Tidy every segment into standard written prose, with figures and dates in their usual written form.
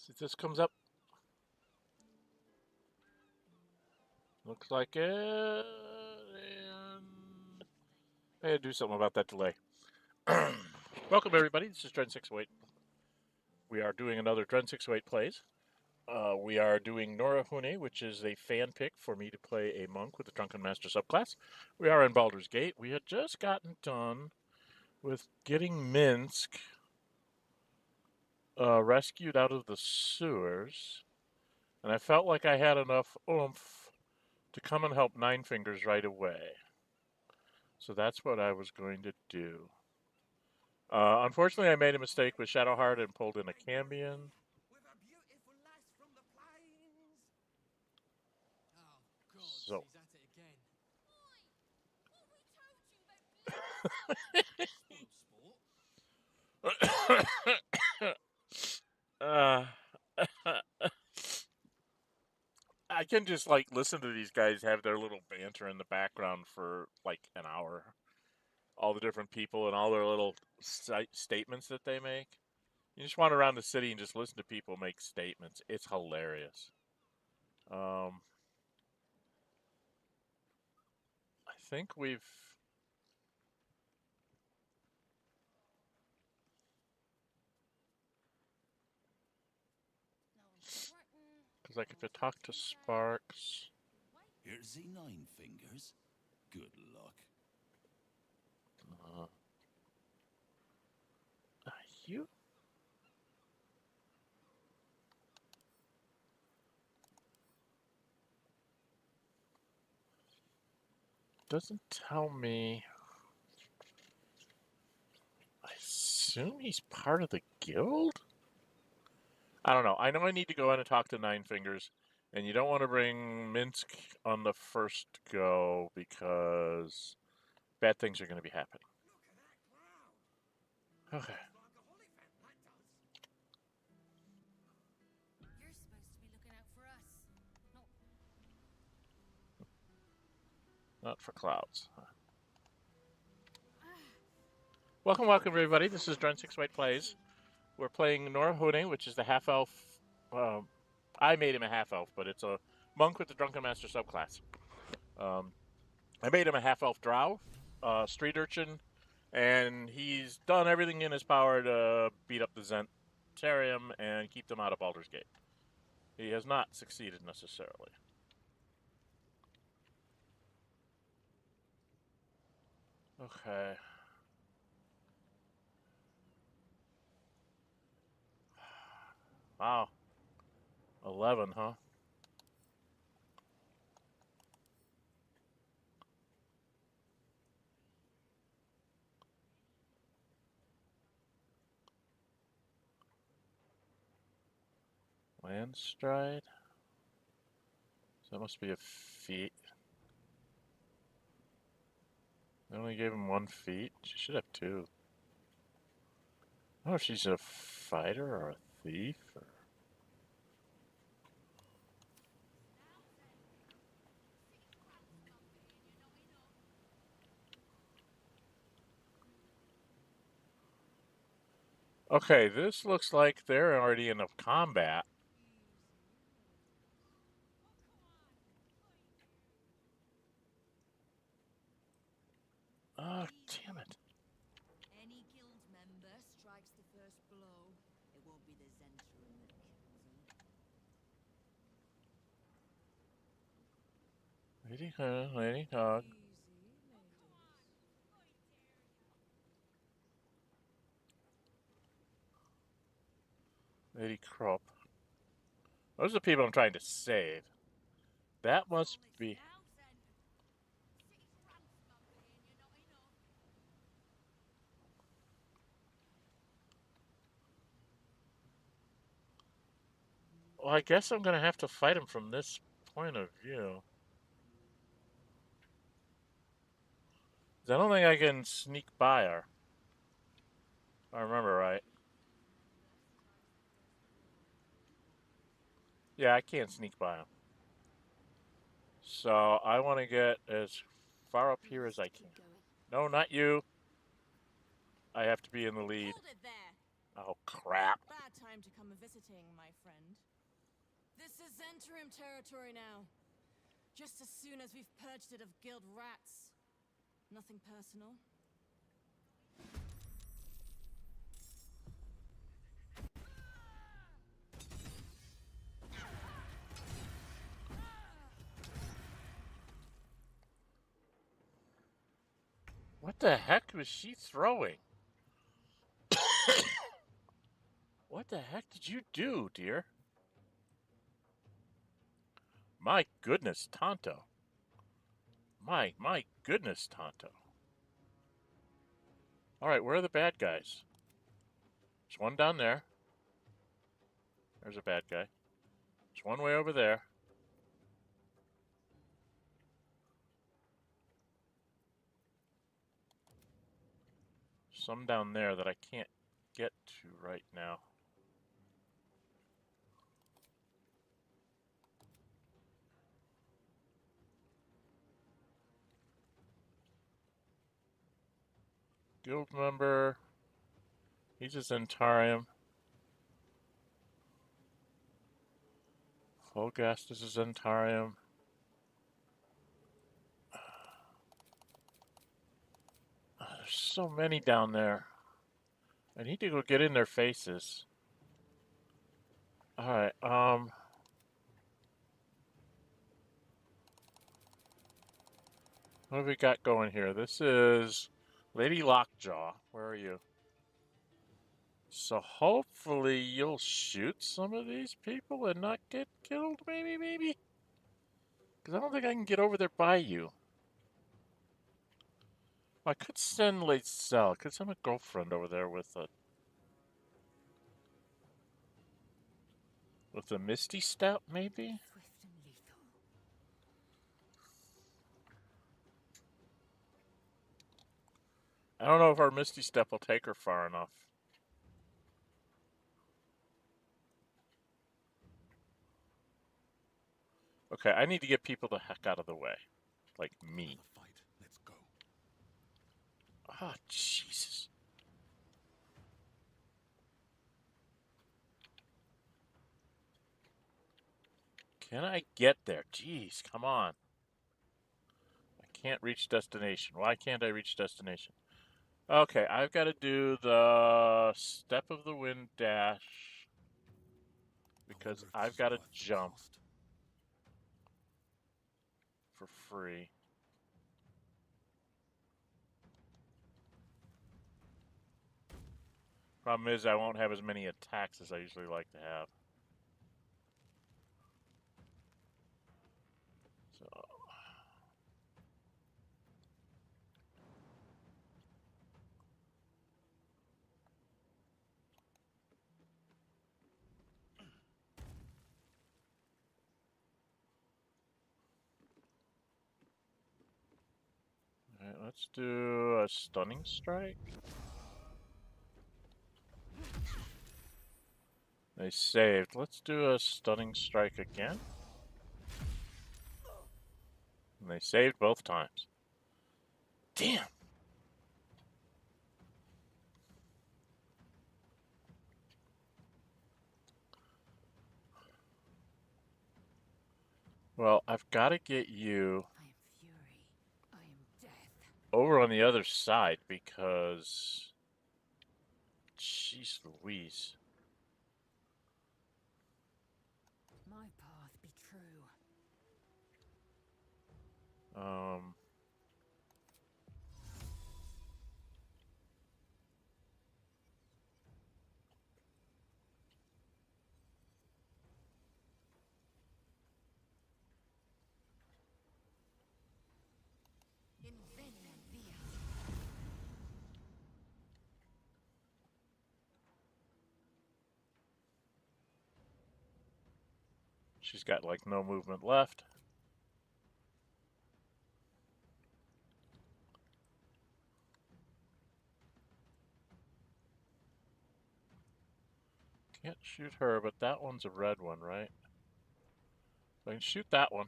See if this comes up. Looks like it. And I had to do something about that delay. Welcome, everybody. This is Dren608. We are doing another Dren608 plays. We are doing Nórë Huinë, which is a fan pick for me to play a monk with the Drunken Master subclass. We are in Baldur's Gate. We had just gotten done with getting Minsk rescued out of the sewers, and I felt like I had enough oomph to come and help Nine Fingers right away. So that's what I was going to do. Unfortunately, I made a mistake with Shadowheart and pulled in a Cambion. So. I can just like listen to these guys have their little banter in the background for like an hour. All the different people and all their little statements that they make. You just wander around the city and just listen to people make statements. It's hilarious. I think we've... Because like if I talk to Sparks... Here's the Nine Fingers. Good luck. You? Doesn't tell me. I assume he's part of the guild? I don't know. I know I need to go in and talk to Nine Fingers, and you don't want to bring Minsk on the first go because bad things are going to be happening. Okay. You're supposed to be looking out for us. Not for clouds. Welcome, everybody. This is Dren608 Plays. We're playing Nórë Huinë, which is the half-elf. I made him a half-elf, but it's a monk with the Drunken Master subclass. I made him a half-elf drow, street urchin, and he's done everything in his power to beat up the Zentarium and keep them out of Baldur's Gate. He has not succeeded necessarily. Okay. Wow. 11, huh? Landstride? So that must be a feat. I only gave him 1 feat. She should have 2. I don't know if she's a fighter or a thief or... Okay, this looks like they're already in a combat. Oh, damn it. Any guild member strikes the first blow, it won't be the Zentarium that kills him. Lady dog. Lady Crop. Those are the people I'm trying to save. That must be... Well, I guess I'm going to have to fight him from this point of view. I don't think I can sneak by her. If I remember right. Yeah, I can't sneak by him. So I want to get as far up here as I can. No, not you. I have to be in the lead. Oh, crap. time to come a-visiting, my friend. This is Zhentarim territory now. Just as soon as we've purged it of guild rats. Nothing personal. What the heck was she throwing? What the heck did you do, dear? My goodness, Tonto. My goodness, Tonto. Alright, where are the bad guys? There's one down there. There's a bad guy. There's one way over there. Some down there that I can't get to right now. Guild member. He's a Zhentarim. Fogast is a Zhentarim. There's so many down there. I need to go get in their faces. Alright, what have we got going here? This is Lady Lockjaw. Where are you? So hopefully you'll shoot some of these people and not get killed, maybe? Because I don't think I can get over there by you. I could send Lacelle. I could send my girlfriend over there with a Misty Step, maybe? Swift and lethal. I don't know if our Misty Step will take her far enough. Okay, I need to get people the heck out of the way. Like me. Fight. Let's go. Oh, Jesus. Can I get there? Jeez, come on. I can't reach destination. Why can't I reach destination? Okay, I've got to do the Step of the Wind dash because I've got to jump for free. Problem is I won't have as many attacks as I usually like to have. So Alright, let's do a Stunning Strike. They saved. Let's do a Stunning Strike again. And they saved both times. Damn! Well, I've got to get you I am fury. I am death. over on the other side because... Jeez Louise. My path be true. In vain and via. She's got like no movement left. Can't shoot her, but that one's a red one, right? I can shoot that one.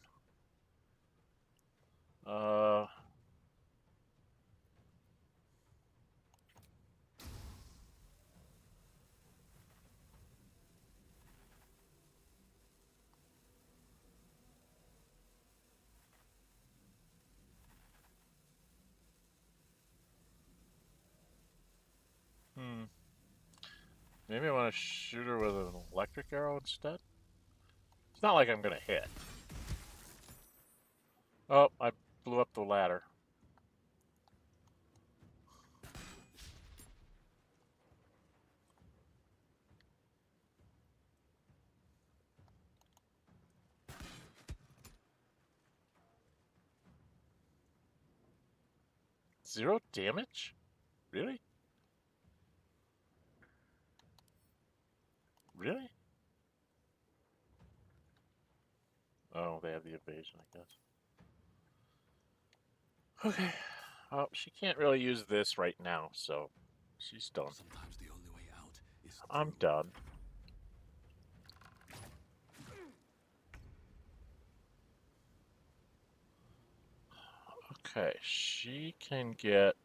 Maybe I want to shoot her with an electric arrow instead? It's not like I'm going to hit. Oh, I blew up the ladder. Zero damage? Really? Really? Oh, they have the evasion, I guess. Okay. Oh, she can't really use this right now, so she's done. Sometimes the only way out is I'm through. done. Okay, she can get...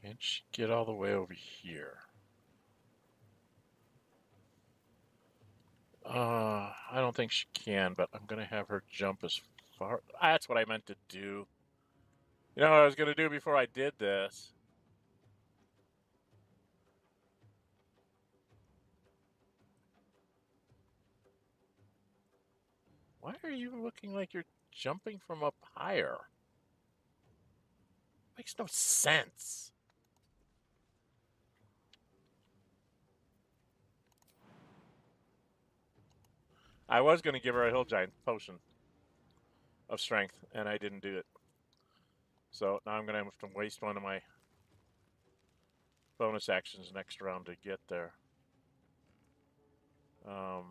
Can she get all the way over here? I don't think she can, but I'm gonna have her jump as far... That's what I meant to do. You know what I was gonna do before I did this? Why are you looking like you're jumping from up higher? Makes no sense. I was going to give her a hill giant potion of strength, and I didn't do it. So now I'm going to have to waste one of my bonus actions next round to get there. Have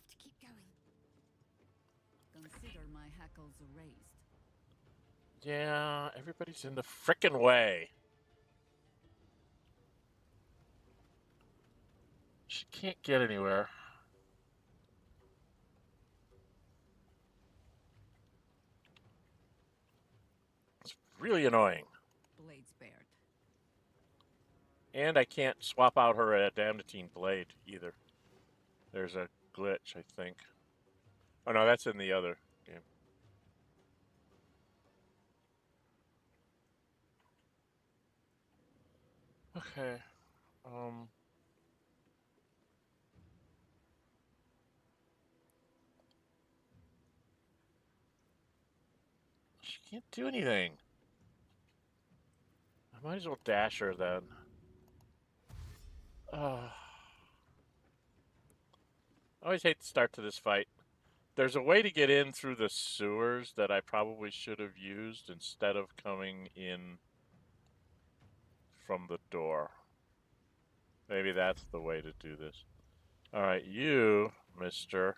to keep going. Consider my hackles erased. Yeah, everybody's in the frickin' way. She can't get anywhere. It's really annoying. Blade spared. And I can't swap out her adamantine blade either. There's a glitch, I think. Oh no, that's in the other game. Okay. She can't do anything. I might as well dash her then. I always hate the start to this fight. There's a way to get in through the sewers that I probably should have used instead of coming in from the door. Maybe that's the way to do this. Alright, you, mister.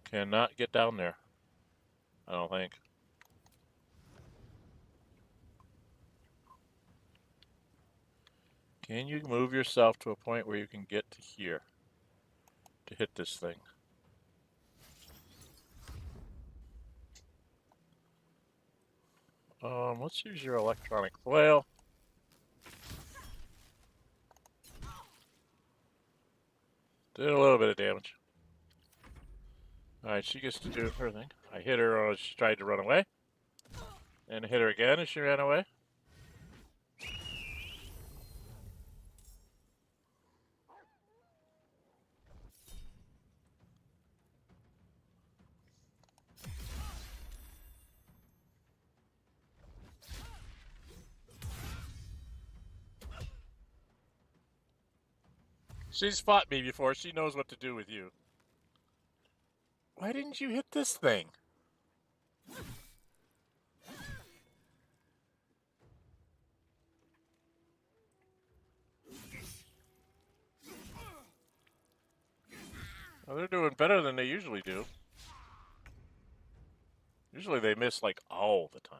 Cannot get down there. I don't think. Can you move yourself to a point where you can get to here to hit this thing? Let's use your electronic flail. Did a little bit of damage. Alright, she gets to do her thing. I hit her as she tried to run away. And hit her again as she ran away. She's fought me before. She knows what to do with you. Why didn't you hit this thing? Well, they're doing better than they usually do. Usually they miss like all the time.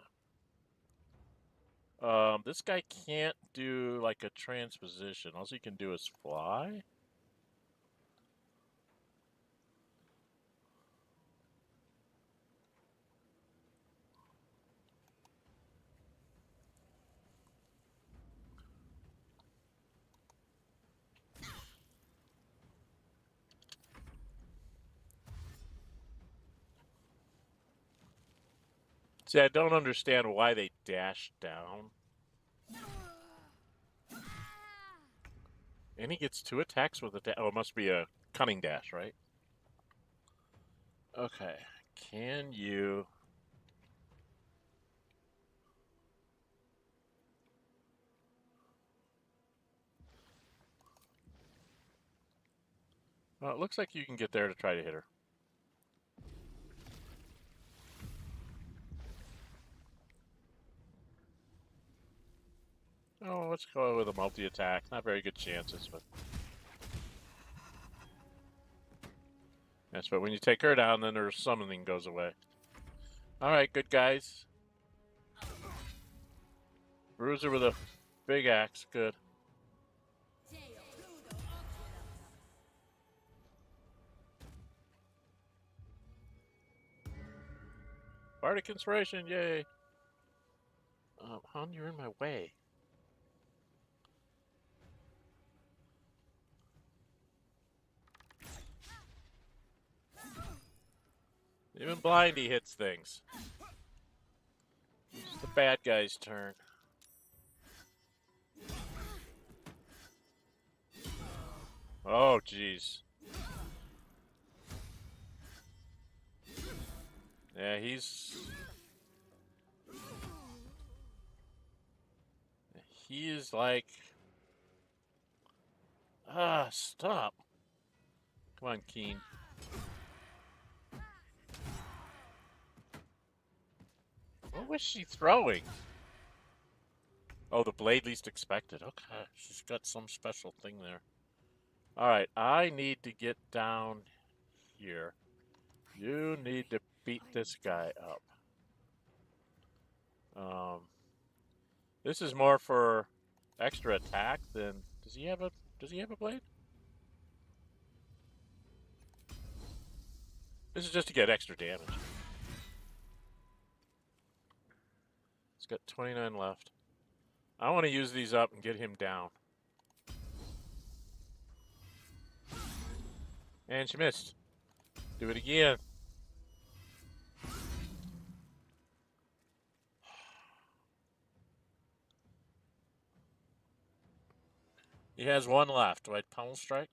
This guy can't do like a transposition. All he can do is fly. See, I don't understand why they dash down. And he gets 2 attacks with a dash. Oh, it must be a cunning dash, right? Okay. Can you... Well, it looks like you can get there to try to hit her. Oh, let's go with a multi-attack. Not very good chances, but... Yes, but when you take her down, then her summoning goes away. Alright, good guys. Bruiser with a big axe, good. Bardic Inspiration, yay! Hon, you're in my way. Even Blindy hits things. It's the bad guy's turn. Oh, jeez. Yeah, he is like... stop. Come on, Keen. What was she throwing? Oh, the blade least expected. Okay, she's got some special thing there. Alright, I need to get down here. You need to beat this guy up. This is more for extra attack than... Does he have a blade? This is just to get extra damage. It's got 29 left. I want to use these up and get him down. And she missed. Do it again. He has 1 left. Do I pummel strike?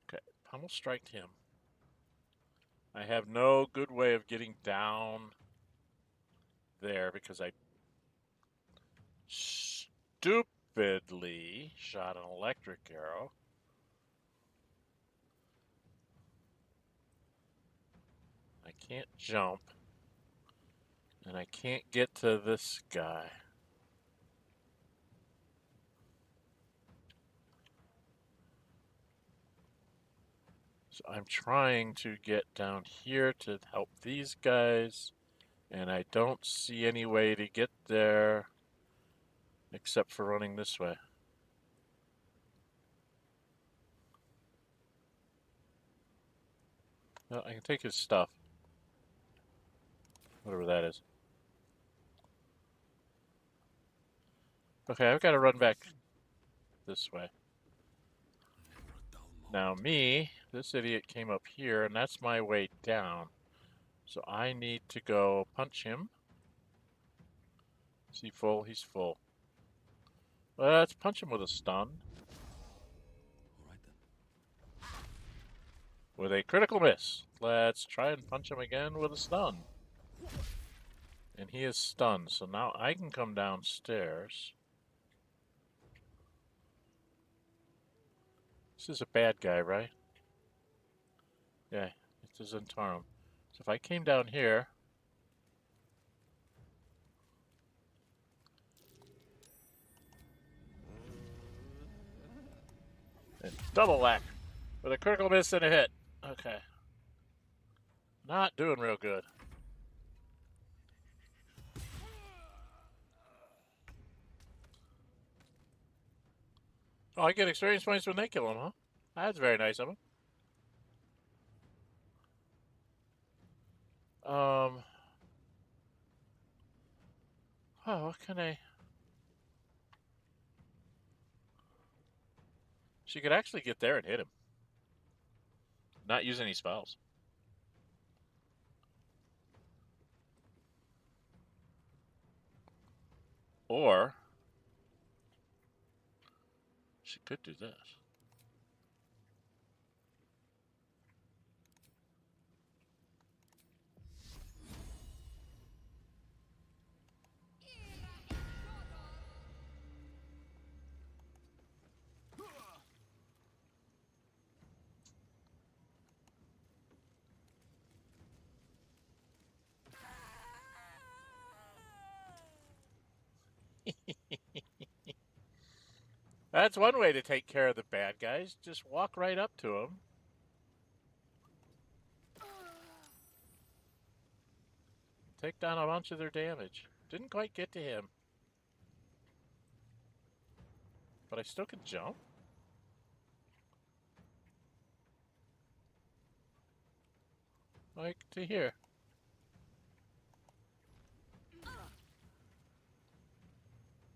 Okay, pummel strike him. I have no good way of getting down there because I stupidly shot an electric arrow. I can't jump. And I can't get to this guy. So I'm trying to get down here to help these guys. And I don't see any way to get there except for running this way. Well, I can take his stuff. Whatever that is. Okay, I've got to run back this way. Now this idiot came up here, and that's my way down. So I need to go punch him. Is he full? He's full. Well, let's punch him with a stun. All right then. With a critical miss. Let's try and punch him again with a stun. And he is stunned, so now I can come downstairs. This is a bad guy, right? Yeah, it is Zentarum. So if I came down here... And double whack! With a critical miss and a hit. Okay. Not doing real good. Oh, I get experience points when they kill him, huh? That's very nice of them. Oh, what can I... She could actually get there and hit him. Not use any spells. Or... she could do this. That's one way to take care of the bad guys. Just walk right up to them. Take down a bunch of their damage. Didn't quite get to him. But I still can jump. Like to here.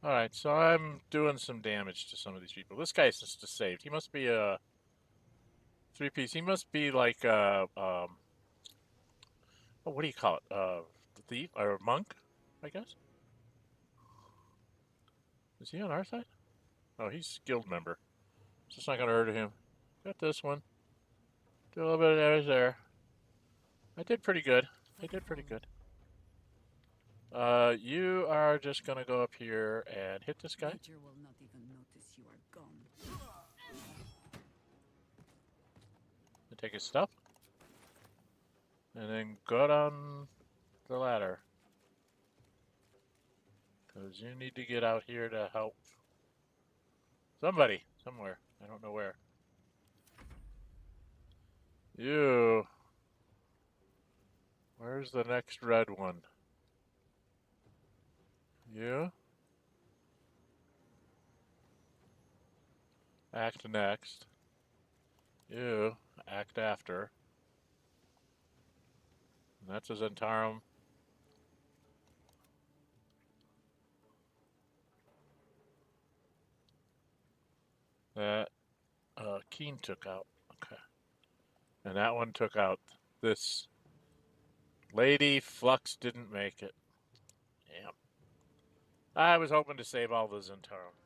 Alright, so I'm doing some damage to some of these people. This guy's just saved. He must be a 3-piece. He must be like a, oh, what do you call it? Thief or monk, I guess? Is he on our side? Oh, he's a guild member. It's just not going to hurt him. Got this one. Do a little bit of damage there. I did pretty good. I did pretty good. You are just going to go up here and hit this guy. Nature will not even notice you are gone. And take his stuff. And then go down the ladder. Because you need to get out here to help somebody, somewhere. I don't know where. You. Where's the next red one? You. Act next. You. Act after. And that's a Zentarum. That Keen took out. Okay. And that one took out this lady. Flux didn't make it. Damn. I was hoping to save all the Zentarum.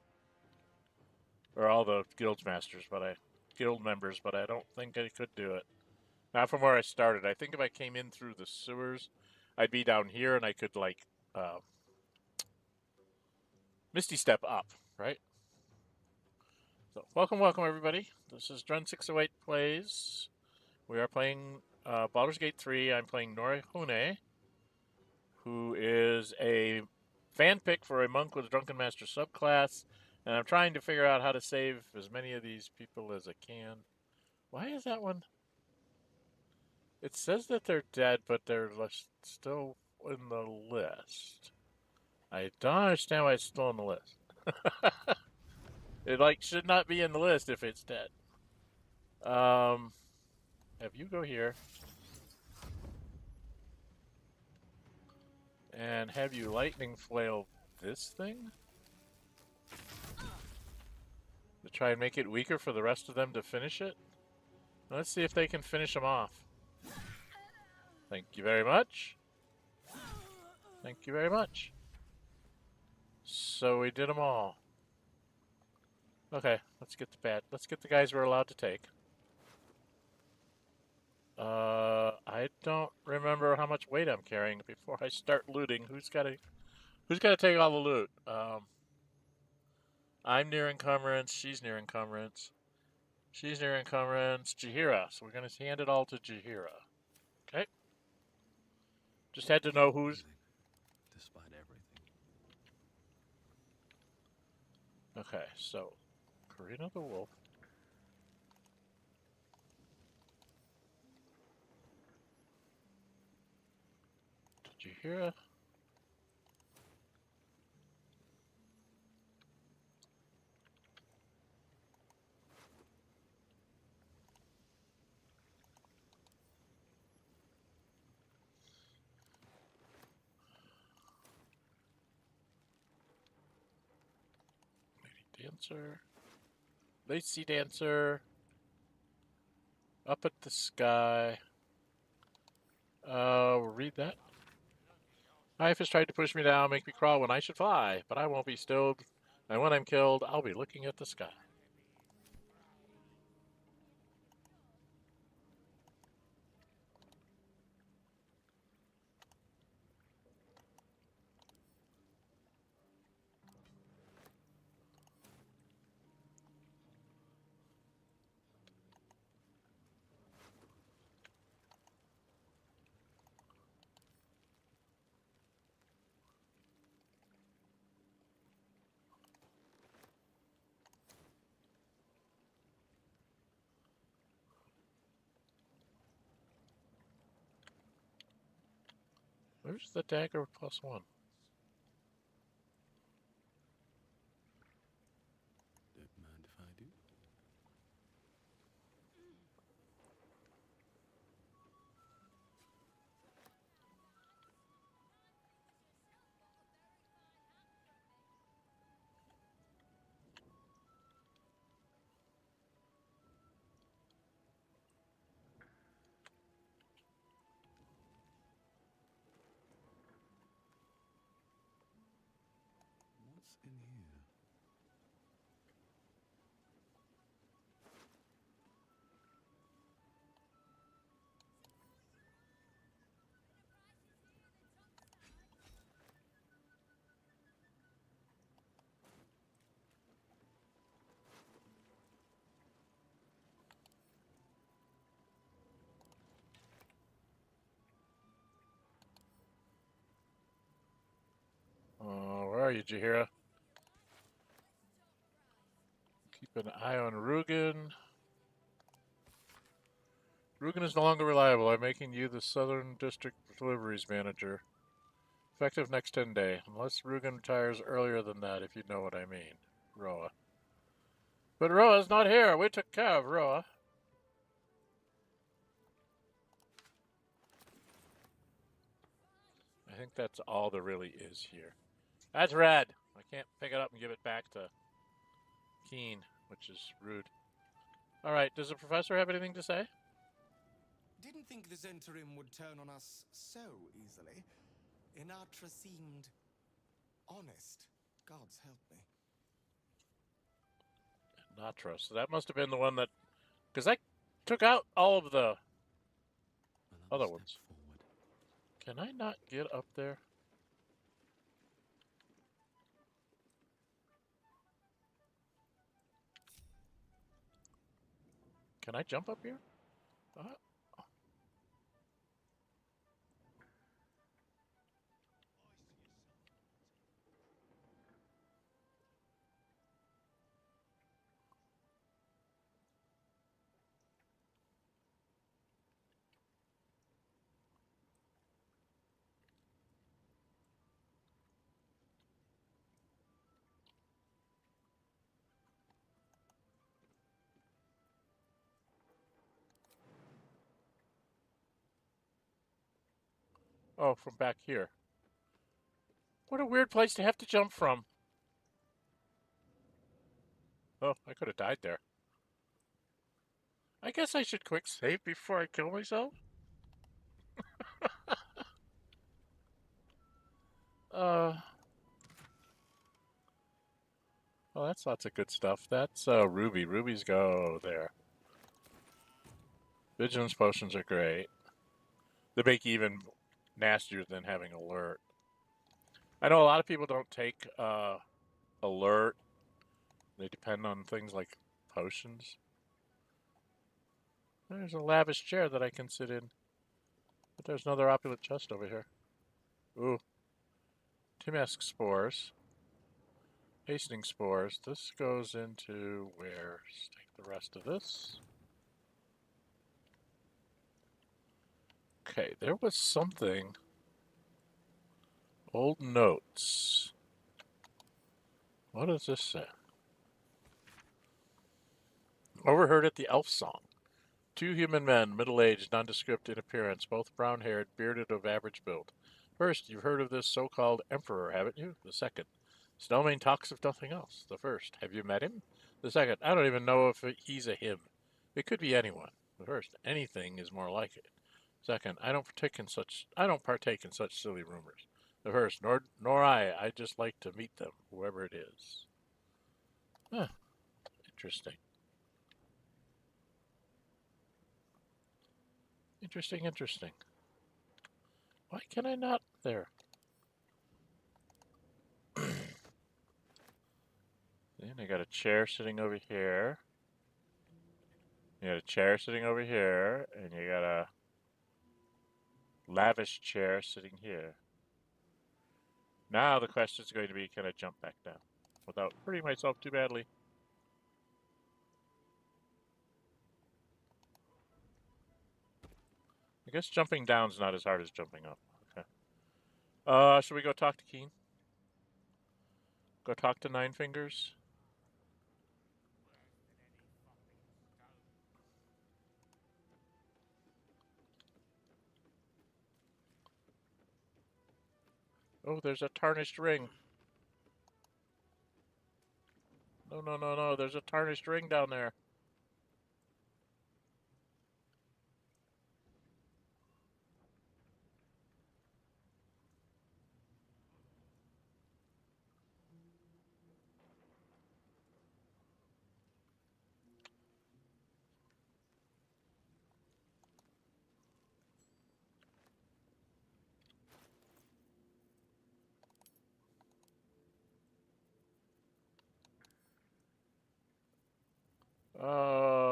Or all the guild masters, guild members, but I don't think I could do it. Not from where I started. I think if I came in through the sewers, I'd be down here and I could, like, Misty Step up, right? So, welcome, everybody. This is Dren608 Plays. We are playing Baldur's Gate 3. I'm playing Nórë Huinë, who is a fan pick for a monk with a Drunken Master subclass. And I'm trying to figure out how to save as many of these people as I can. Why is that one? It says that they're dead, but they're still in the list. I don't understand why it's still on the list. It should not be in the list if it's dead. Have you go here. And have you lightning flail this thing? To try and make it weaker for the rest of them to finish it? Let's see if they can finish them off. Thank you very much. Thank you very much. So we did them all. Okay, let's get the guys we're allowed to take. I don't remember how much weight I'm carrying before I start looting. Who's got to take all the loot? I'm near encumbrance. She's near encumbrance. She's near encumbrance. Jaheira. So we're going to hand it all to Jaheira. Okay. Just had to know who's. Despite everything. Okay, so Karina the Wolf. Jaheira. Lady Dancer. Lacy Dancer. Up at the sky. Read that. Life has tried to push me down, make me crawl when I should fly, but I won't be stilled. And when I'm killed, I'll be looking at the sky. Where's the dagger +1? Don't mind if I do. What's in here? Where are you, Jaheira? Keep an eye on Rugen. Rugen is no longer reliable. I'm making you the Southern District Deliveries Manager. Effective next 10 day. Unless Rugen retires earlier than that, if you know what I mean. Roa. But Roa's not here. We took care of Roa. I think that's all there really is here. That's red. I can't pick it up and give it back to Keen, which is rude. Alright, does the professor have anything to say? Didn't think the Zentarim would turn on us so easily. Inatra seemed honest. Gods help me. Natra. So that must have been the one that... Because I took out all of the other ones. Forward. Can I not get up there? Can I jump up here? Oh, from back here. What a weird place to have to jump from. Oh, I could have died there. I guess I should quick save before I kill myself. Well, that's lots of good stuff. That's Ruby. Rubies go there. Vigilance potions are great. They make you even nastier than having alert. I know a lot of people don't take alert. They depend on things like potions. There's a lavish chair that I can sit in. But there's another opulent chest over here. Ooh. Timask spores. Hastening spores. This goes into where? Let's take the rest of this. Okay, there was something Old notes. What does this say? Overheard at the elf song. 2 human men, middle-aged, nondescript in appearance, both brown-haired, bearded, of average build. First, you've heard of this so-called emperor, haven't you? The second, Snowmane talks of nothing else. The first, have you met him? The second, I don't even know if he's a him. It could be anyone. The first, anything is more like it. Second, I don't partake in such silly rumors. The first, nor I just like to meet them, whoever it is. Huh, interesting. Interesting. Why can I not? There. Then I got a chair sitting over here. You got a chair sitting over here, and you got a lavish chair sitting here. Now the question is going to be, can I jump back down without hurting myself too badly? I guess jumping down's not as hard as jumping up. Okay. Should we go talk to Keen? Go talk to Nine Fingers? Oh, there's a tarnished ring. No. There's a tarnished ring down there.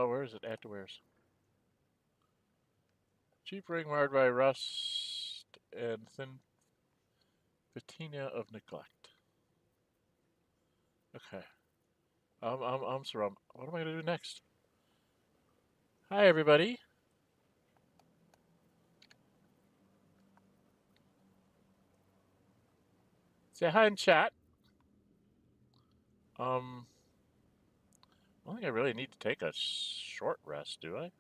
Where is it? Afterwares. Cheap ring marred by rust and thin patina of neglect. Okay. I'm surrounded. What am I gonna do next? Hi, everybody. Say hi in chat. I don't think I really need to take a short rest, do I?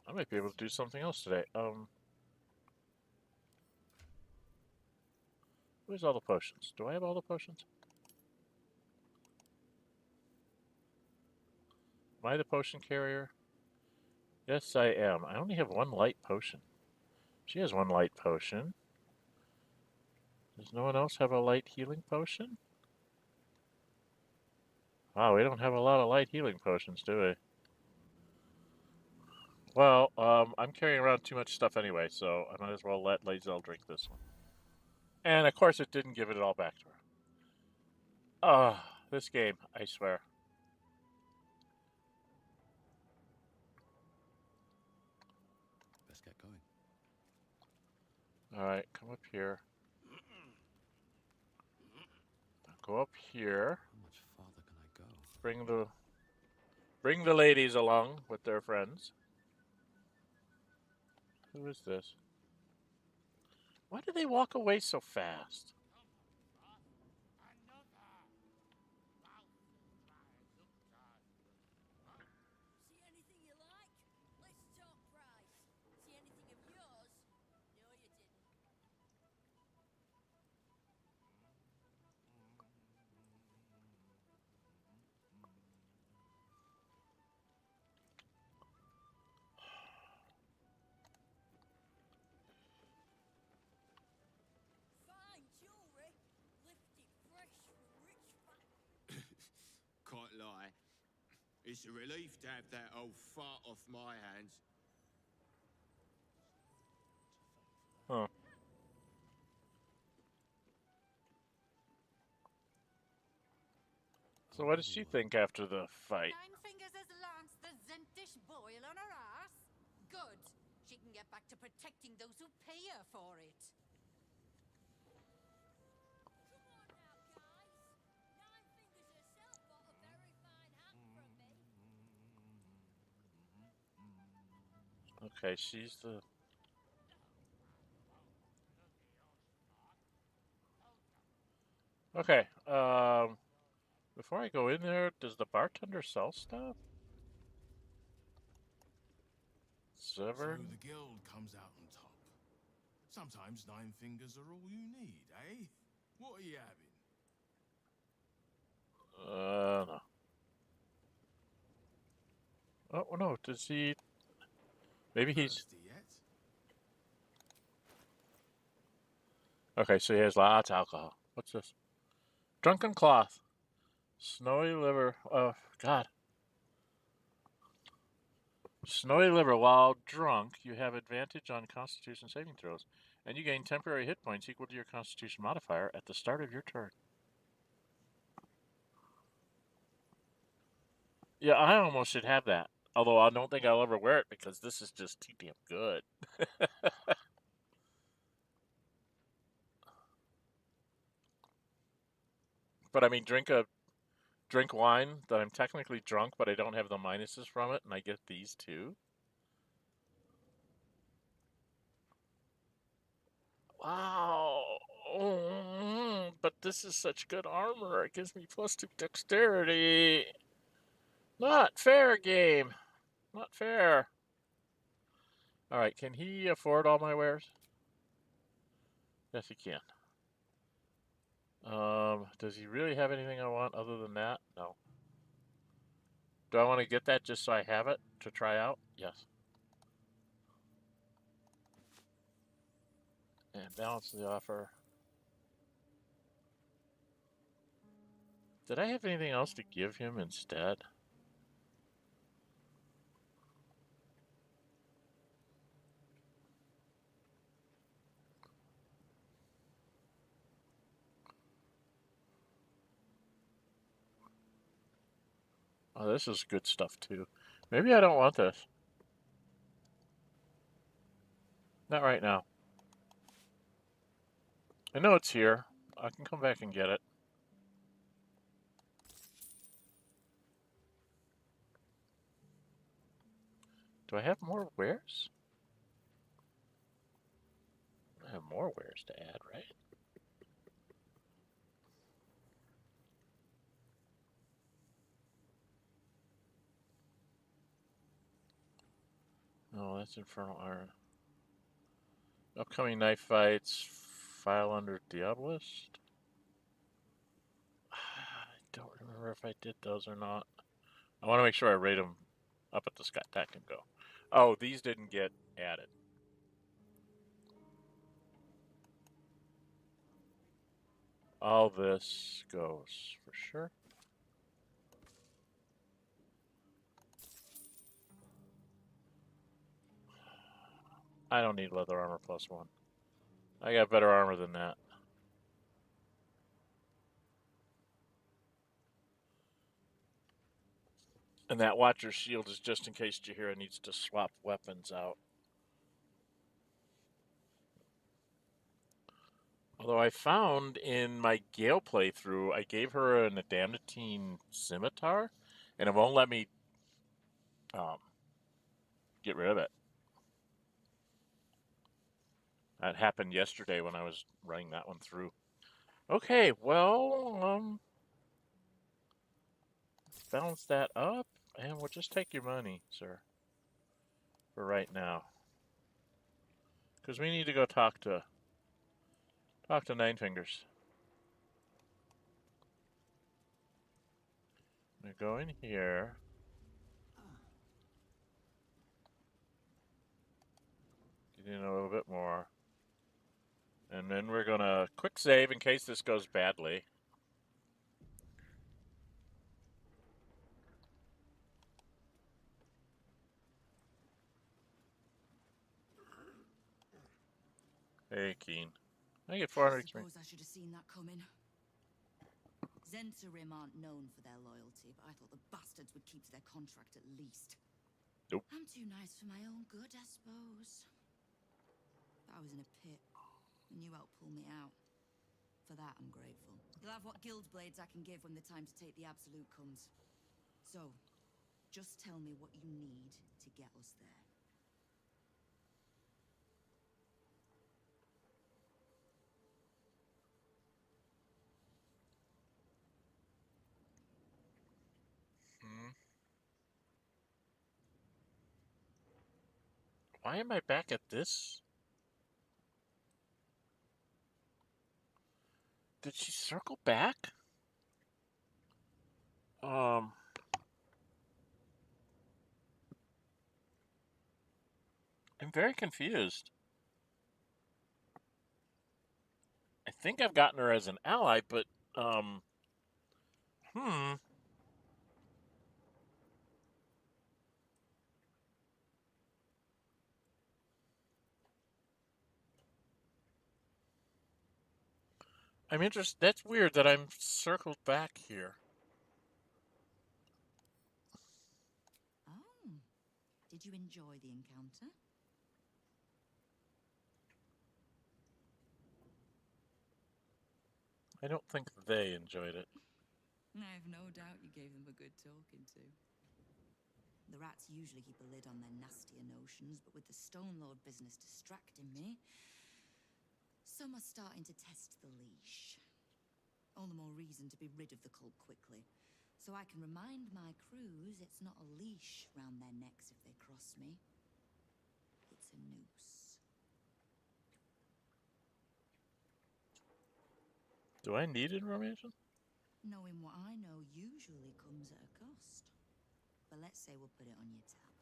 I might be able to do something else today. Where's all the potions? Do I have all the potions? Am I the potion carrier? Yes, I am. I only have 1 light potion. She has 1 light potion. Does no one else have a light healing potion? Wow, we don't have a lot of light healing potions, do we? Well, I'm carrying around too much stuff anyway, so I might as well let Lae'zel drink this one. And of course it didn't give it all back to her. Ah, this game, I swear. Let's get going. Alright, come up here. Go up here. How much farther can I go? Bring the ladies along with their friends. Who is this? Why do they walk away so fast? See anything you like? Let's talk price. See anything of yours? No, you didn't. Fine jewelry, lifted fresh from rich Can't lie. It's a relief to have that old fart off my hands. Huh. So what does she think after the fight? Nine Fingers has lanced the Zentish boil on her ass? Good. She can get back to protecting those who pay her for it. Come on now, guys. Nine Fingers herself bought a very fine hat from me. Okay, she's the... Okay. Before I go in there, does the bartender sell stuff? So Severn? the guild comes out on top. Sometimes 9 fingers are all you need, eh? What are you having? No. Oh, no. Does he... Maybe he's... Thirsty yet? Okay, so he has lots of alcohol. What's this? Drunken cloth. Snowy liver. Oh, God. Snowy liver. While drunk, you have advantage on Constitution saving throws, and you gain temporary hit points equal to your Constitution modifier at the start of your turn. Yeah, I almost should have that. Although I don't think I'll ever wear it because this is just too damn good. But I mean, drink wine that I'm technically drunk, but I don't have the minuses from it, and I get these too. Wow. But this is such good armor. It gives me +2 dexterity. Not fair, game. Not fair. All right, can he afford all my wares? Yes, he can. Does he really have anything I want other than that? No. Do I want to get that just so I have it to try out? Yes. And balance the offer. Did I have anything else to give him instead? Oh, this is good stuff too. Maybe I don't want this. Not right now. I know it's here. I can come back and get it. Do I have more wares? I have more wares to add, right? No, that's Infernal Iron. Upcoming knife fights. File under Diabolist. I don't remember if I did those or not. I want to make sure I rate them up at the Scott Tack and go. Oh, these didn't get added. All this goes for sure. I don't need leather armor +1. I got better armor than that. And that Watcher's Shield is just in case Jaheira needs to swap weapons out. Although I found in my Gale playthrough, I gave her an Adamantine Scimitar, and it won't let me get rid of it. That happened yesterday when I was running that one through. Okay, well, balance that up, and we'll just take your money, sir, for right now. Because we need to go talk to Nine Fingers. I'm gonna go in here. Get in a little bit more. And then we're gonna quick save in case this goes badly. Hey, Keen. I get 400 I experience. suppose I should have seen that coming. Zentarim aren't known for their loyalty, but I thought the bastards would keep to their contract at least. Nope. I'm too nice for my own good, I suppose. But I was in a pit, and you helped pull me out. For that, I'm grateful. You'll have what guild blades I can give when the time to take the absolute comes. So, just tell me what you need to get us there. Why am I back at this? Did she circle back? I'm very confused. I think I've gotten her as an ally, but, hmm. I'm interested. That's weird that I'm circled back here. Oh, did you enjoy the encounter? I don't think they enjoyed it. I have no doubt you gave them a good talking to. The rats usually keep a lid on their nastier notions, but with the Stone Lord business distracting me, some are starting to test the leash. All the more reason to be rid of the cult quickly, so I can remind my crews it's not a leash round their necks if they cross me. It's a noose. Do I need information? Knowing what I know usually comes at a cost. But let's say we'll put it on your tab.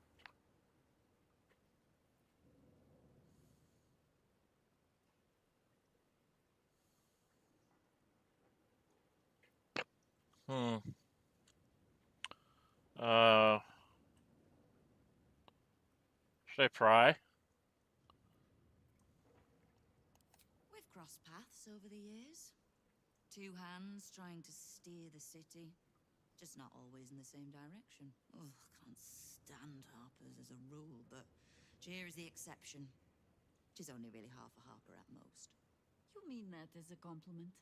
Should I pry? We've crossed paths over the years. Two hands trying to steer the city. Just not always in the same direction. Ugh, can't stand harpers as a rule, but Jaheira is the exception. She's only really half a harper at most. You mean that as a compliment?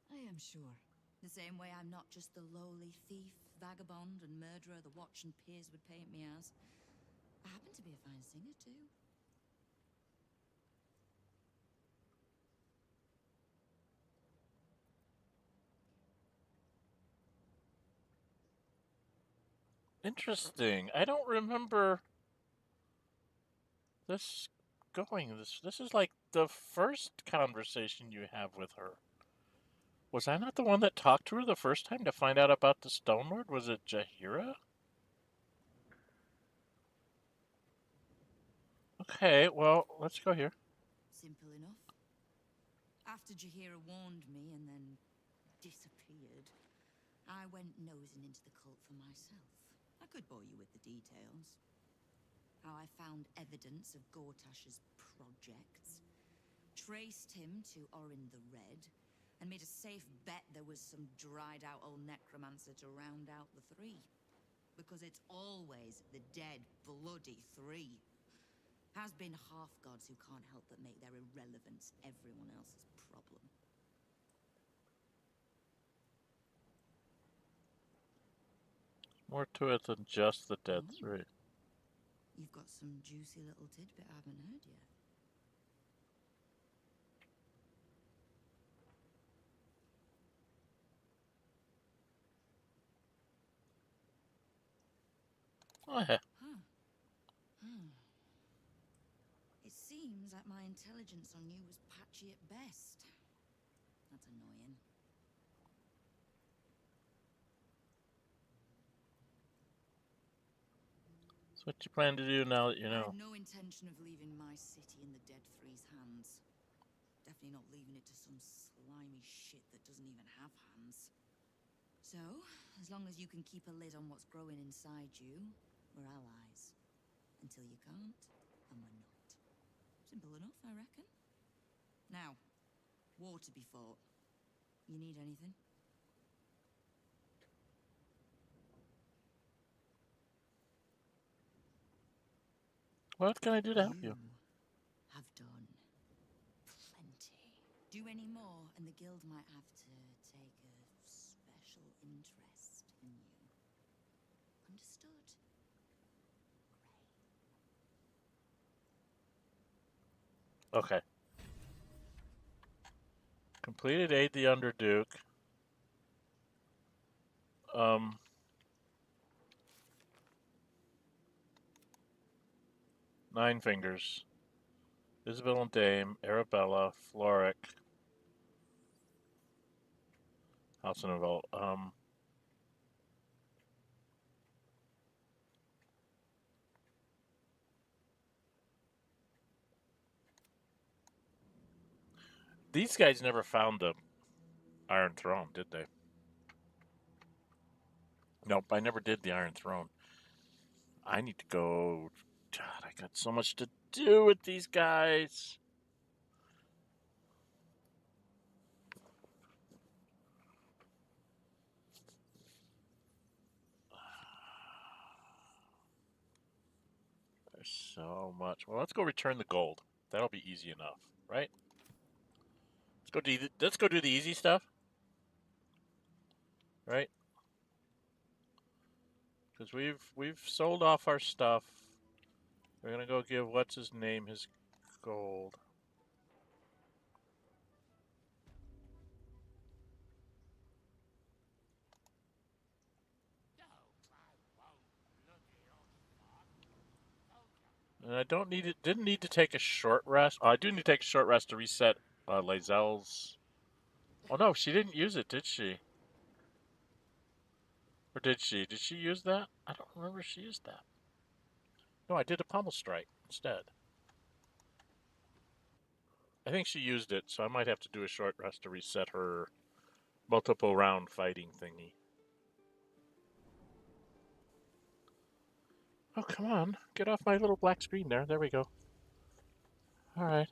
I am sure. The same way I'm not just the lowly thief, vagabond, and murderer the Watch and Peers would paint me as. I happen to be a fine singer, too. Interesting. I don't remember this going. This is like the first conversation you have with her. Was I not the one that talked to her the first time to find out about the Stone Lord? Was it Jaheira? Okay, well, let's go here. Simple enough. After Jaheira warned me and then disappeared, I went nosing into the cult for myself. I could bore you with the details. How I found evidence of Gortash's projects, traced him to Orin the Red, and made a safe bet there was some dried-out old necromancer to round out the three. Because it's always the dead, bloody three. Has been half-gods who can't help but make their irrelevance everyone else's problem. More to it than just the dead three. You've got some juicy little tidbit I haven't heard yet. Oh, yeah. It seems like my intelligence on you was patchy at best. That's annoying. So what you plan to do now that you know? I have no intention of leaving my city in the Dead Three's hands. Definitely not leaving it to some slimy shit that doesn't even have hands. So, as long as you can keep a lid on what's growing inside you, we're allies. Until you can't, and we're not. Simple enough, I reckon. Now, war to be fought. You need anything? What can I do to help you? Have done plenty. Do any more, and the guild might have to take a special interest in you. Understood? Okay. Completed Aid the Underduke. Nine Fingers. Isabel and Dame, Arabella, Floric, House of Novell. These guys never found the Iron Throne, did they? Nope, I never did the Iron Throne. I need to go. God, I got so much to do with these guys. There's so much. Well, let's go return the gold. That'll be easy enough, right? Let's go do the easy stuff, right? Because we've sold off our stuff. We're gonna go give what's his name his gold. And I don't need it. Didn't need to take a short rest. Oh, I do need to take a short rest to reset Lae'zel's. Oh no, she didn't use it, did she? Or did she? Did she use that? I don't remember if she used that. No, I did a pommel strike instead. I think she used it, so I might have to do a short rest to reset her multiple round fighting thingy. Oh, come on. Get off my little black screen there. There we go. Alright.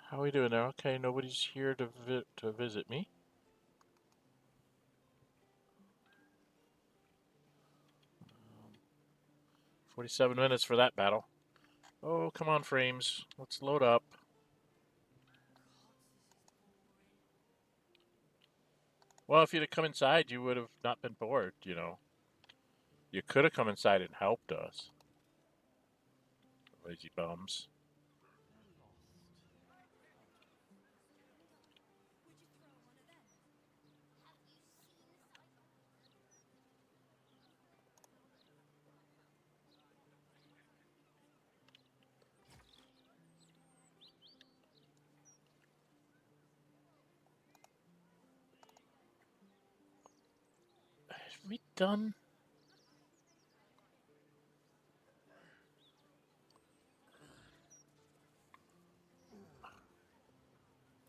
How are we doing there? Okay, nobody's here to visit me. Um, 47 minutes for that battle. Oh, come on, frames. Let's load up. Well, if you'd have come inside, you would have not been bored, you know. You could have come inside and helped us. Lazy bums. Have we done?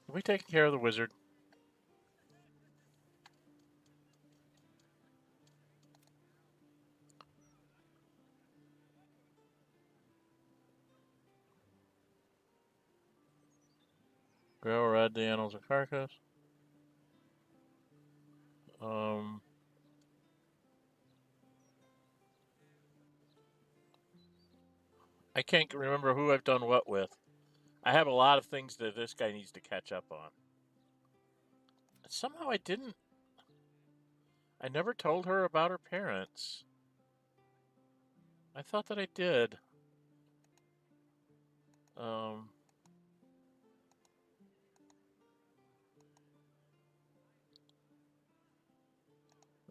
Have we taken care of the wizard? Grow or add the animals of carcass. I can't remember who I've done what with. I have a lot of things that this guy needs to catch up on. Somehow I didn't. I never told her about her parents. I thought that I did. But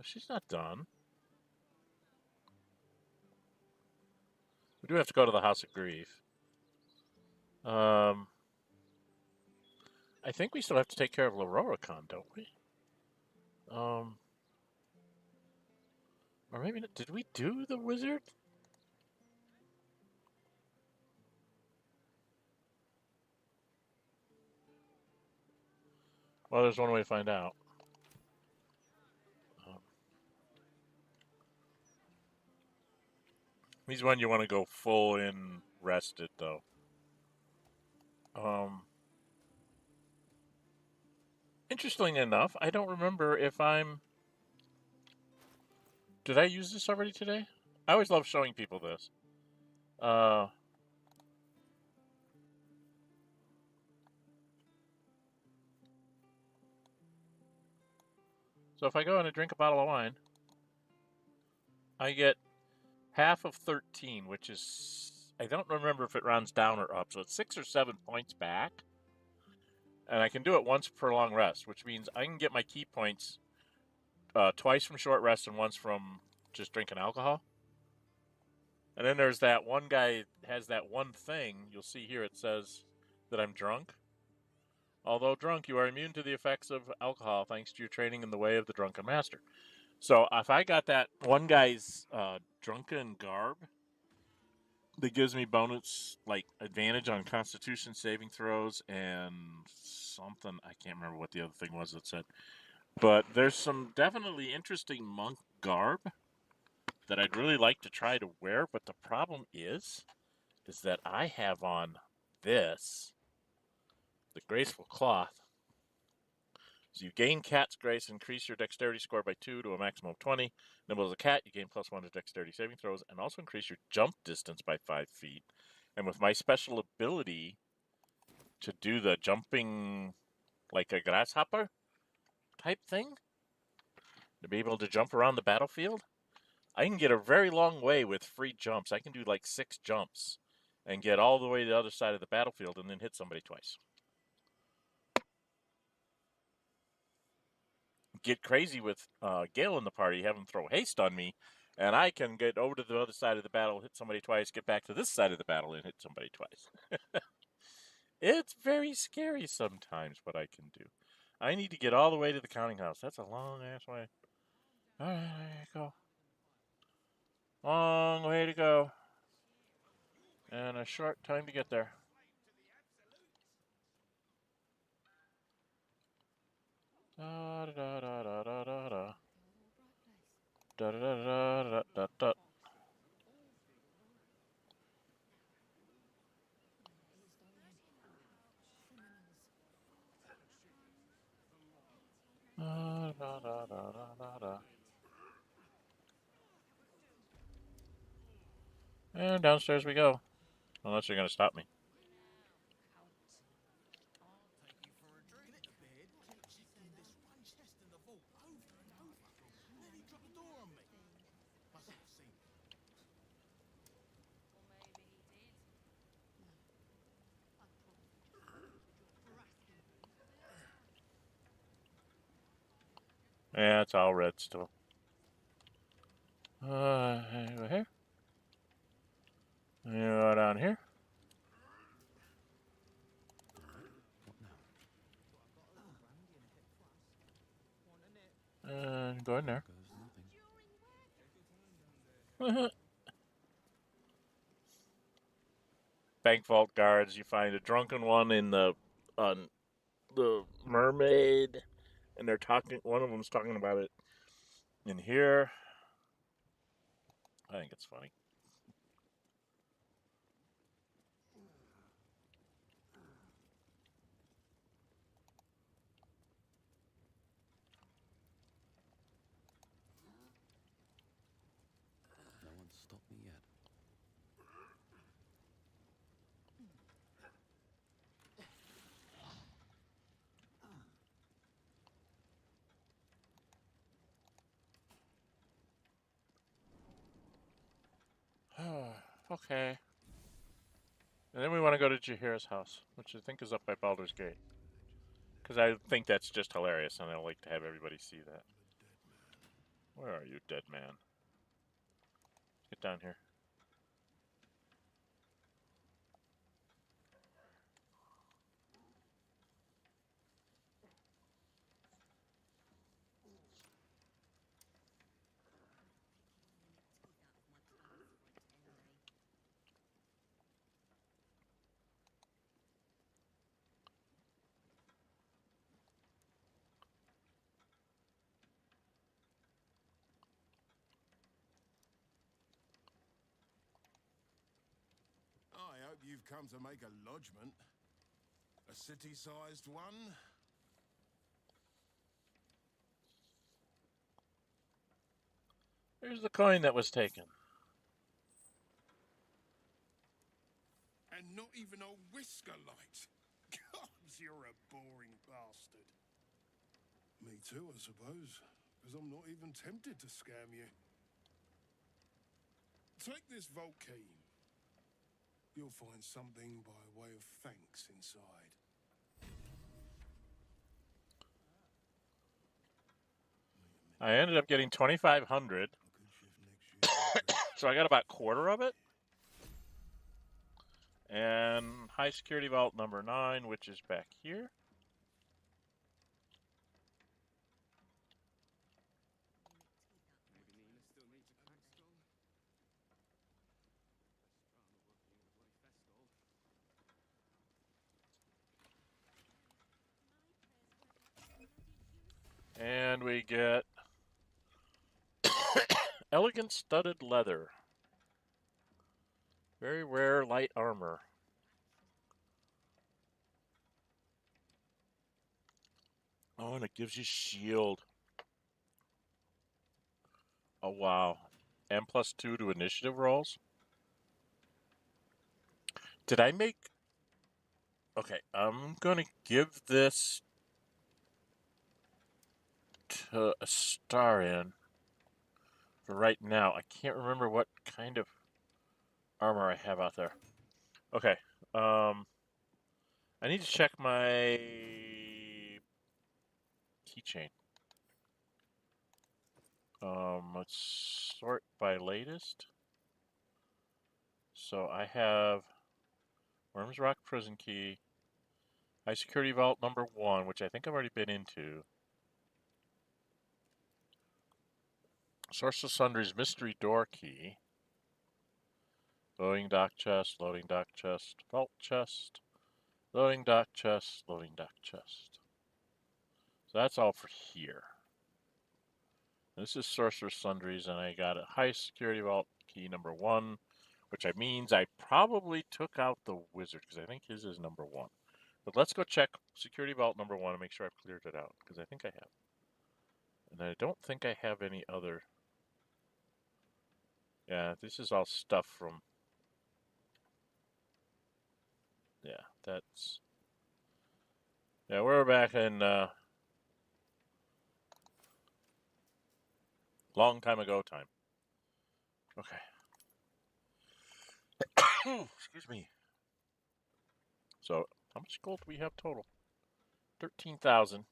she's not done. We do have to go to the House of Grief. I think we still have to take care of Lororicon, don't we? Or maybe not. Did we do the wizard? Well, there's one way to find out. He's one you want to go full in rested, though. Interestingly enough, I don't remember if I'm... Did I use this already today? I always love showing people this. So if I go and I drink a bottle of wine, I get half of 13, which is... I don't remember if it rounds down or up, so it's 6 or 7 points back. And I can do it once per long rest, which means I can get my key points twice from short rest and once from just drinking alcohol. And then there's that one guy has that one thing. You'll see here it says that I'm drunk. Although drunk, you are immune to the effects of alcohol thanks to your training in the way of the Drunken Master. So if I got that one guy's drunken garb, that gives me bonus, like, advantage on Constitution saving throws and something. I can't remember what the other thing was that said. But there's some definitely interesting monk garb that I'd really like to try to wear. But the problem is that I have on this, the graceful cloth. So you gain cat's grace, increase your dexterity score by 2 to a maximum of 20. Nimble as a cat, you gain +1 to dexterity saving throws, and also increase your jump distance by 5 feet. And with my special ability to do the jumping like a grasshopper type thing, to be able to jump around the battlefield, I can get a very long way with free jumps. I can do like 6 jumps and get all the way to the other side of the battlefield and then hit somebody twice. Get crazy with Gale in the party, have him throw haste on me, and I can get over to the other side of the battle, hit somebody twice, get back to this side of the battle, and hit somebody twice. It's very scary sometimes what I can do. I need to get all the way to the counting house. That's a long-ass way. All right, there you go. Long way to go. And a short time to get there. Da da da da da da da. Da da da da da da. Da da da da da da. And downstairs we go. Unless you're gonna stop me. Yeah, it's all red still. Go here. You go down here. And go in there. Bank vault guards. You find a drunken one in the mermaid, and they're talking. One of them's talking about it in here. I think it's funny. No one's stopped me yet. Okay. And then we want to go to Jaheira's house, which I think is up by Baldur's Gate. Because I think that's just hilarious, and I like to have everybody see that. Where are you, dead man? Get down here. I hope you've come to make a lodgment. A city-sized one? Here's the coin that was taken. And not even a whisker light. God, you're a boring bastard. Me too, I suppose, because I'm not even tempted to scam you. Take this vault key. You'll find something by way of thanks inside. I ended up getting 2,500. So I got about a quarter of it. And high security vault number 9, which is back here. And we get elegant studded leather. Very rare light armor. Oh, and it gives you shield. Oh, wow. And +2 to initiative rolls. Did I make... Okay, I'm going to give this to a star in for right now. I can't remember what kind of armor I have out there. Okay, I need to check my keychain. Let's sort by latest. So I have Worms Rock Prison Key, High Security Vault number 1, which I think I've already been into. Source of Sundry's Mystery Door Key. Loading dock chest, vault chest, loading dock chest, loading dock chest. So that's all for here. This is Sorcerer's Sundries, and I got a High Security Vault Key number 1, which means I probably took out the Wizard, because I think his is number 1. But let's go check Security Vault number 1 and make sure I've cleared it out, because I think I have. And I don't think I have any other... Yeah, this is all stuff from... Yeah, that's... Yeah, we're back in... long time ago time. Okay. Excuse me. So, how much gold do we have total? 13,000.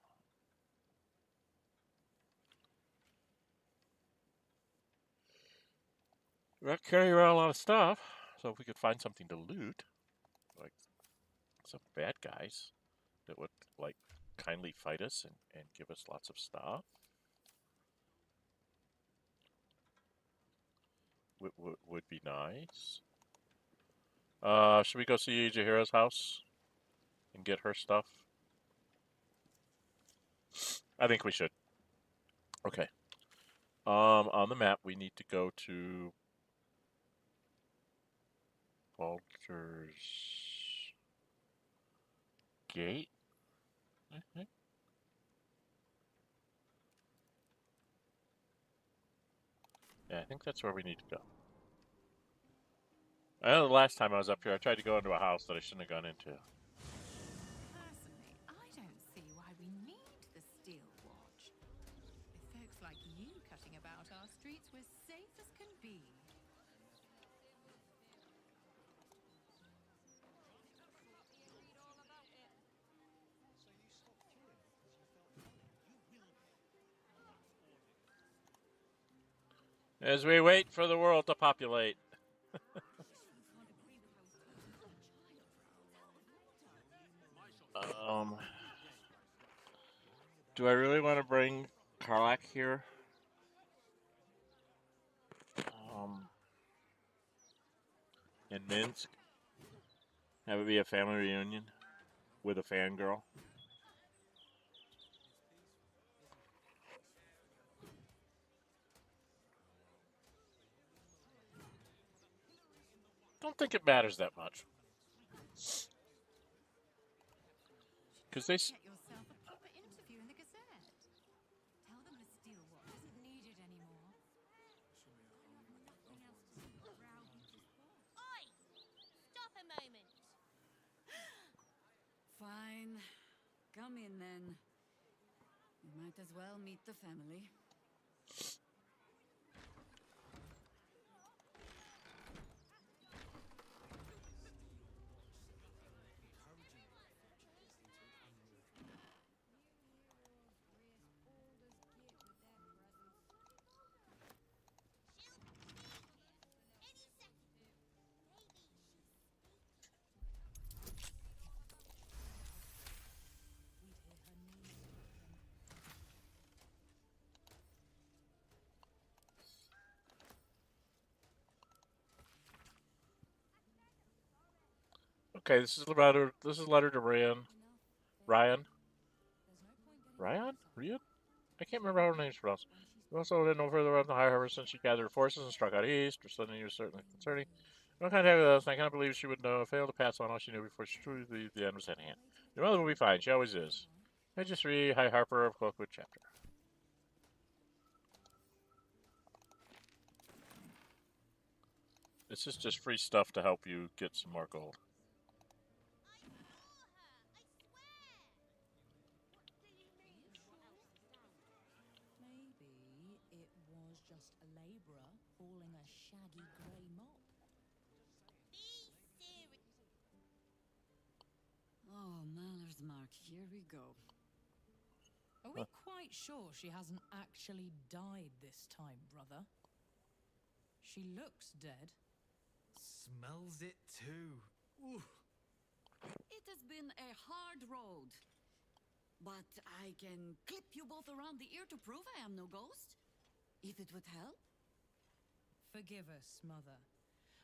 We're not carrying around a lot of stuff, so if we could find something to loot, like some bad guys that would like kindly fight us and give us lots of stuff, would be nice. Should we go see Jaheira's house and get her stuff? I think we should. Okay. On the map, we need to go to Baldur's Gate, I think. Yeah, I think that's where we need to go. I know the last time I was up here, I tried to go into a house that I shouldn't have gone into. Personally, I don't see why we need the Steel Watch. With folks like you cutting about our streets, we're safe as can be. As we wait for the world to populate. Do I really want to bring Karlach here? In Minsk? Have it be a family reunion with a fangirl? Don't think it matters that much. Because they... Get yourself a proper interview in the Gazette. Tell them the Steel Watch isn't needed anymore. Oi! Stop a moment. Fine. Come in then. You might as well meet the family. Okay, this is a letter. This is a letter to Ryan. Ryan. Ryan? Ryan? I can't remember how her name's pronounced. We also didn't know further about the High Harbor since she gathered her forces and struck out east. Her suddenly was certainly concerning. No contact with us, and I cannot believe she would know. Failed to pass on all she knew before she truly believed the end was at hand. Your mother will be fine. She always is. BG3, High Harper of Cloakwood Chapter. This is just free stuff to help you get some more gold. Maybe it was just a labourer hauling a shaggy grey mop. Oh, Maller's Mark, here we go. Are we quite sure she hasn't actually died this time, brother? She looks dead. Smells it too. Ooh. It has been a hard road. But I can clip you both around the ear to prove I am no ghost. If it would help. Forgive us, Mother.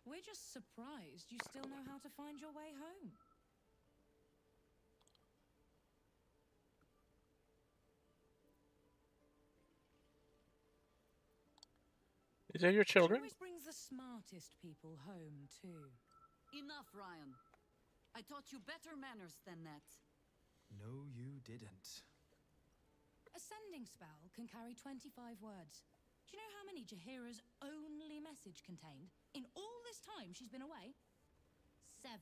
We're just surprised you still know how to find your way home. Is that your children? She always brings the smartest people home, too. Enough, Ryan. I taught you better manners than that. No, you didn't. A sending spell can carry 25 words. Do you know how many Jaheira's only message contained? In all this time she's been away? 7.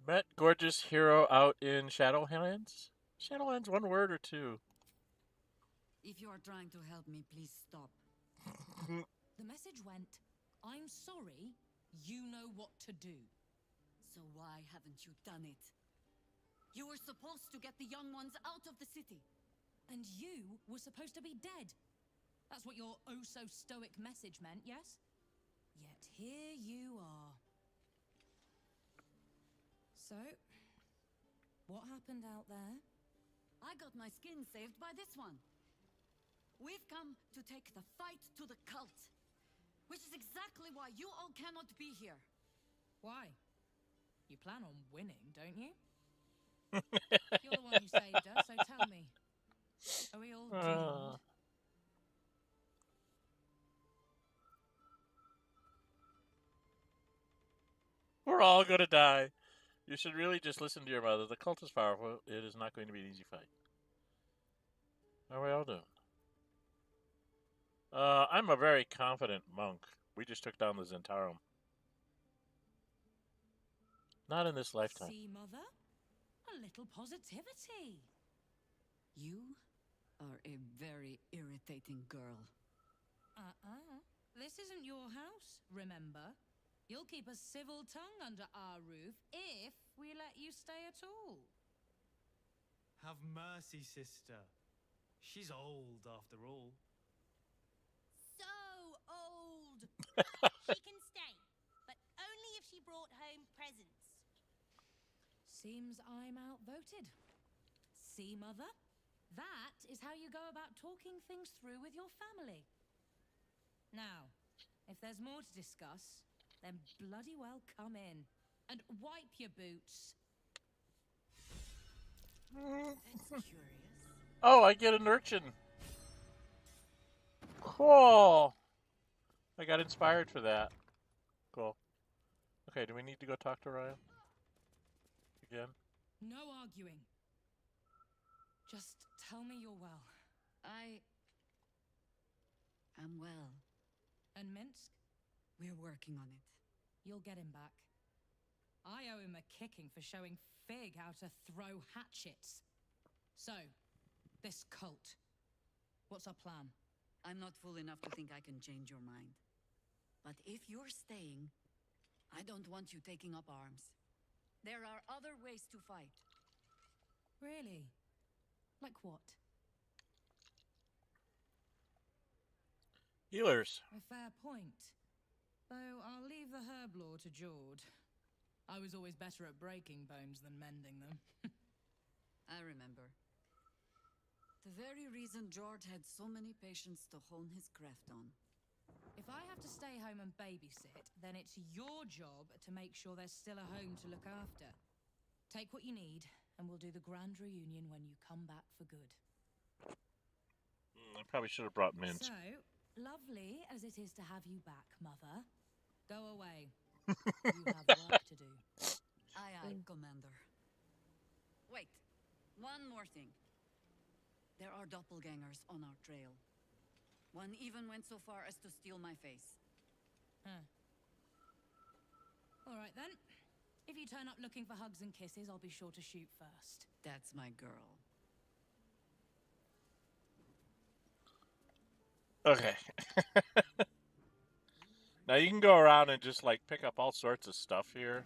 Met gorgeous hero out in Shadowlands? Shadowlands, one word or two? If you are trying to help me, please stop. The message went, I'm sorry, you know what to do. So why haven't you done it? You were supposed to get the young ones out of the city. And you were supposed to be dead. That's what your oh-so-stoic message meant, yes? Yet here you are. So, what happened out there? I got my skin saved by this one. We've come to take the fight to the cult. Which is exactly why you all cannot be here. Why? You plan on winning, don't you? You're the one who saved us, so tell me. Are we all doomed? We're all gonna die. You should really just listen to your mother. The cult is powerful. It is not going to be an easy fight. How are we all doing? I'm a very confident monk. We just took down the Zentarum. Not in this lifetime. See, Mother? A little positivity. You are a very irritating girl. This isn't your house, remember? You'll keep a civil tongue under our roof if we let you stay at all. Have mercy, sister. She's old, after all. So old. She can stay, but only if she brought home presents. Seems I'm outvoted. See, Mother? That is how you go about talking things through with your family. Now, if there's more to discuss, then bloody well come in. And wipe your boots. That's curious. Oh, I get an urchin. Cool. I got inspired for that. Cool. Okay, do we need to go talk to Ryan? Again? No arguing. Just tell me you're well. I am well. And Minsk? We're working on it. You'll get him back. I owe him a kicking for showing Fig how to throw hatchets. So, this cult. What's our plan? I'm not fool enough to think I can change your mind. But if you're staying, I don't want you taking up arms. There are other ways to fight. Really? Like what? Healers. A fair point. Though I'll leave the herb lore to Jord. I was always better at breaking bones than mending them. I remember. The very reason George had so many patients to hone his craft on. If I have to stay home and babysit, then it's your job to make sure there's still a home to look after. Take what you need, and we'll do the grand reunion when you come back for good. I probably should have brought mint. So, lovely as it is to have you back, Mother, go away. You have work to do. Aye, aye, Commander. Wait, one more thing. There are doppelgangers on our trail. One even went so far as to steal my face. Huh. All right, then. If you turn up looking for hugs and kisses, I'll be sure to shoot first. That's my girl. Okay. Now you can go around and just like pick up all sorts of stuff here.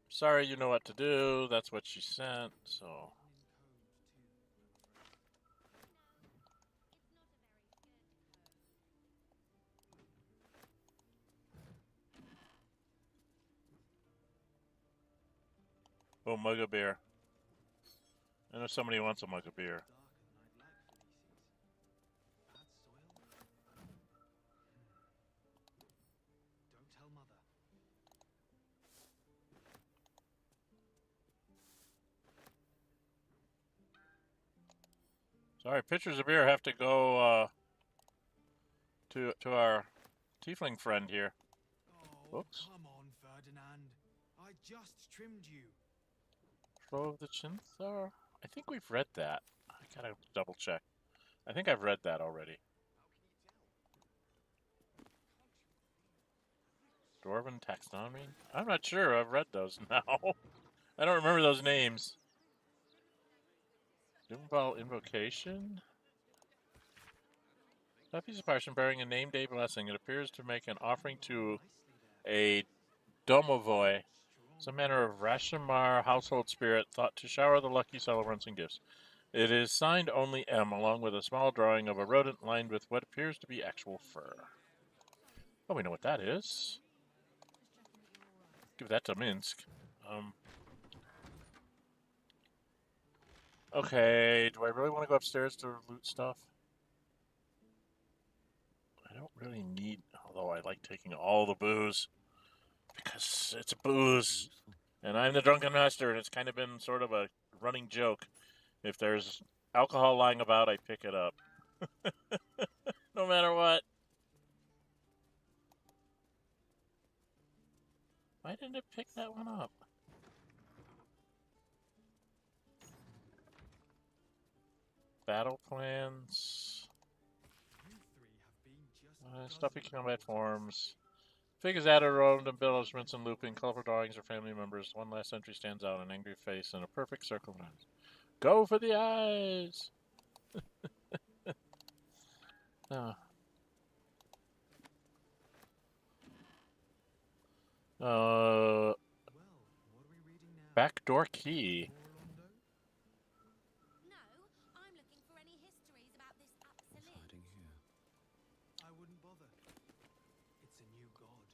Sorry, you know what to do. That's what she sent, so. Oh, mug of beer. I know somebody wants a mug of beer. Don't tell Mother. Sorry, pitchers of beer have to go to our tiefling friend here. Oh, Oops. come on, Ferdinand. I just trimmed you. Flow of the Chinthar? I think we've read that. I gotta double check. I think I've read that already. Dwarven taxonomy? I'm not sure. I've read those now. I don't remember those names. Doomball Invocation? That piece of parchment bearing a name day blessing. It appears to make an offering to a domovoi, some manner of Rashomar household spirit thought to shower the lucky celebrants in gifts. It is signed only M, along with a small drawing of a rodent lined with what appears to be actual fur. Oh, we know what that is. Give that to Minsk. Okay, do I really want to go upstairs to loot stuff? I don't really need, although I like taking all the booze. Because it's a booze. And I'm the drunken master, and it's kind of been sort of a running joke. If there's alcohol lying about, I pick it up. No matter what. Why didn't it pick that one up? Battle plans. Stuffy combat forms. Figures added, rolled, embellishments, and looping. Colorful drawings of family members. One last entry stands out, an angry face, and a perfect circle of eyes. Go for the eyes! Oh. Backdoor key. No, I'm looking for any histories about this absolute. Hiding here. I wouldn't bother. It's a new god.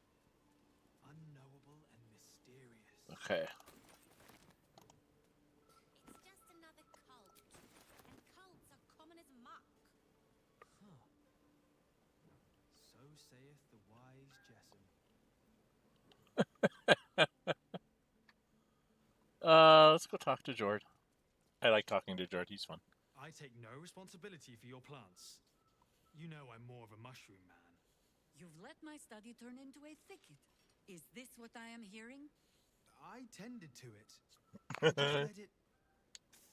Unknowable and mysterious. Okay. It's just another cult. And cults are common as muck. Huh. So saith the wise Jessamine. Let's go talk to Jord. I like talking to Jord, he's fun. I take no responsibility for your plants. You know I'm more of a mushroom man. You've let my study turn into a thicket. Is this what I am hearing? I tended to it. I just let it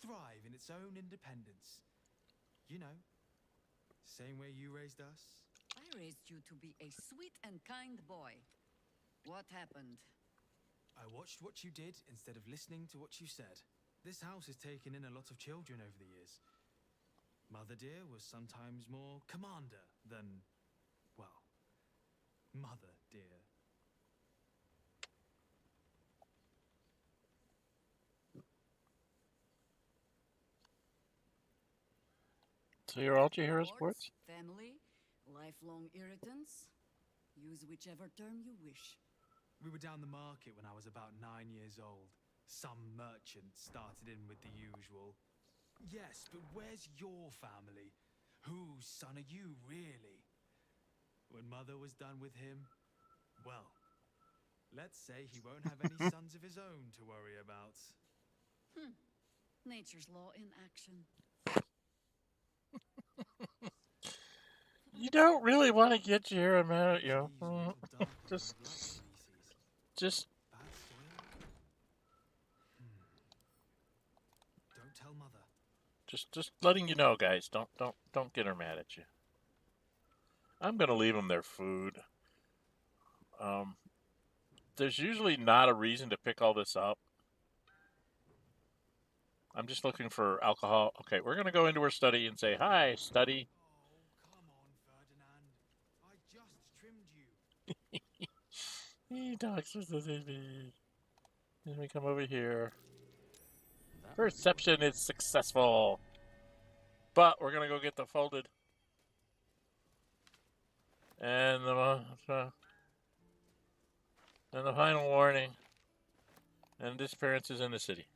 thrive in its own independence. You know, same way you raised us. I raised you to be a sweet and kind boy. What happened? I watched what you did instead of listening to what you said. This house has taken in a lot of children over the years. Mother dear was sometimes more commander than, well, mother dear. So you're all Jaheira's sports? Family, lifelong irritants. Use whichever term you wish. We were down the market when I was about 9 years old. Some merchant started in with the usual. Yes, but where's your family? Whose son are you, really? When Mother was done with him, well, let's say he won't have any sons of his own to worry about. Nature's law in action. You don't really want to get Jaheira mad at you. Just Bad soil? Don't tell Mother. just letting you know, guys. Don't get her mad at you. I'm gonna leave them their food. There's usually not a reason to pick all this up. I'm just looking for alcohol. Okay, we're gonna go into her study and say, "Hi, study." Oh, come on, Ferdinand. I just trimmed you. He talks with the baby. Then we come over here. Perception is successful. But we're gonna go get the folded. And the final warning. And disappearances in the city.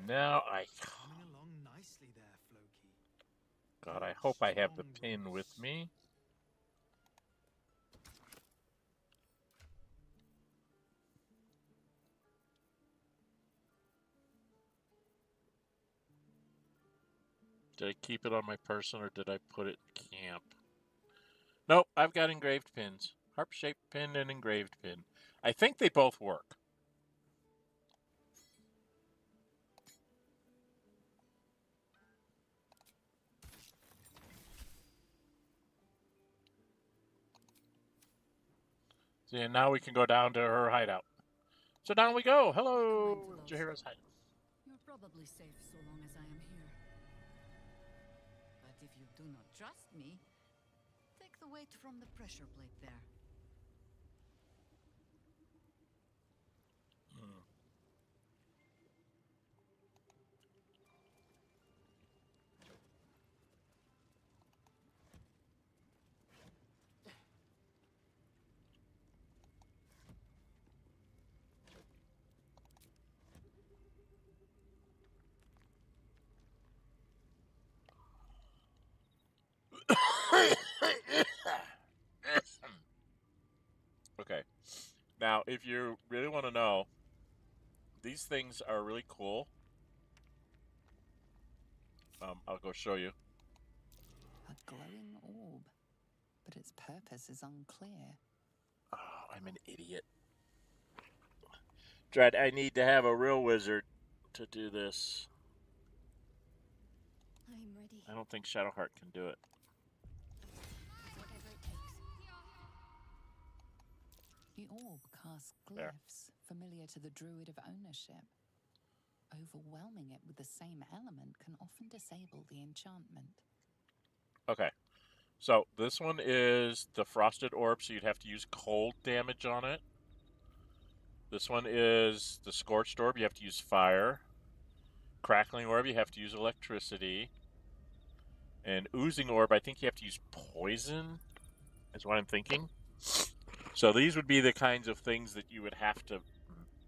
Now Coming along nicely there, Floki. God, I hope I have the pin with me. Did I keep it on my person or did I put it in camp? Nope, I've got engraved pins. Harp-shaped pin and engraved pin. I think they both work. See, and now we can go down to her hideout. So down we go. Hello, Jaheira's hideout. You're probably safe so long as I am here. But if you do not trust me, take the weight from the pressure plate there. Okay. Now, if you really want to know, these things are really cool. I'll go show you. A glowing orb, but its purpose is unclear. Oh, I'm an idiot. Dread, I need to have a real wizard to do this. I'm ready. I don't think Shadowheart can do it. Whatever it takes. The orb casts There. glyphs familiar to the druid of ownership. Overwhelming it with the same element can often disable the enchantment. Okay. So this one is the frosted orb, so you'd have to use cold damage on it. This one is the scorched orb, you have to use fire. Crackling orb, you have to use electricity. And oozing orb, I think you have to use poison, is what I'm thinking. So these would be the kinds of things that you would have to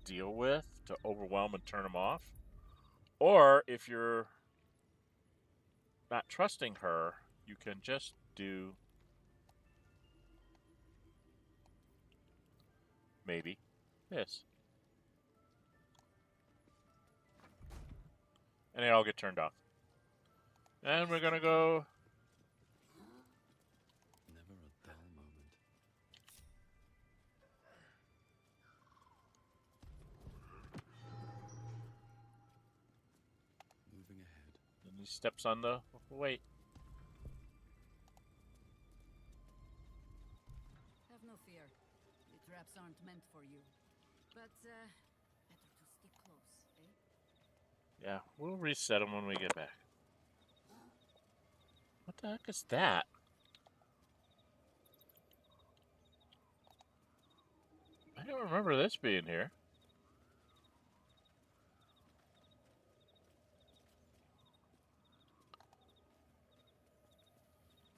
deal with to overwhelm and turn them off. Or if you're not trusting her, you can just do maybe this. And they all get turned off. And we're gonna go. Never a dull moment. Moving ahead. And he steps on the wait. Have no fear. The traps aren't meant for you. But, better to stick close, eh? Yeah, we'll reset them when we get back. What the heck is that? I don't remember this being here.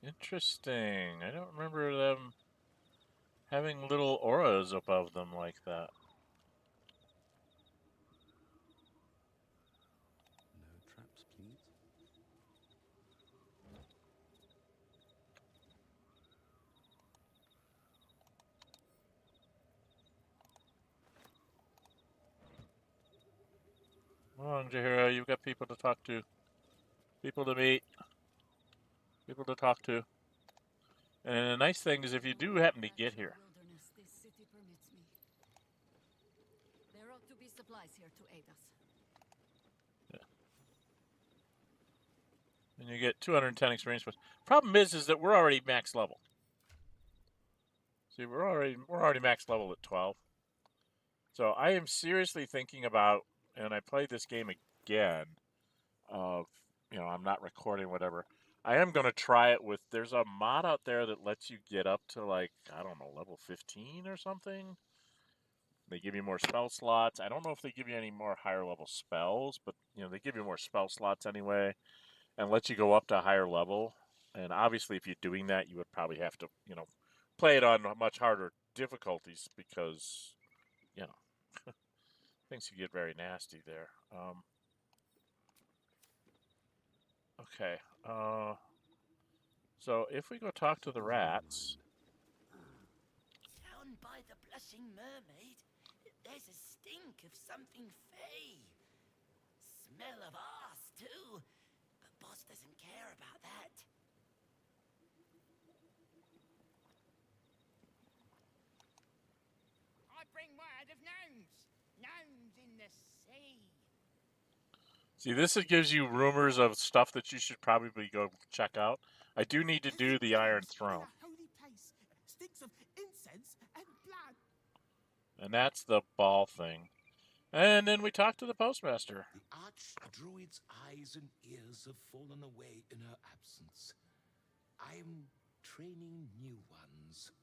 Interesting. I don't remember them having little auras above them like that. No traps, please. Come on, Jaheira, you've got people to talk to, people to meet, people to talk to. And the nice thing is if you do happen to get here. Wilderness this city permits me. There ought to be supplies here to aid us. And you get 210 experience points. Problem is that we're already max level. See, we're already max level at 12. So I am seriously thinking about, and I played this game again. I'm not recording whatever. I am going to try it with. There's a mod out there that lets you get up to like I don't know level 15 or something. They give you more spell slots. I don't know if they give you any more higher level spells, but they give you more spell slots anyway, and let you go up to a higher level. And obviously, if you're doing that, you would probably have to play it on much harder difficulties because things could get very nasty there. Okay. So if we go talk to the rats. Down by the blushing mermaid, there's a stink of something fey. Smell of arse, too. But boss doesn't care about that. I bring word of gnomes. Gnomes in the sea. See, this gives you rumors of stuff that you should probably go check out. I do need to do the Iron Throne. Sticks of incense and blood. And that's the ball thing. And then we talk to the postmaster. The archdruid's eyes and ears have fallen away in her absence. I'm training new ones.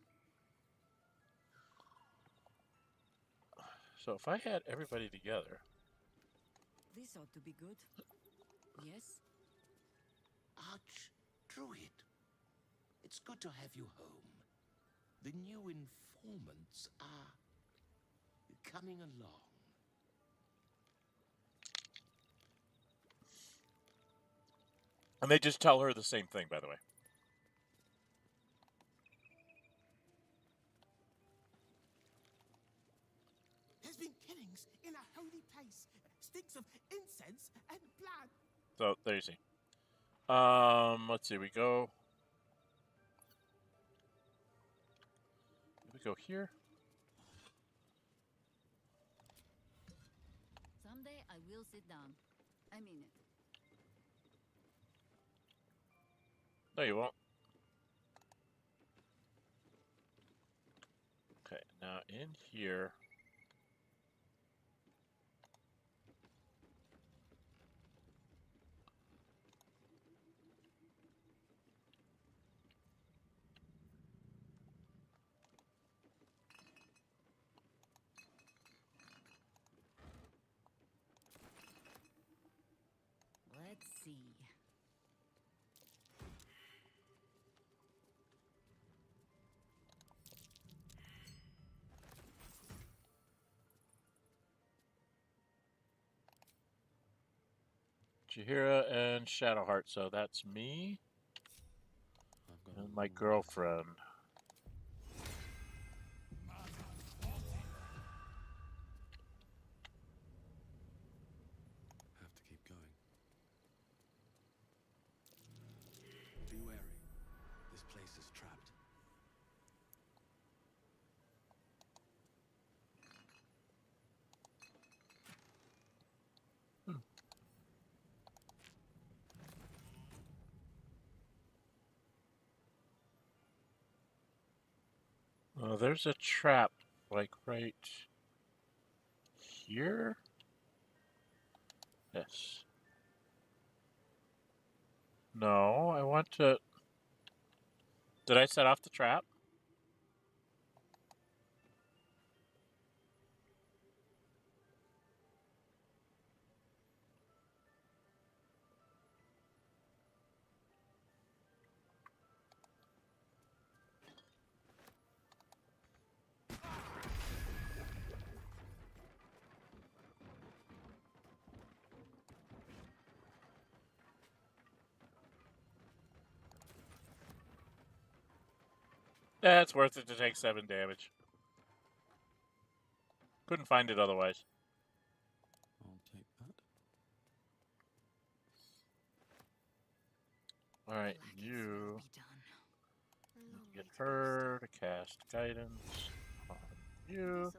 So if I had everybody together. This ought to be good. Yes? Archdruid, it's good to have you home. The new informants are coming along. And they just tell her the same thing, by the way. There's been killings in a holy place. Sticks of incense and blood. So there you see. Let's see. We go here. Someday I will sit down. I mean it. No, you won't. Okay, now in here. Let's see. Jaheira and Shadowheart, so that's me and my girlfriend. Have to keep going. Be wary. This place is trapped. There's a trap, like right here. Yes. No, I want to. Did I set off the trap? Yeah, it's worth it to take 7 damage. Couldn't find it otherwise. I'll take that. Alright, you get her to cast guidance on you.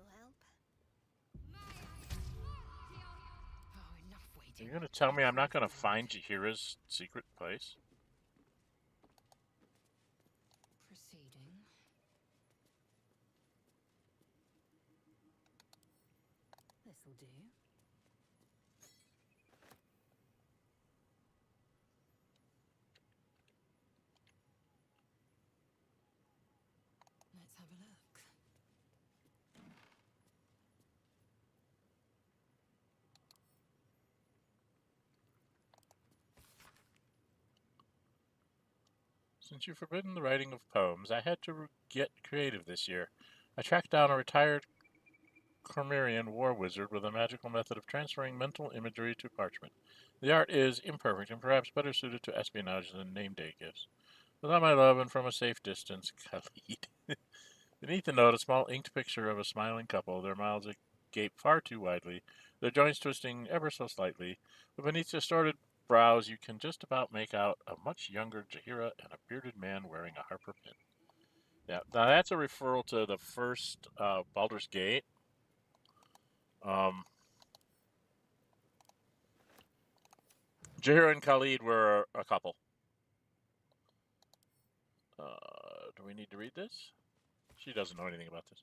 You're gonna tell me I'm not gonna find Jaheira's secret place? Proceeding. This'll do. Let's have a look. Since you've forbidden the writing of poems, I had to get creative this year. I tracked down a retired Cormyrean war wizard with a magical method of transferring mental imagery to parchment. The art is imperfect and perhaps better suited to espionage than name day gifts. Without my love and from a safe distance, Khalid. Beneath the note, a small inked picture of a smiling couple, their mouths agape far too widely, their joints twisting ever so slightly, but beneath distorted brows you can just about make out a much younger Jaheira and a bearded man wearing a harper pin. Yeah, now that's a referral to the first Baldur's Gate. Jaheira and Khalid were a couple. Do we need to read this? She doesn't know anything about this.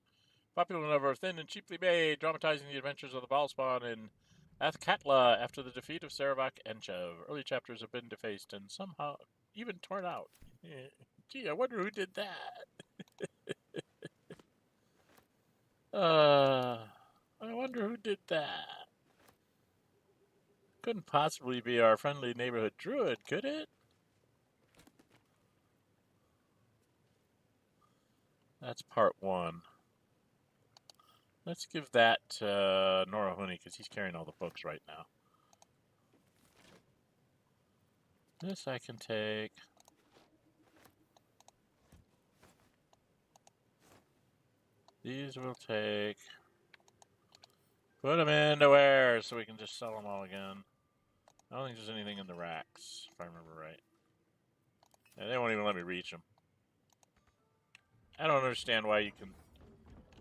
Popular novel, thin and cheaply made, dramatizing the adventures of the Baalspawn in Athkatla after the defeat of Saravak and Chev. Early chapters have been defaced and somehow even torn out. Gee, I wonder who did that. I wonder who did that. Couldn't possibly be our friendly neighborhood druid, could it? That's part 1. Let's give that to Nórë Huinë because he's carrying all the books right now. This I can take. These we'll take. Put them into where so we can just sell them all again. I don't think there's anything in the racks, if I remember right. Yeah, they won't even let me reach them. I don't understand why you can...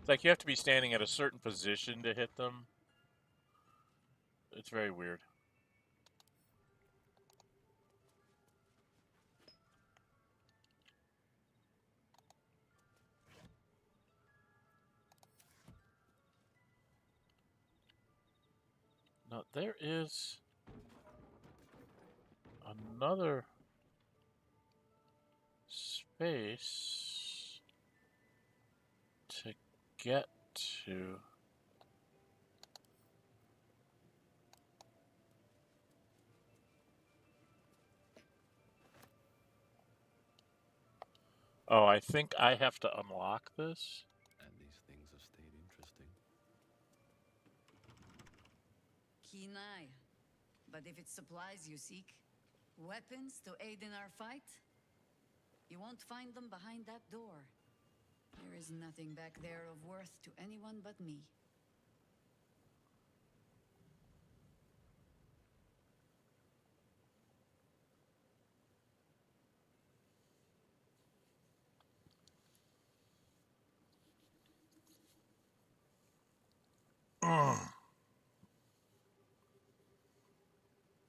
It's like you have to be standing at a certain position to hit them. It's very weird. Now, there is another space to get to. Oh, I think I have to unlock this. And these things have stayed interesting. Keen eye. But if it's supplies you seek, weapons to aid in our fight, you won't find them behind that door. There is nothing back there of worth to anyone but me.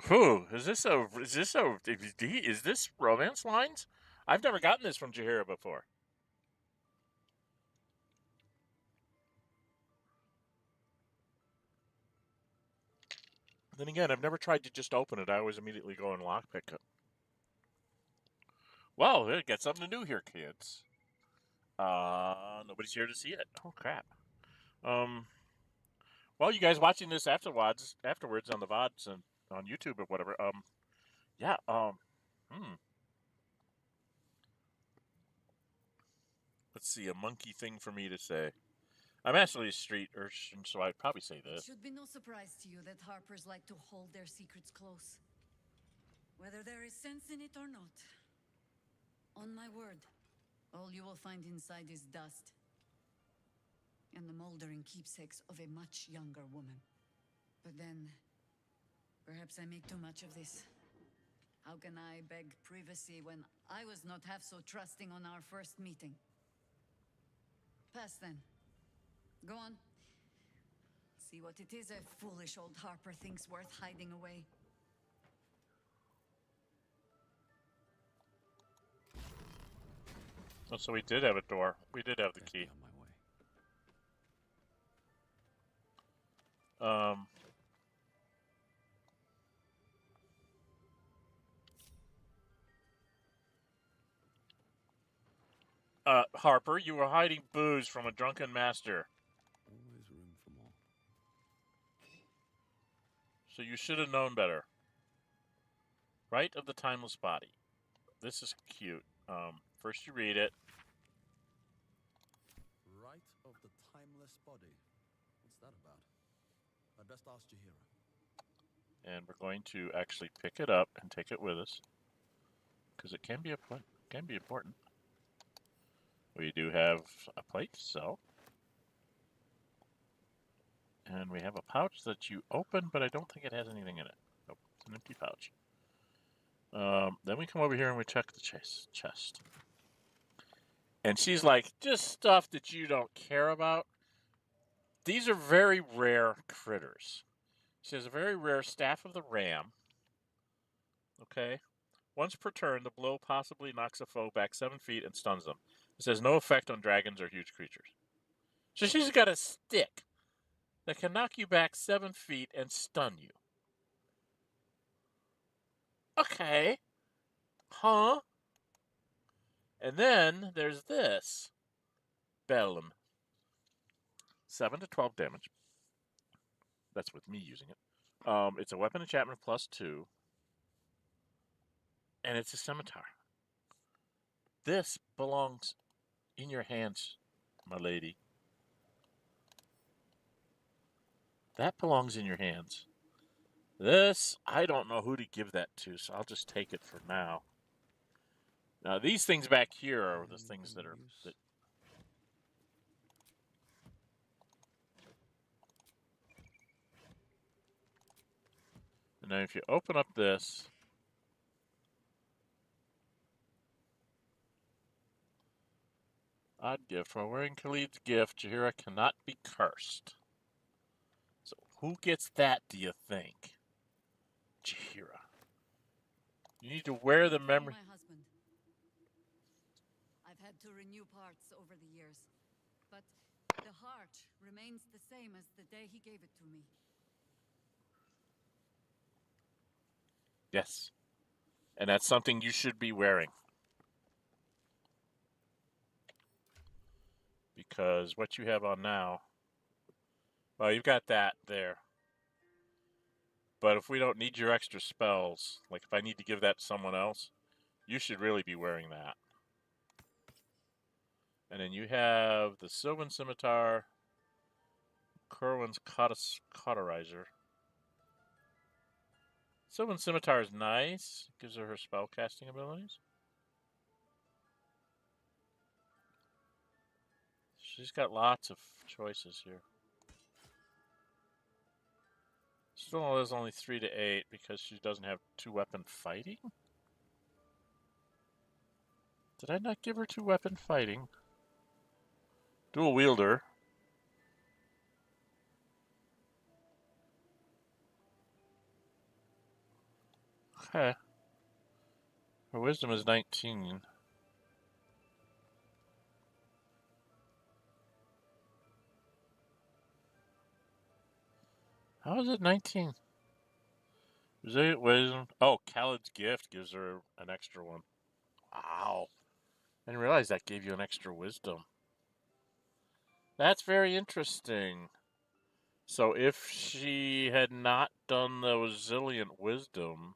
Whew, is this romance lines? I've never gotten this from Jaheira before. Then again, I've never tried to just open it. I always immediately go and lockpick it. Well, we got something to do here, kids. Nobody's here to see it. Oh crap. Well, you guys watching this afterwards on the VODs and on YouTube or whatever. Yeah. Let's see, a monkey thing for me to say. I'm actually a street urchin, so I'd probably say this. It should be no surprise to you that Harpers like to hold their secrets close. Whether there is sense in it or not. On my word, All you will find inside is dust. And the moldering keepsakes of a much younger woman. But then, perhaps I make too much of this. How can I beg privacy when I was not half so trusting on our first meeting? Pass then. Go on. See what it is a foolish old Harper thinks worth hiding away. Oh, so we did have a door. We did have the key. Harper, you were hiding booze from a drunken master. Always room for more. So you should have known better. Right of the timeless body. This is cute. First you read it. Right of the timeless body. What's that about? I'd best ask Jaheira. And we're going to actually pick it up and take it with us. Because it can be important. We do have a plate to sell. And we have a pouch that you open, but I don't think it has anything in it. Nope, it's an empty pouch. Then we come over here and we check the chest. And she's like, just stuff that you don't care about. These are very rare critters. She has a very rare Staff of the Ram. Okay. Once per turn, the blow possibly knocks a foe back 7 feet and stuns them. This has no effect on dragons or huge creatures. So she's got a stick that can knock you back 7 feet and stun you. Okay. Huh? And then there's this. Bellum. 7 to 12 damage. That's with me using it. It's a weapon enchantment +2. And it's a scimitar. This belongs in your hands, my lady. That belongs in your hands. This, I don't know who to give that to, so I'll just take it for now. Now, these things back here are the things that are... And then if you open up this... Odd gift. While wearing Khalid's gift, Jaheira cannot be cursed. So who gets that, do you think? Jaheira. You need to wear the memory... My husband. I've had to renew parts over the years, but the heart remains the same as the day he gave it to me. Yes. And that's something you should be wearing. Because what you have on now... Well, you've got that there. But if we don't need your extra spells, like if I need to give that to someone else, you should really be wearing that. And then you have the Sylvan Scimitar, Kerwin's Cauterizer. Sylvan Scimitar is nice. Gives her spell casting abilities. She's got lots of choices here. Still is only 3 to 8 because she doesn't have 2-weapon fighting. Did I not give her 2-weapon fighting? Dual wielder. Okay. Her wisdom is 19. How is it 19? Resilient wisdom. Oh, Khalid's gift gives her an extra one. Wow. I didn't realize that gave you an extra wisdom. That's very interesting. So if she had not done the resilient wisdom,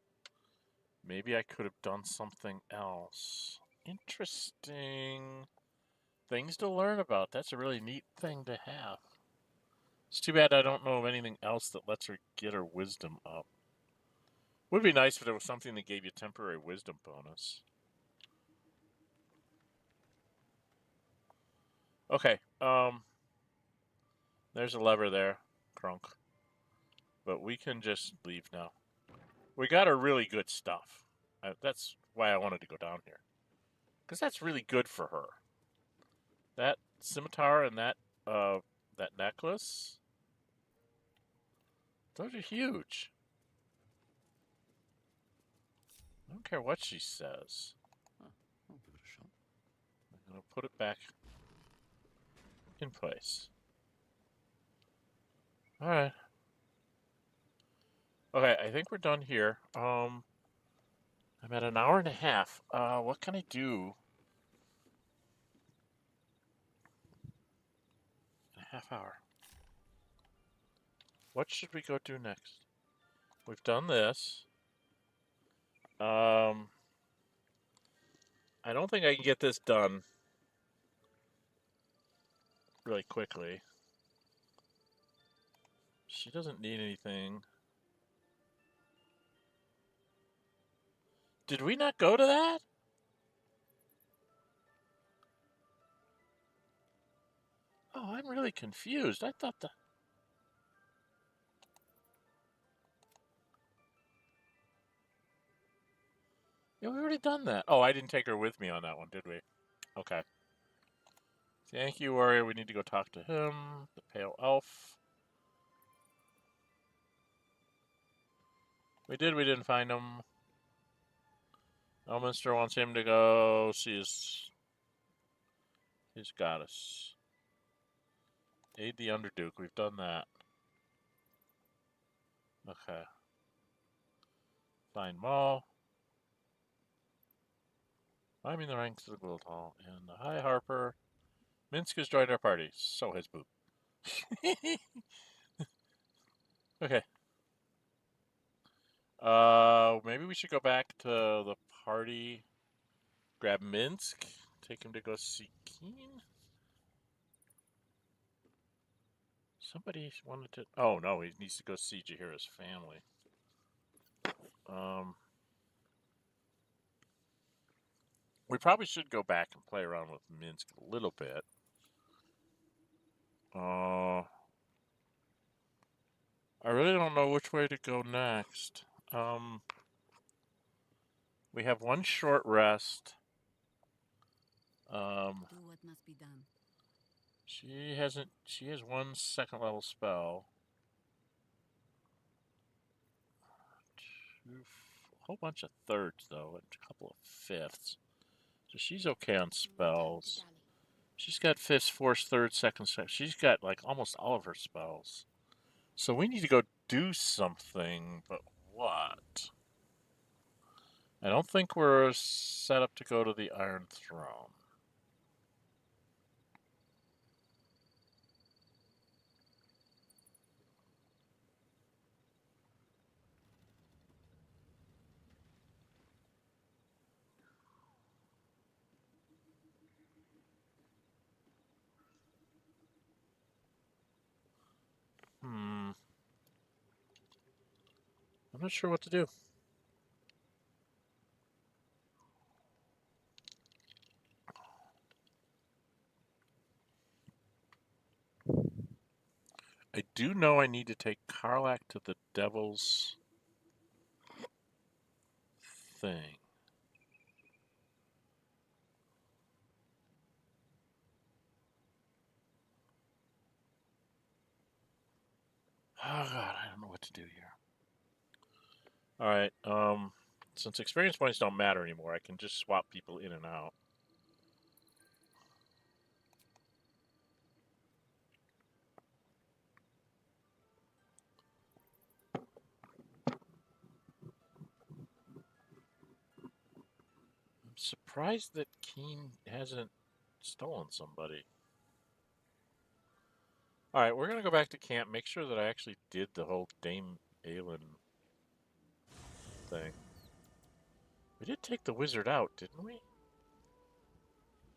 maybe I could have done something else. Interesting. Things to learn about. That's a really neat thing to have. It's too bad I don't know of anything else that lets her get her wisdom up. Would be nice if there was something that gave you temporary wisdom bonus. Okay. There's a lever there, Crunk. But we can just leave now. We got her really good stuff. That's why I wanted to go down here. Because that's really good for her. That scimitar and that necklace, those are huge. I don't care what she says. I'll give it a shot. I'm going to put it back in place. Alright. Okay, I think we're done here. I'm at an hour and a half. What can I do? In a half hour. What should we go do next? We've done this. I don't think I can get this done really quickly. She doesn't need anything. Did we not go to that? Oh, I'm really confused. I thought the... Yeah, we already done that. Oh, I didn't take her with me on that one, did we? Okay. Thank you, warrior. We need to go talk to him. The pale elf. We didn't find him. Elminster wants him to go see his goddess. Aid the Underduke. We've done that. Okay. Find Maul. Climbing the ranks of the Guildhall. And the High Harper. Minsk has joined our party. So has Boop. Okay. Maybe we should go back to the party. Grab Minsk. Take him to go see Keen. Somebody wanted to... Oh, no. He needs to go see Jaheira's family. We probably should go back and play around with Minsk a little bit. I really don't know which way to go next. We have one short rest. Do what must be done. She has one second level spell. A whole bunch of thirds, though, and a couple of fifths. So she's okay on spells. She's got fifths, fourths, thirds, seconds. She's got, like, almost all of her spells. So we need to go do something, but what? I don't think we're set up to go to the Iron Throne. I'm not sure what to do. I do know I need to take Karlak to the Devil's thing. Oh god, I don't know what to do here. Alright, since experience points don't matter anymore, I can just swap people in and out. I'm surprised that Keen hasn't stolen somebody. Alright, we're gonna go back to camp, make sure that I actually did the whole Dame Aelin thing. We did take the wizard out, didn't we?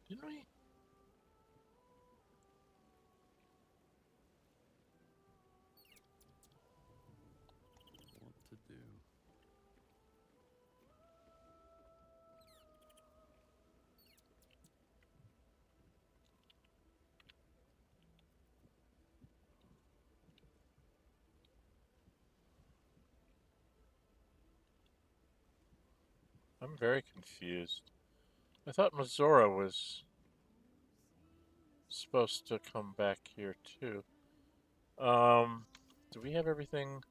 Didn't we? What to do? I'm very confused. I thought Mazora was supposed to come back here too. Do we have everything?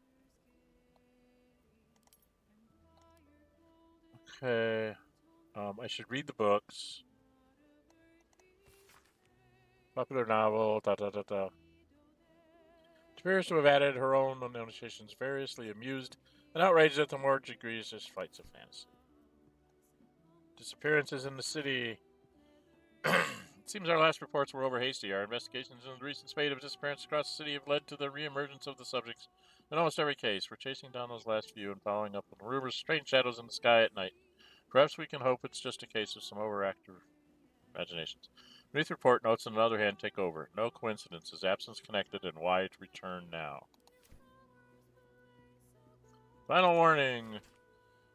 Okay. I should read the books. Popular novel, da da da da. It appears to have added her own annotations, variously amused and outraged at the more egregious flights of fantasy. Disappearances in the city. It seems our last reports were over hasty. Our investigations into the recent spate of disappearances across the city have led to the re-emergence of the subjects in almost every case. We're chasing down those last few and following up on the rumors of strange shadows in the sky at night. Perhaps we can hope it's just a case of some overactive imaginations. Beneath report notes, on the other hand, take over. No coincidences, absence connected, and why to return now. Final warning.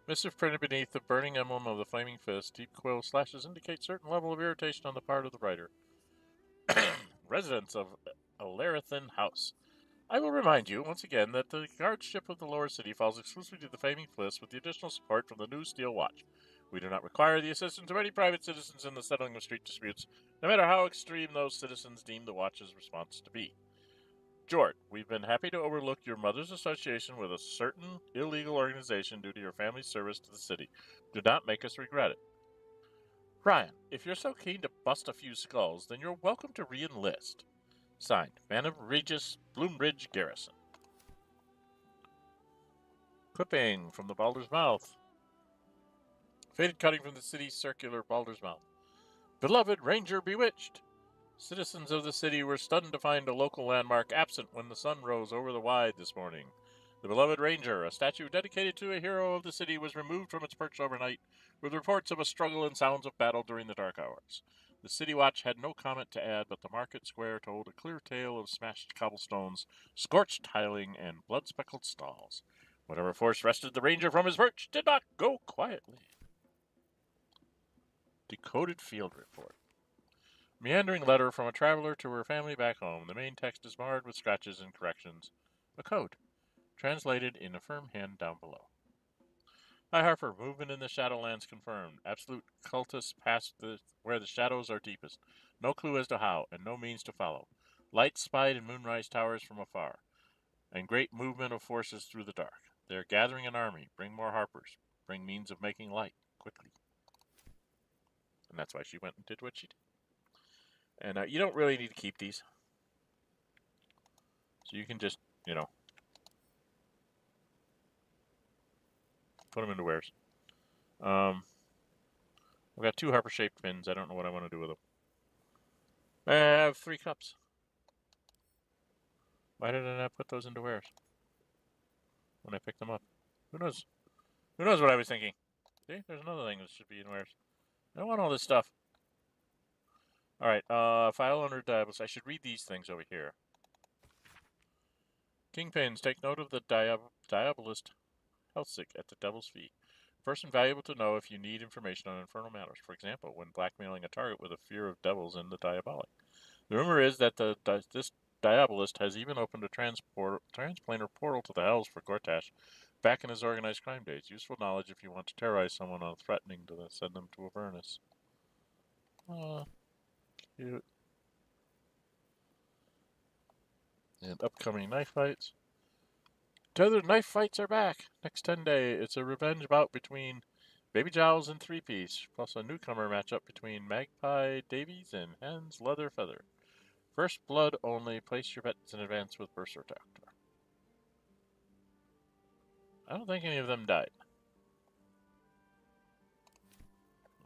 Missive printed beneath the burning emblem of the flaming fist. Deep quill slashes indicate certain level of irritation on the part of the writer. Residents of Alarathan House. I will remind you, once again, that the guardship of the lower city falls exclusively to the flaming fist with the additional support from the new Steel Watch. We do not require the assistance of any private citizens in the settling of street disputes, no matter how extreme those citizens deem the Watch's response to be. Jort, we've been happy to overlook your mother's association with a certain illegal organization due to your family's service to the city. Do not make us regret it. Ryan, if you're so keen to bust a few skulls, then you're welcome to re-enlist. Signed, Man of Regis, Bloombridge Garrison. Clipping from the Baldur's Mouth. Faded cutting from the city's circular Baldur's Mouth. Beloved Ranger bewitched. Citizens of the city were stunned to find a local landmark absent when the sun rose over the wide this morning. The beloved Ranger, a statue dedicated to a hero of the city, was removed from its perch overnight, with reports of a struggle and sounds of battle during the dark hours. The City Watch had no comment to add, but the market square told a clear tale of smashed cobblestones, scorched tiling, and blood-speckled stalls. Whatever force wrested the Ranger from his perch did not go quietly. Decoded field report. Meandering letter from a traveler to her family back home. The main text is marred with scratches and corrections. A code. Translated in a firm hand down below. Hi Harper, movement in the Shadowlands confirmed. Absolute cultists past where the shadows are deepest. No clue as to how, and no means to follow. Light spied in Moonrise Towers from afar, and great movement of forces through the dark. They are gathering an army. Bring more Harpers. Bring means of making light, quickly. And that's why she went and did what she did. And you don't really need to keep these. So you can just, put them into wares. I've got 2 Harper-shaped pins. I don't know what I want to do with them. I have 3 cups. Why did I not put those into wares when I picked them up? Who knows? Who knows what I was thinking? See, there's another thing that should be in wares. I don't want all this stuff. All right, file under Diabolist. I should read these things over here. Kingpins, take note of the Diabolist Healthsick at the Devil's Fee. Person valuable to know if you need information on infernal matters. For example, when blackmailing a target with a fear of devils and the diabolic. The rumor is that this Diabolist has even opened a transplanar portal to the hells for Gortash back in his organized crime days. Useful knowledge if you want to terrorize someone on threatening to send them to Avernus. Cute. And upcoming knife fights. Tethered knife fights are back. Next 10 day, it's a revenge bout between Baby Jowls and 3-Piece, plus a newcomer matchup between Magpie Davies and Hans Leather Feather. First blood only. Place your bets in advance with Berserk Doctor. I don't think any of them died.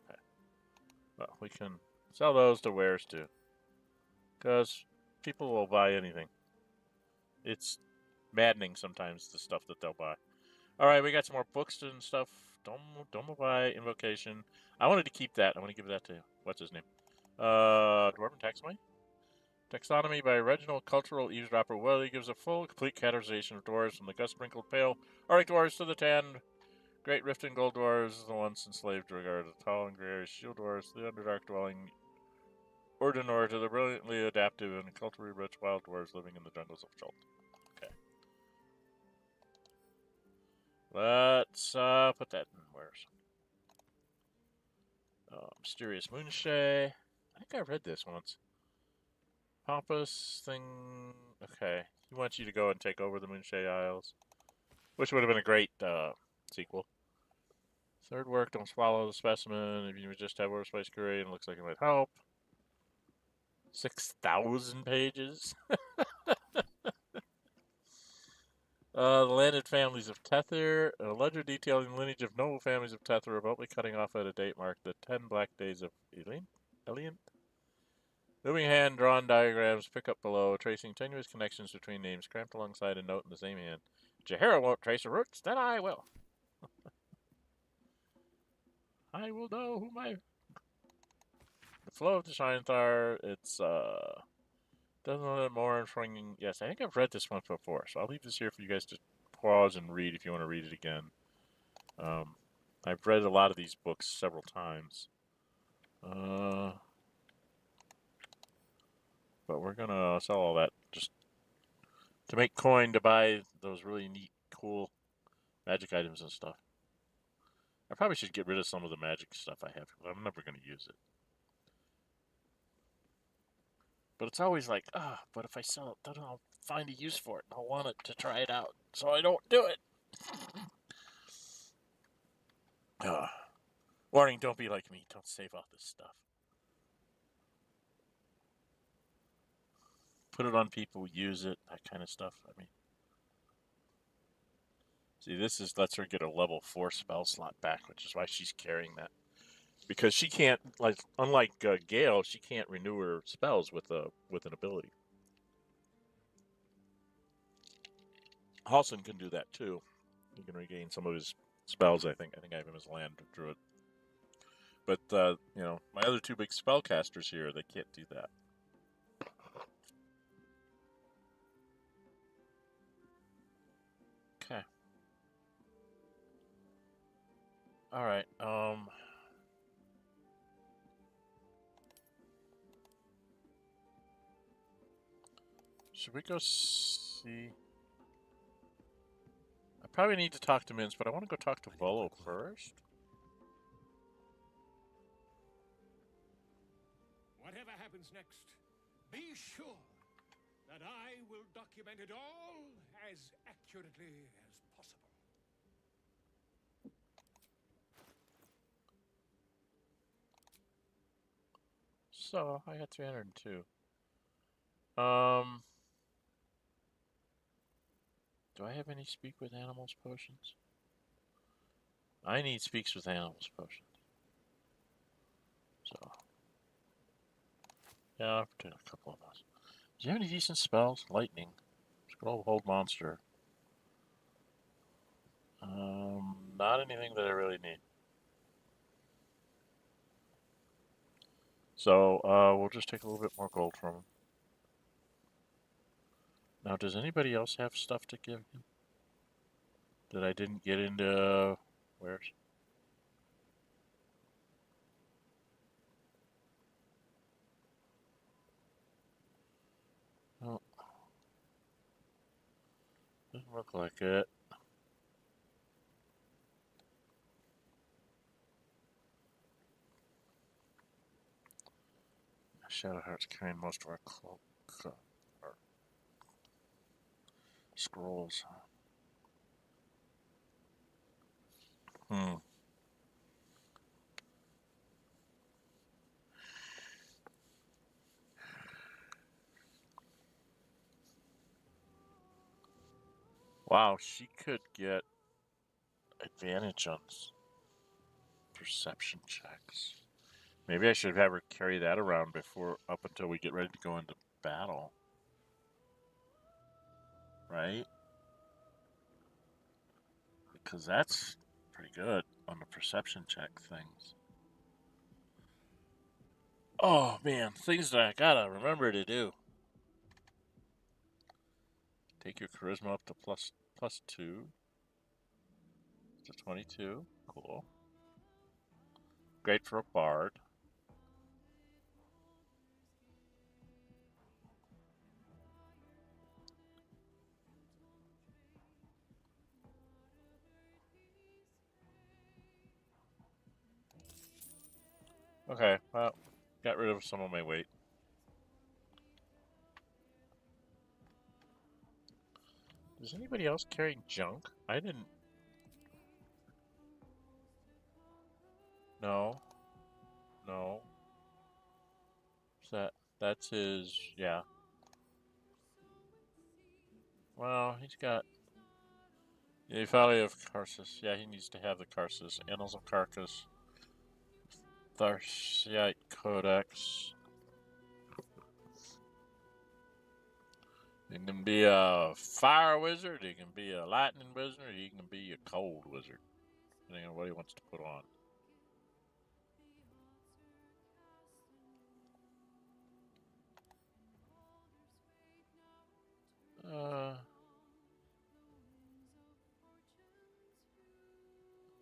Okay. Well, we can sell those to wares too. Because people will buy anything. It's maddening sometimes, the stuff that they'll buy. Alright, we got some more books and stuff. Domobai Invocation. I wanted to keep that. I want to give that to, what's his name? Dwarven Taxonomy? Taxonomy by Reginald Cultural Eavesdropper. Well, he gives a full, complete categorization of dwarves from the gust-sprinkled pale Arctic dwarves to the tan Great Rift and Gold dwarves, the once enslaved regard the tall and gray shield dwarves, the Underdark dwelling Ordinor to the brilliantly adaptive and culturally rich wild dwarves living in the jungles of Chult. Okay. Let's put that in wares. Mysterious Moonshay. I think I read this once. Pompous thing. Okay. He wants you to go and take over the Moonshay Isles. Which would have been a great sequel. Third work, don't swallow the specimen. If you would just have Space Curry and it looks like it might help. 6,000 pages. The landed families of Tether. A ledger detailing the lineage of noble families of Tether, remotely cutting off at a date marked the 10 black days of Eliant. Moving hand-drawn diagrams pick up below, tracing tenuous connections between names cramped alongside a note in the same hand. Jaheira won't trace her roots, then I will. I will know who my... The flow of the Shinethar, it's, doesn't let more swinging... Yes, I think I've read this one before, so I'll leave this here for you guys to pause and read if you want to read it again. I've read a lot of these books several times. But we're gonna sell all that just to make coin to buy those really neat, cool magic items and stuff. I probably should get rid of some of the magic stuff I have, because I'm never going to use it. But it's always like, but if I sell it, then I'll find a use for it. I'll want it to try it out, so I don't do it. Warning, don't be like me. Don't save all this stuff. Put it on people, use it, that kind of stuff. I mean, see, this lets her get a level 4 spell slot back, which is why she's carrying that. Because she can't, unlike Gale, she can't renew her spells with an ability. Halsin can do that too. He can regain some of his spells. I think I have him as Land Druid. But you know, my other two big spellcasters here, they can't do that. Okay. All right. Should we go see? I probably need to talk to Minz, but I want to go talk to Volo first. Whatever happens next, be sure that I will document it all as accurately as possible. So, I got 302. Do I have any speak with animals potions? I need speaks with animals potions. So, yeah, I'll do a couple of those. Do you have any decent spells? Lightning. Scroll hold monster. Not anything that I really need. So, we'll just take a little bit more gold from him. Now, does anybody else have stuff to give him that I didn't get into? Where's? Oh, doesn't look like it. Shadowheart's carrying most of our scrolls. Wow, she could get advantage on perception checks. Maybe I should have her carry that around up until we get ready to go into battle. Right? Because that's pretty good on the perception check things. Oh man, things that I gotta remember to do. Take your charisma up to plus 2 to 22. Cool. Great for a bard. Okay, well, got rid of some of my weight. Is anybody else carrying junk? I didn't. No. No. That's his, yeah. Well, he's got... The Valley of Carsus. Yeah, he needs to have the Carsus. Annals of Carcass. Tharsiite Codex. He can be a fire wizard, he can be a lightning wizard, he can be a cold wizard. Depending on what he wants to put on.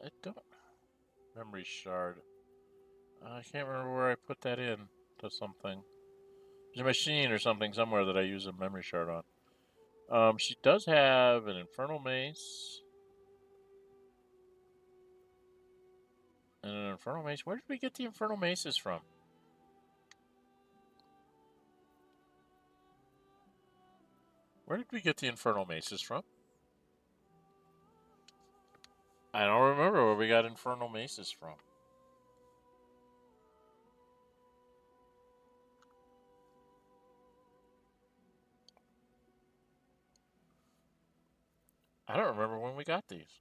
I don't... Memory shard. I can't remember where I put that in to something. There's a machine or something somewhere that I use a memory shard on. She does have an infernal mace. And an infernal mace. Where did we get the infernal maces from? Where did we get the infernal maces from? I don't remember where we got infernal maces from. I don't remember when we got these.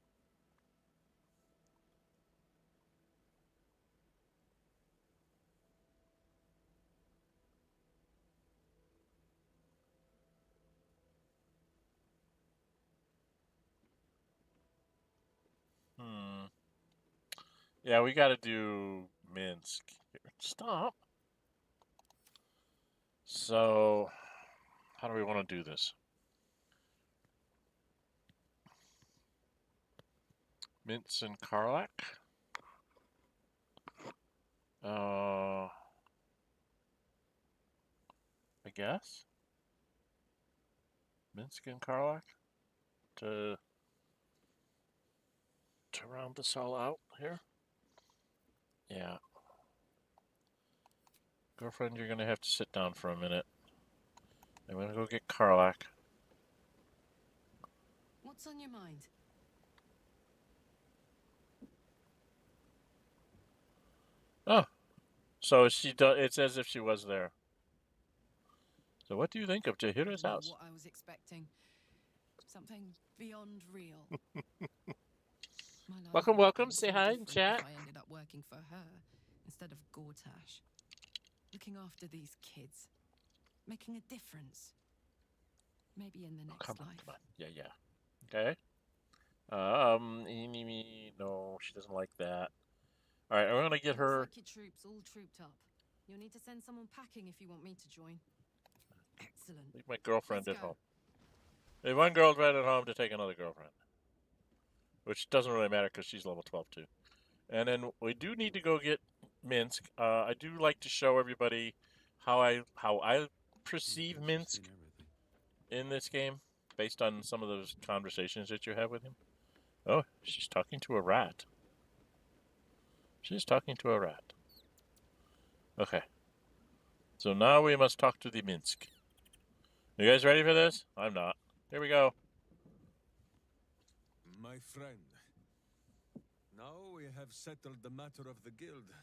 Yeah, we got to do Minsk. Stop. So, how do we want to do this? Minsk and Karlak? I guess? Minsk and Karlak? To round this all out here? Yeah. Girlfriend, you're going to have to sit down for a minute. I'm going to go get Karlak. What's on your mind? Oh. So it's as if she was there. So what do you think of Jaheira's house? What I was expecting. Something beyond real. Welcome. Say hi in chat. I ended up working for her instead of Gortash. Looking after these kids. Making a difference. Maybe in the next life. Come on. Yeah. Okay. No, she doesn't like that. All right, I'm gonna get her. Looks like your troops all trooped up. You'll need to send someone packing if you want me to join. Excellent. Leave my girlfriend at home. Leave one girlfriend at home to take another girlfriend. Which doesn't really matter because she's level 12 too. And then we do need to go get Minsk. I do like to show everybody how I perceive Minsk in this game based on some of those conversations that you have with him. Oh, she's talking to a rat. She's talking to a rat. Okay. So now we must talk to the Minsk. You guys ready for this? I'm not. Here we go. My friend, now we have settled the matter of the guild.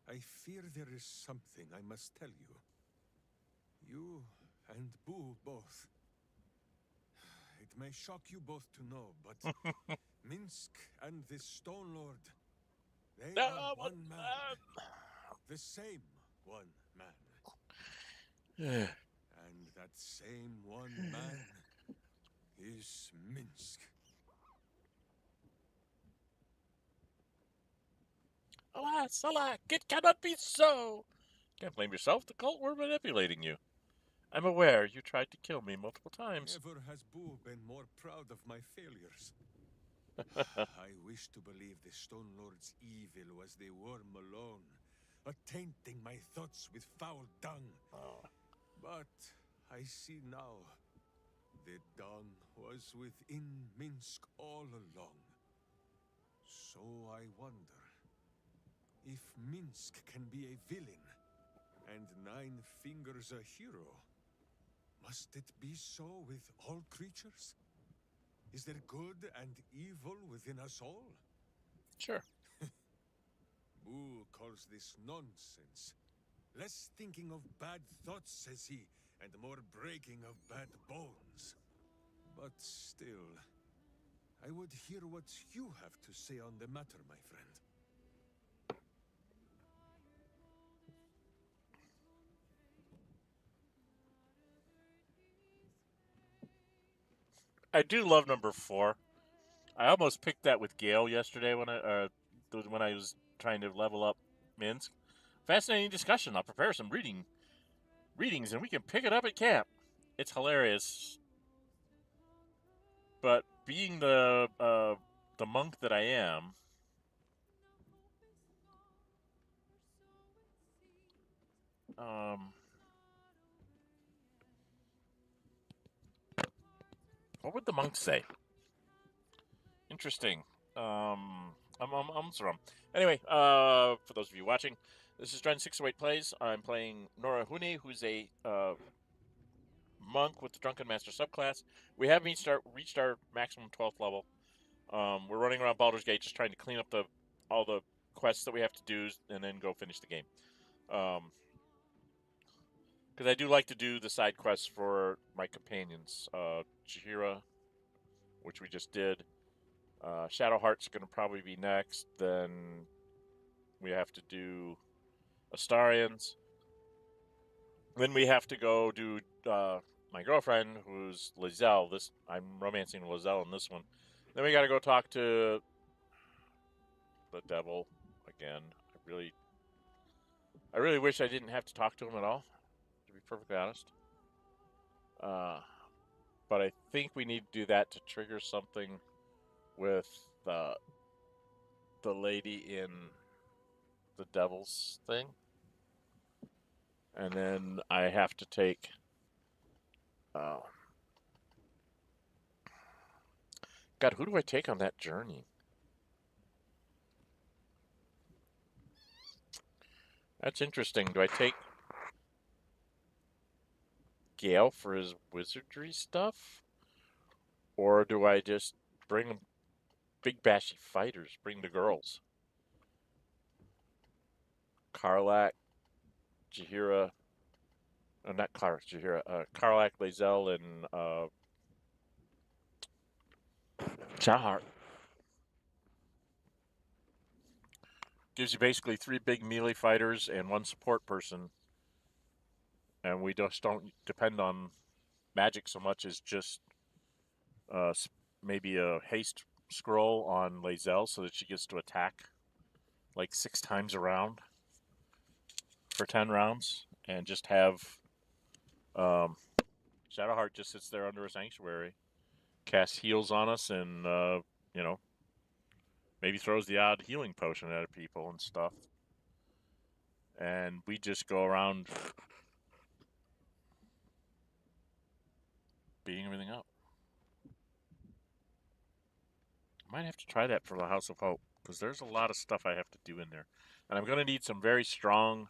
I fear there is something I must tell you. You and Boo both. It may shock you both to know, but Minsk and the Stone Lord, they are one man. The same one man. And that same one man is Minsk. Alas, alack, it cannot be so! Can't blame yourself, the cult were manipulating you. I'm aware you tried to kill me multiple times. Never has Boo been more proud of my failures. I wish to believe the Stone Lord's evil was the worm alone, tainting my thoughts with foul dung. But I see now, the dung was within Minsk all along. So I wonder, If Minsk can be a villain, and Nine Fingers a hero, must it be so with all creatures? Is there good and evil within us all? Sure. Boo calls this nonsense. Less thinking of bad thoughts, says he, and more breaking of bad bones. But still, I would hear what you have to say on the matter, my friend. I do love number 4. I almost picked that with Gale yesterday when I was trying to level up Minsk. Fascinating discussion. I'll prepare some readings, and we can pick it up at camp. It's hilarious. But being the monk that I am, what would the monk say? Interesting. I'm sorry. Anyway, for those of you watching, this is Dren608 Plays. I'm playing Nórë Huinë, who's a monk with the Drunken Master subclass. We haven't reached our maximum 12th level. We're running around Baldur's Gate just trying to clean up all the quests that we have to do and then go finish the game. Because I do like to do the side quests for my companions. Jaheira, which we just did. Shadowheart's going to probably be next. Then we have to do Astarians. Then we have to go do my girlfriend, who's Lizelle. I'm romancing Lizelle in this one. Then we got to go talk to the devil again. I really wish I didn't have to talk to him at all, to be perfectly honest. But I think we need to do that to trigger something with the lady in the devil's thing. And then I have to take God, who do I take on that journey? That's interesting. Do I take Gale for his wizardry stuff? Or do I just bring him big bashy fighters? Bring the girls. Karlach, Jaheira. Not Karlach, Jaheira. Karlach, Lizelle, and Jaheira. Gives you basically 3 big melee fighters and 1 support person. And we just don't depend on magic so much as just maybe a haste scroll on Lizelle so that she gets to attack like 6 times a round for 10 rounds. And just have Shadowheart just sits there under a sanctuary, casts heals on us, and, maybe throws the odd healing potion at people and stuff. And we just go around beating everything up. I might have to try that for the House of Hope, because there's a lot of stuff I have to do in there. And I'm going to need some very strong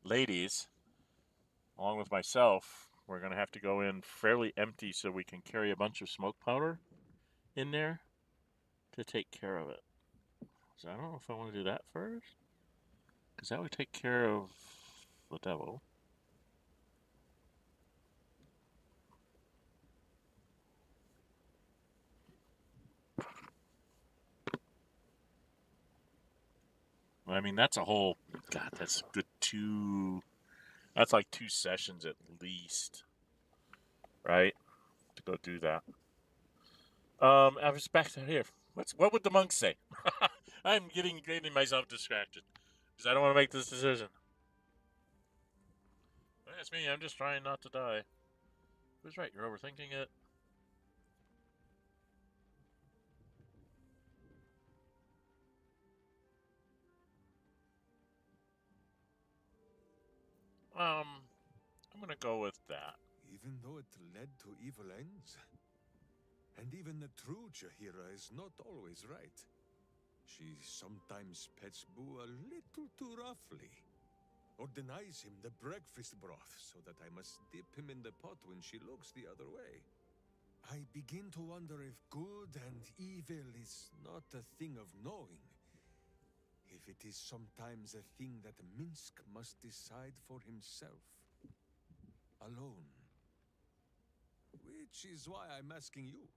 ladies, along with myself. We're going to have to go in fairly empty so we can carry a bunch of smoke powder in there to take care of it. So I don't know if I want to do that first, because that would take care of the devil. I mean, that's a whole, God, that's a good that's like 2 sessions at least, right? To go do that. I was back to here. What would the monk say? I'm getting myself distracted because I don't want to make this decision. That's me. I'm just trying not to die. Who's right? You're overthinking it. I'm gonna go with that. Even though it led to evil ends? And even the true Jaheira is not always right. She sometimes pets Boo a little too roughly, or denies him the breakfast broth so that I must dip him in the pot when she looks the other way. I begin to wonder if good and evil is not a thing of knowing, if it is sometimes a thing that Minsk must decide for himself, alone. Which is why I'm asking you.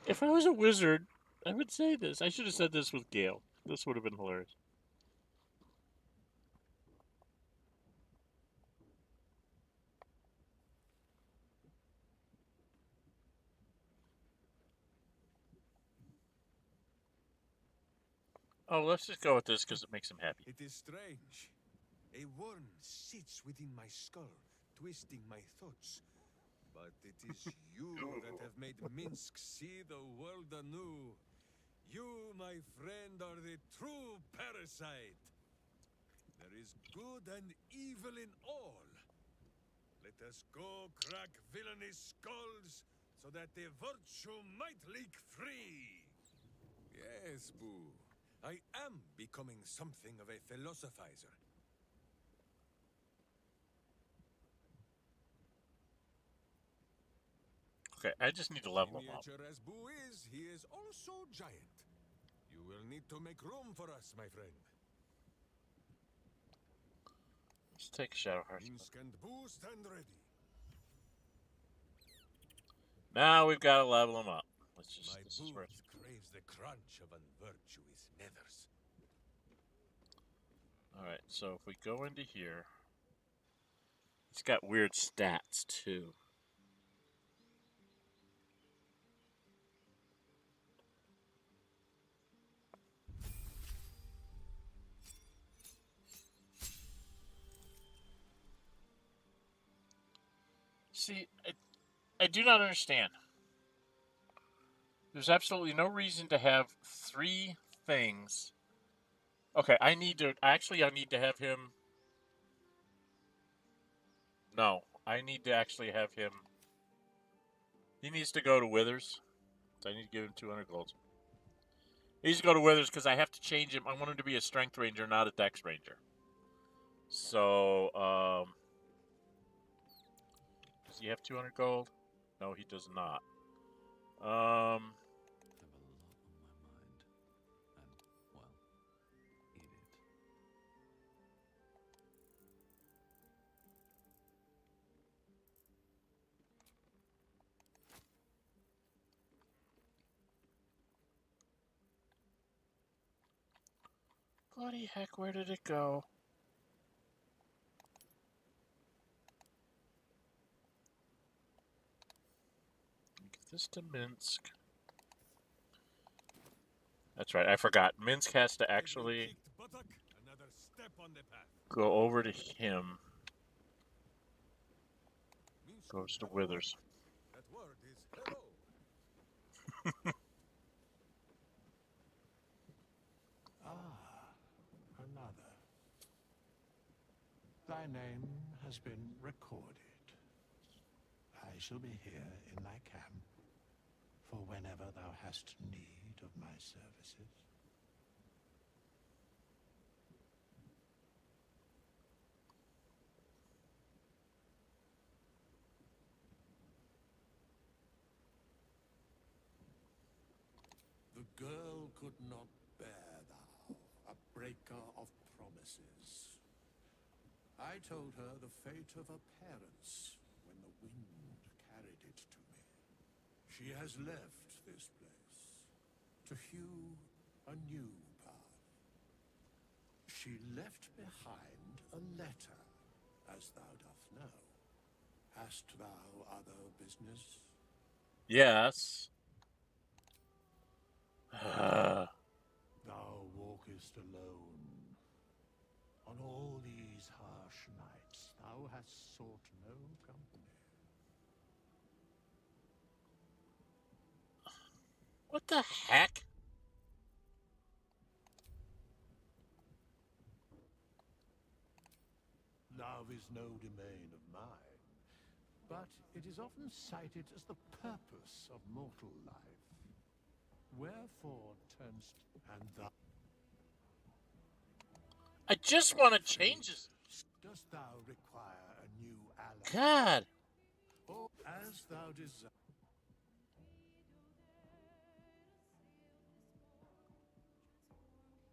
If I was a wizard, I would say this. I should have said this with Gale. This would have been hilarious. Oh, let's just go with this because it makes him happy. It is strange. A worm sits within my skull, twisting my thoughts. But it is you that have made Minsk see the world anew. You, my friend, are the true parasite. There is good and evil in all. Let us go crack villainous skulls so that the virtue might leak free. Yes, Boo. I am becoming something of a philosophizer. Okay, I just need to level him up. Miniature as Boo is, he is also giant. You will need to make room for us, my friend. Let's take Shadow Heart. Minsk and Boo stand ready. Now we've got to level him up. Let's just. My This is boot where. craves the crunch of unvirtuous nethers. All right, so if we go into here, it's got weird stats too. See, I do not understand. There's absolutely no reason to have 3 things. Okay, I need to have him. No, I need to actually have him. He needs to go to Withers. So I need to give him 200 gold. He needs to go to Withers because I have to change him. I want him to be a Strength Ranger, not a Dex Ranger. So, does he have 200 gold? No, he does not. I have a lot on my mind. And, well, eat it. Bloody heck, where did it go? Give this to Minsk. That's right, I forgot. Minsk has to actually go over to him. Goes to Withers. That word is hello. Another. Thy name has been recorded. I shall be here in thy camp for whenever thou hast need of my services. The girl could not bear thou, a breaker of promises. I told her the fate of her parents when the wind carried it to me. She has left this place to hew a new path. She left behind a letter, as thou doth know. Hast thou other business? Yes. Thou walkest alone. On all these harsh nights, thou hast sought no company. What the heck? Love is no domain of mine, but it is often cited as the purpose of mortal life. Wherefore turns and thou... I just want to change this. Dost thou require a new ally? God. Or as thou desire.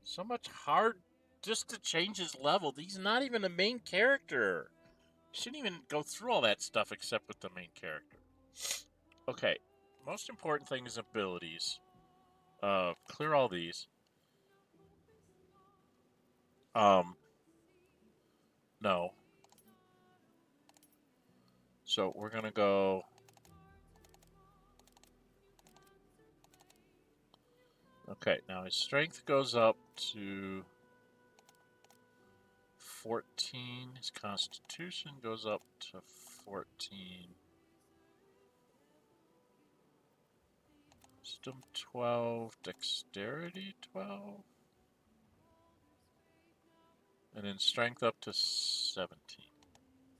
So much hard just to change his level. He's not even a main character. Shouldn't even go through all that stuff except with the main character. Okay. Most important thing is abilities. Clear all these. No. So we're gonna go. Okay, now his strength goes up to 14. His constitution goes up to 14. Wisdom 12. Dexterity 12. And then strength up to 17.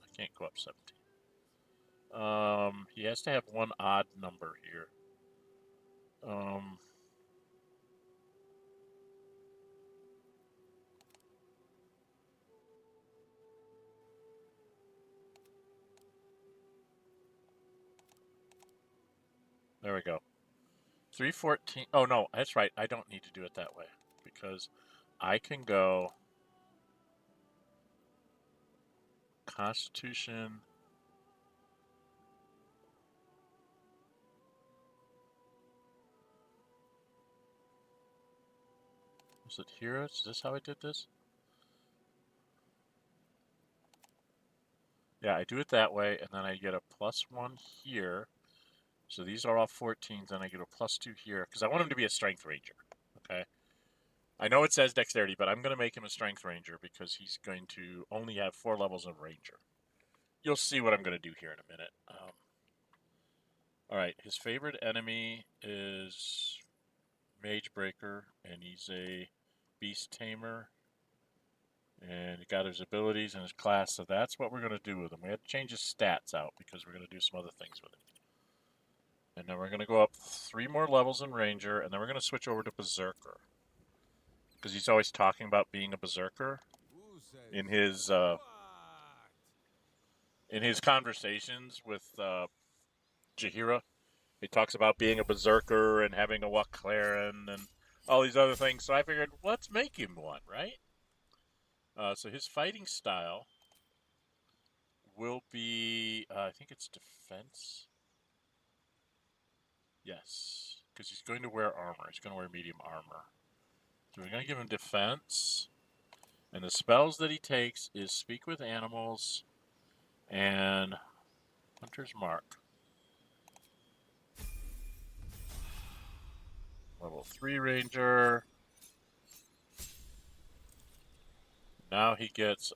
I can't go up 17. He has to have one odd number here. There we go. 314. Oh, no, that's right. I don't need to do it that way because I can go Constitution. Was it here? Is this how I did this? Yeah, I do it that way, and then I get a +1 here. So these are all 14s, and I get a +2 here, because I want him to be a Strength Ranger, okay? I know it says Dexterity, but I'm going to make him a Strength Ranger, because he's going to only have 4 levels of Ranger. You'll see what I'm going to do here in a minute. Alright, his favorite enemy is Mage Breaker, and he's a Beast Tamer. And he got his abilities and his class, so that's what we're going to do with him. We had to change his stats out because we're going to do some other things with him. And then we're going to go up 3 more levels in Ranger, and then we're going to switch over to Berserker. Because he's always talking about being a Berserker in his conversations with Jaheira. He talks about being a Berserker and having a Waclaren and all these other things. So I figured, let's make him one, right? So his fighting style will be, I think it's defense. Yes, because he's going to wear armor. He's going to wear medium armor. So we're going to give him defense. And the spells that he takes is Speak with Animals and Hunter's Mark. Level 3 Ranger. Now he gets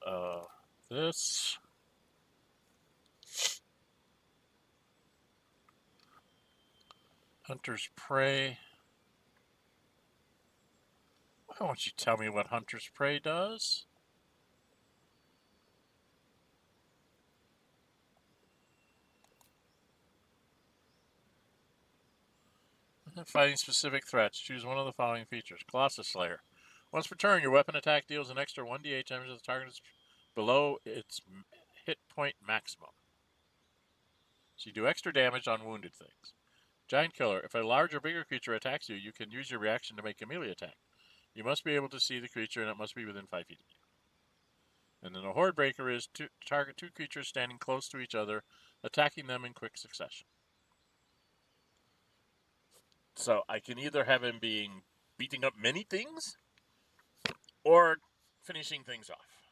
this. Hunter's Prey. Why don't you tell me what Hunter's Prey does? Fighting specific threats. Choose one of the following features. Colossus Slayer. Once per turn, your weapon attack deals an extra 1d8 damage to the target is below its hit point maximum. So you do extra damage on wounded things. Giant Killer. If a large or bigger creature attacks you, you can use your reaction to make a melee attack. You must be able to see the creature, and it must be within 5 feet of you. And then a Horde Breaker is to target 2 creatures standing close to each other, attacking them in quick succession. So I can either have him beating up many things, or finishing things off.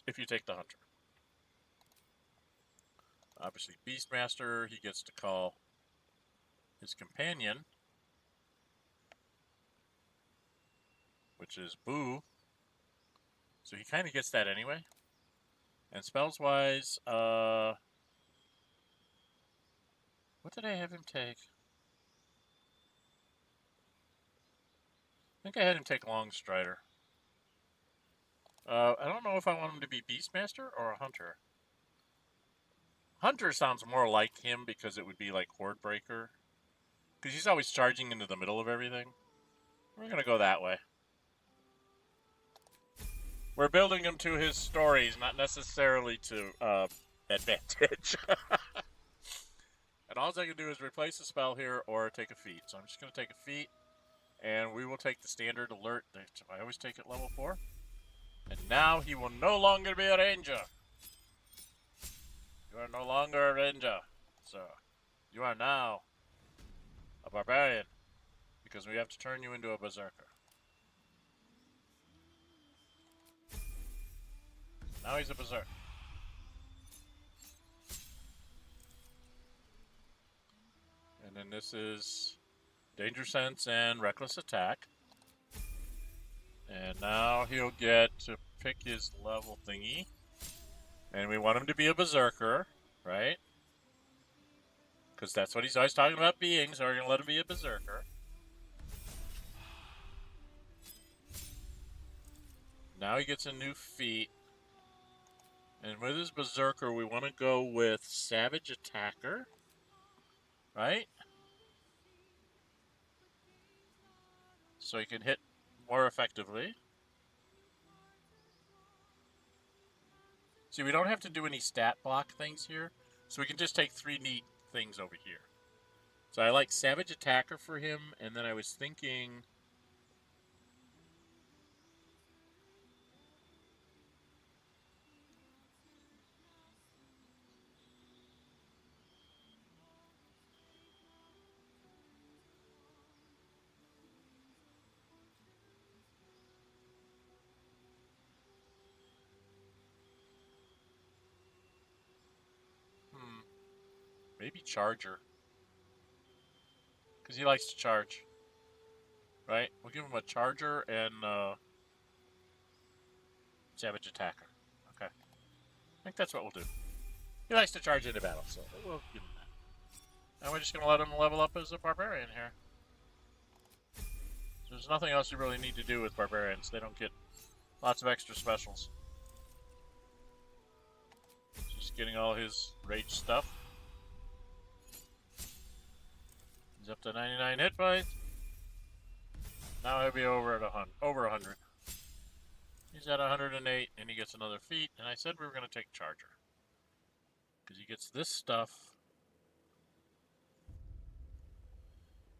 If you take the Hunter. Obviously, Beastmaster, he gets to call his companion, which is Boo. So he kind of gets that anyway. And spells-wise, what did I have him take? I think I had him take Long Strider. I don't know if I want him to be Beastmaster or a Hunter. Hunter sounds more like him because it would be like Horde Breaker. Because he's always charging into the middle of everything. We're going to go that way. We're building him to his stories, not necessarily to advantage. And all I can do is replace a spell here or take a feat. So I'm just going to take a feat. And we will take the standard alert. I always take it level 4. And now he will no longer be a ranger. You are no longer a ranger, sir. You are now a barbarian. Because we have to turn you into a berserker. Now he's a berserker. And then this is Danger Sense and Reckless Attack. And now he'll get to pick his level thingy. And we want him to be a berserker, right? Because that's what he's always talking about being, so we're going to let him be a berserker. Now he gets a new feat. And with his berserker, we want to go with Savage Attacker, right? So he can hit more effectively. See, we don't have to do any stat block things here, so we can just take 3 neat things over here. So I like Savage Attacker for him, and then I was thinking... maybe Charger. Because he likes to charge. Right? We'll give him a Charger and Savage Attacker. Okay. I think that's what we'll do. He likes to charge into battle, so we'll give him that. And we're just going to let him level up as a Barbarian here. There's nothing else you really need to do with Barbarians. They don't get lots of extra specials. Just getting all his rage stuff. He's up to 99 hit points. Now he'll be over at over 100. He's at 108, and he gets another feat. And I said we were going to take Charger. Because he gets this stuff.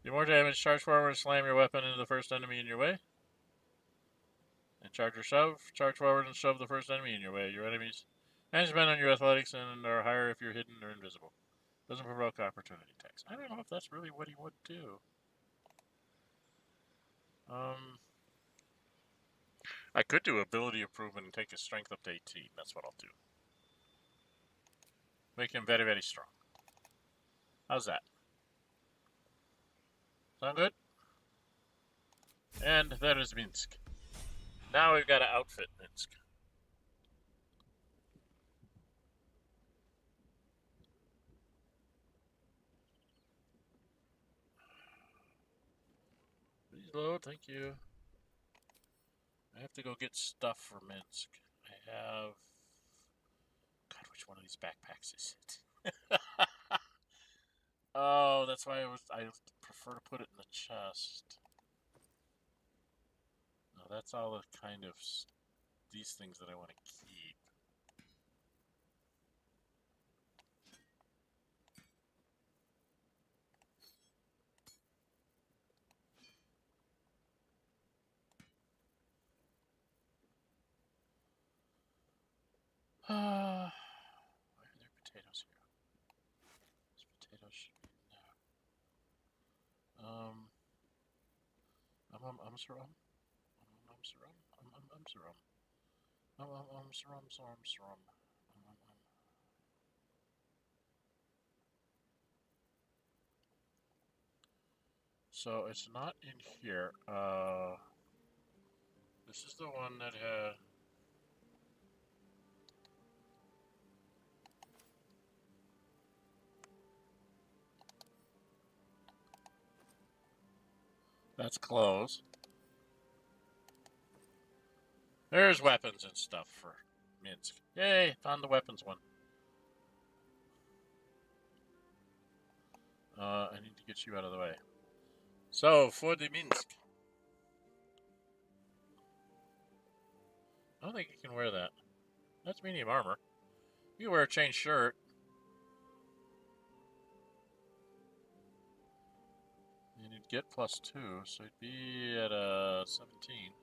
Do more damage, charge forward, and slam your weapon into the first enemy in your way. And Charger shove, charge forward and shove the first enemy in your way. Your enemies management on your athletics and are higher if you're hidden or invisible. Doesn't provoke opportunity attacks. I don't know if that's really what he would do. I could do ability improvement and take his strength up to 18. That's what I'll do. Make him very, very strong. How's that? Sound good? And there is Minsk. Now we've got to outfit Minsk. Please load, thank you. I have to go get stuff for Minsk. I have... God, which one of these backpacks is it? Oh, that's why I prefer to put it in the chest. No, that's all the kind of these things that I want to keep. Why are there potatoes here? These potatoes should be there. Serum. Serum. So it's not in here. This is the one that had... That's clothes. There's weapons and stuff for Minsk. Yay! Found the weapons one. I need to get you out of the way. So, for the Minsk. I don't think you can wear that. That's medium armor. You can wear a chain shirt. And you'd get +2, so you'd be at 17.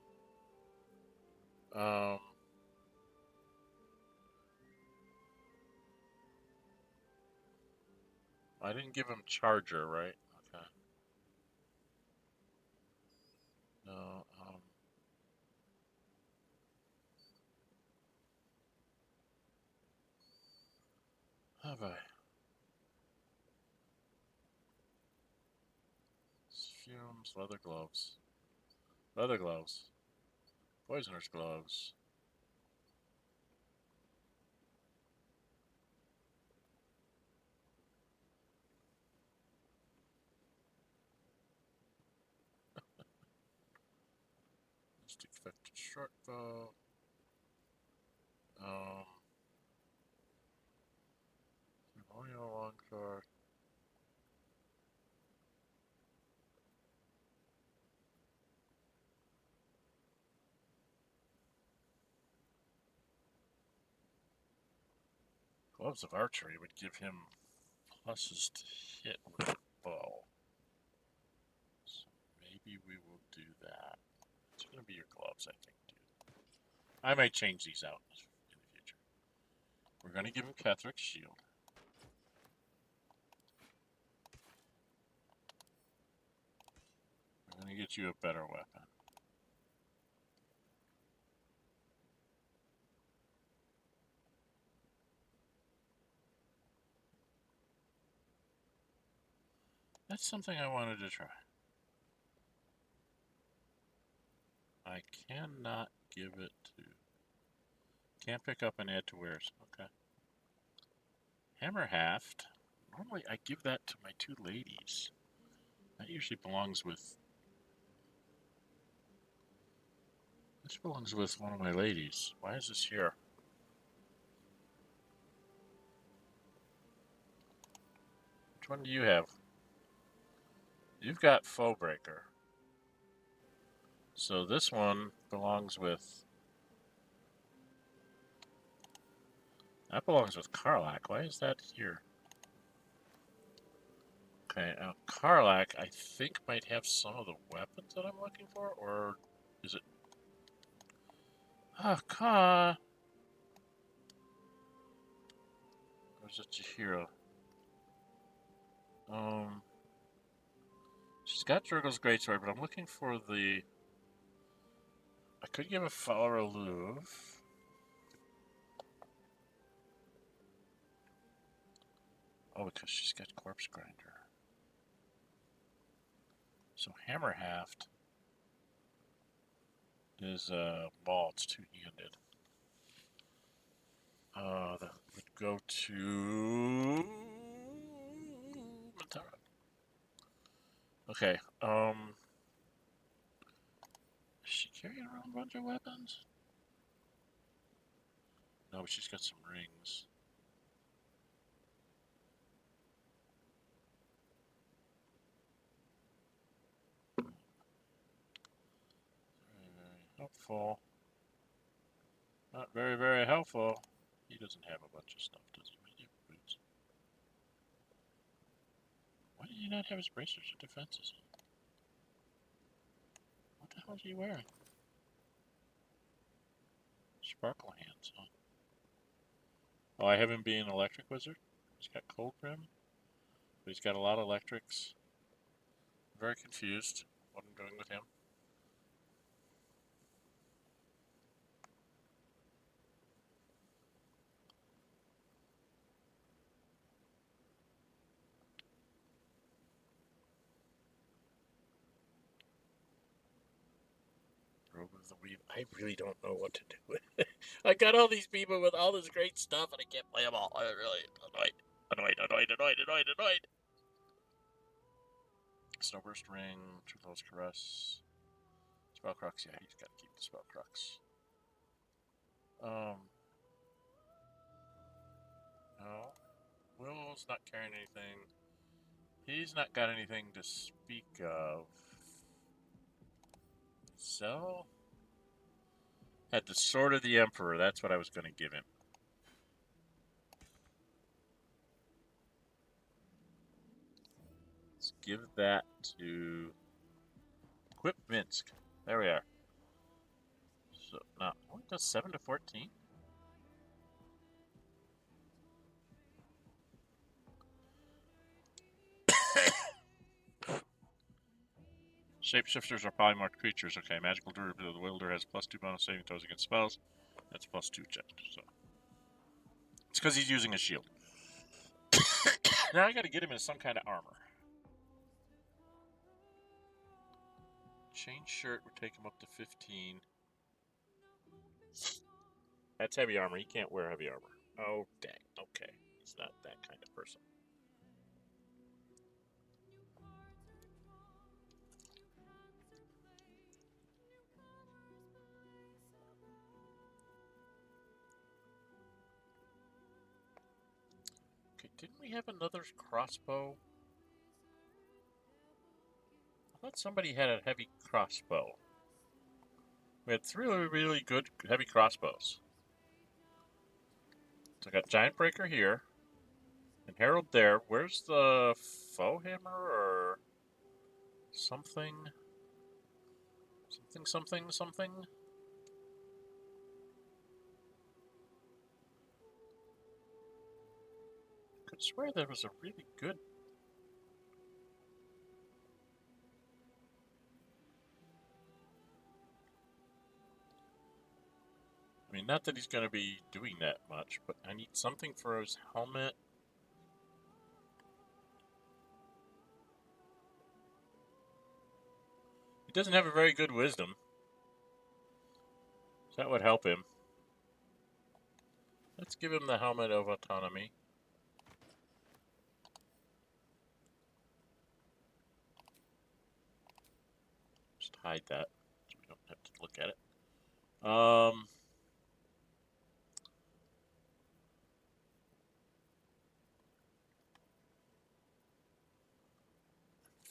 I didn't give him charger, right? Okay. No, have I? Fumes, leather gloves. Leather gloves. Poisoner's gloves. Just expected short bow. Ceremonial longsword. Gloves of archery would give him pluses to hit with a bow. So maybe we will do that. It's going to be your gloves, I think, dude. I might change these out in the future. We're going to give him Catheric's shield. We're going to get you a better weapon. That's something I wanted to try. I cannot give it to... Can't pick up and add to wares. Okay. Hammer haft. Normally I give that to my 2 ladies. That usually belongs with... This belongs with one of my ladies. Why is this here? Which one do you have? You've got Foe Breaker. So this one belongs with... That belongs with Karlak. Why is that here? Okay, now Karlak, I think, might have some of the weapons that I'm looking for, or is it... Ah, Ka! Or is it Jaheira? She's got Drurgle's Greatsword, but I'm looking for the... I could give a Fowler Louvre. Oh, because she's got Corpse Grinder. So Hammer Haft is ball, it's two-handed. That would go to Matara. Okay, does she carry around a bunch of weapons? No, but she's got some rings. Very, very helpful. Not very, very helpful. He doesn't have a bunch of stuff, does he? Might have boots. Why did he not have his bracers or defenses on? What the hell is he wearing? Sparkle hands, huh? Oh, I have him being an electric wizard. He's got cold brim, but he's got a lot of electrics. I'm very confused what I'm doing with him. Robe of the Weave. I really don't know what to do with it. I got all these people with all this great stuff, and I can't play them all. I'm really annoyed. Snowburst Ring, Truthful's Caress. Spellcrux, yeah, he's got to keep the Spellcrux. Joel's not carrying anything. He's not got anything to speak of. So, had the Sword of the Emperor. That's what I was going to give him. Let's give that to Equip Minsk. There we are. So now, what does 7 to 14? Shapeshifters are polymorph creatures. Okay, magical druid of the wielder has +2 bonus saving throws against spells. That's +2 check. So it's because he's using a shield. Now I got to get him in some kind of armor. Chain shirt would take him up to 15. That's heavy armor. He can't wear heavy armor. Oh, dang. Okay. He's not that kind of person. Okay, didn't we have another crossbow? I thought somebody had a heavy crossbow. We had 3 really good heavy crossbows. So I got Giant Breaker here. And Herald there. Where's the Foe Hammer or something? Something? Could swear there was a really good. I mean, not that he's going to be doing that much, but I need something for his helmet. He doesn't have a very good wisdom. So that would help him. Let's give him the helmet of autonomy. Just hide that so we don't have to look at it.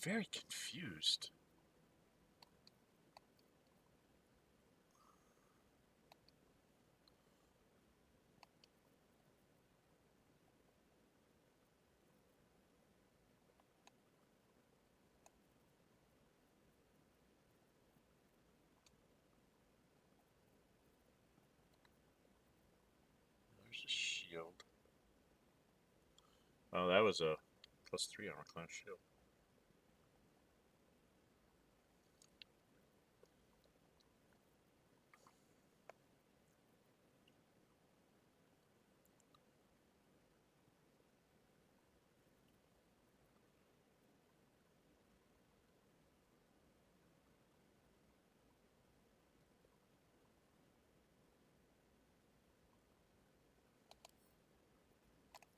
Very confused. There's a shield. Oh, that was a +3 armor class shield.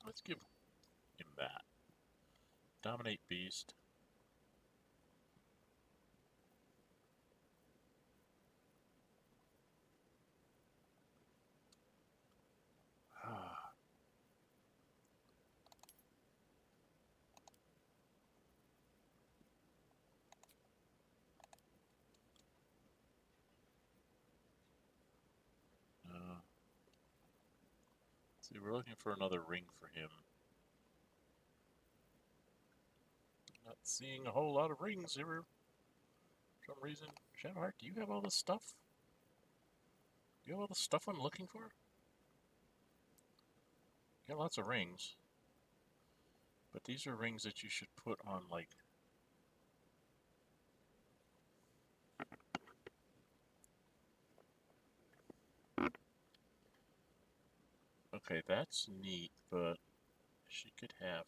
Let's give him that. Dominate Beast. See, we're looking for another ring for him. Not seeing a whole lot of rings here for some reason. Shadowheart, do you have all this stuff? Do you have all the stuff I'm looking for? You got lots of rings. But these are rings that you should put on, like... Okay, that's neat, but she could have...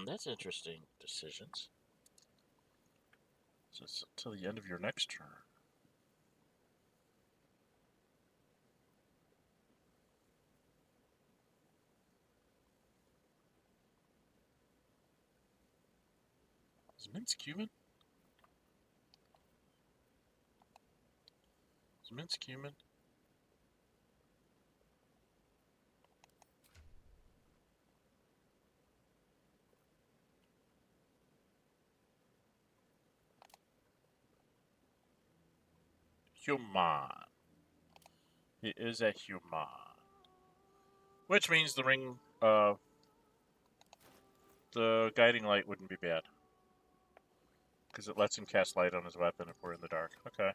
that's interesting. Decisions. So it's until the end of your next turn. Is Minsk Cuban? minced cumin. Human. He is a human. Which means the ring, the guiding light wouldn't be bad. Because it lets him cast light on his weapon if we're in the dark. Okay.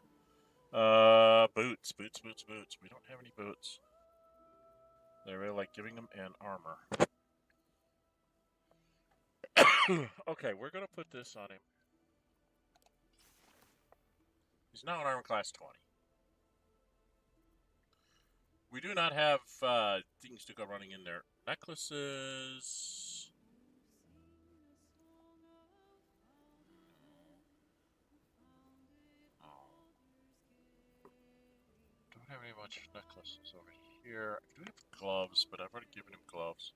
Boots. Boots. We don't have any boots. They really like giving them an armor. Okay, we're going to put this on him. He's now in armor class 20. We do not have things to go running in there. Necklaces. Oh. Don't have any much necklaces over here. I do have gloves, but I've already given him gloves.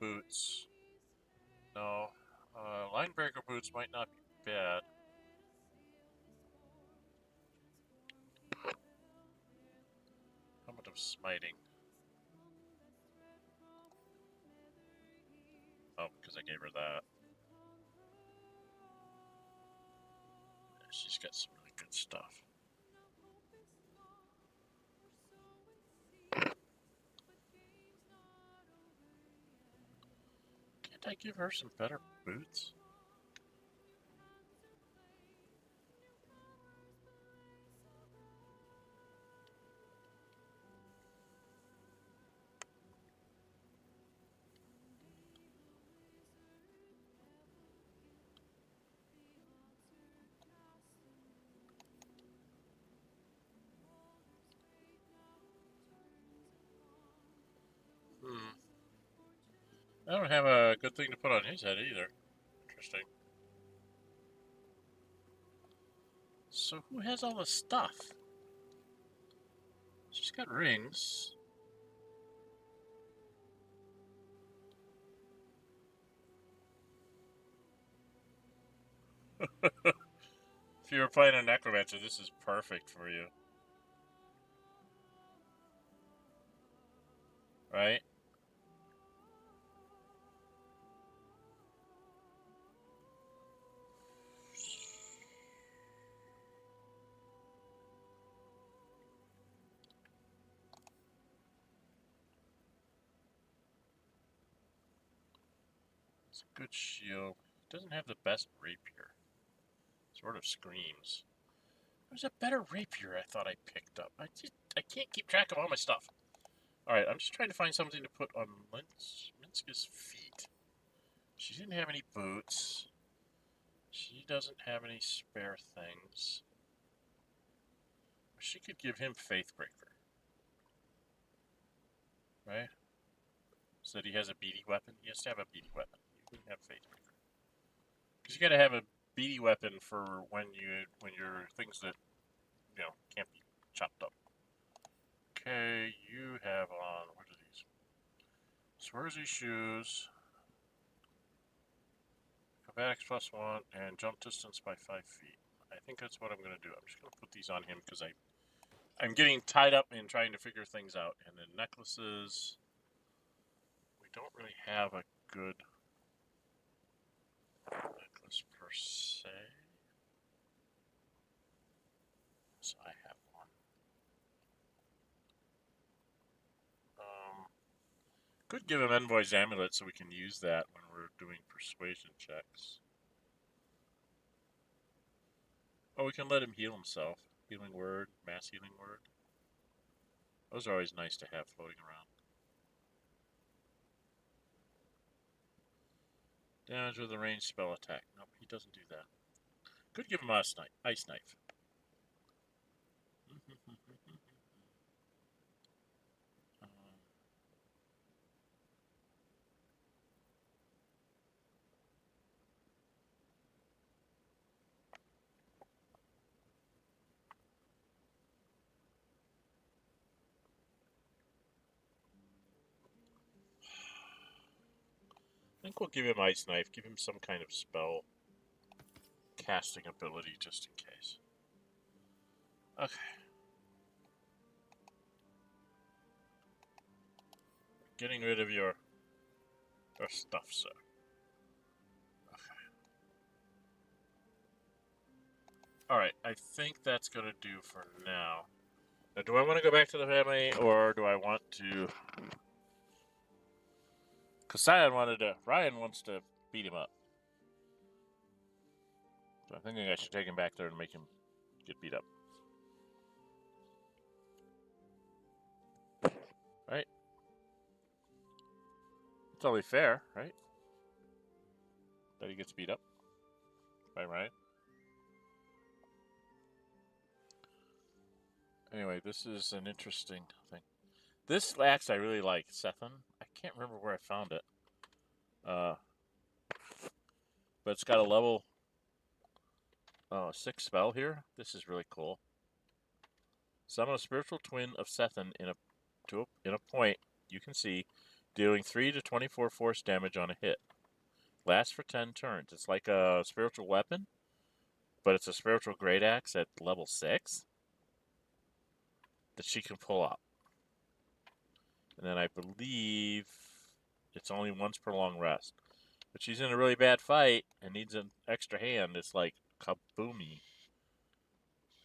Boots. No. Linebreaker boots might not be bad. How much of smiting? Oh, because I gave her that. She's got some really good stuff. Can't I give her some better boots? I don't have a good thing to put on his head either. Interesting. So who has all the stuff? She's got rings. If you were playing a necromancer, this is perfect for you. Right? It's a good shield. Doesn't have the best rapier. Sort of screams. There's a better rapier I thought I picked up. I can't keep track of all my stuff. Alright, I'm just trying to find something to put on Minska's feet. She didn't have any boots. She doesn't have any spare things. She could give him Faithbreaker. Right? So that he has a beady weapon. He has to have a beady weapon. You can have Faithbreaker. Because you gotta have a beady weapon for when you're things that, you know, can't be chopped up. Okay, you have on, what are these? Swersy shoes. Acrobatics +1 and jump distance by 5 feet. I think that's what I'm going to do. I'm just going to put these on him because I'm getting tied up in trying to figure things out. And then necklaces. We don't really have a good necklace per se. So I have one. Could give him Envoy's Amulet so we can use that when we're doing persuasion checks. Oh, we can let him heal himself. Healing word, mass healing word. Those are always nice to have floating around. Damage with a ranged spell attack. Nope, he doesn't do that. Could give him a ice knife. I think we'll give him Ice Knife, give him some kind of spell casting ability just in case. Okay. getting rid of your stuff, sir. Okay. Alright, I think that's going to do for now. Now, do I want to go back to the family, or do I want to... Because Ryan wants to beat him up. So I'm thinking I should take him back there and make him get beat up. Right? It's only fair, right? That he gets beat up. By Ryan. Anyway, this is an interesting thing. This axe I really like, Sethan. I can't remember where I found it. But it's got a level 6 spell here. This is really cool. Summon a spiritual twin of Sethan in a point you can see, dealing 3 to 24 force damage on a hit. Lasts for 10 turns. It's like a spiritual weapon, but it's a spiritual great axe at level 6 that she can pull out. And then I believe it's only once per long rest. But she's in a really bad fight and needs an extra hand. It's like kaboomy.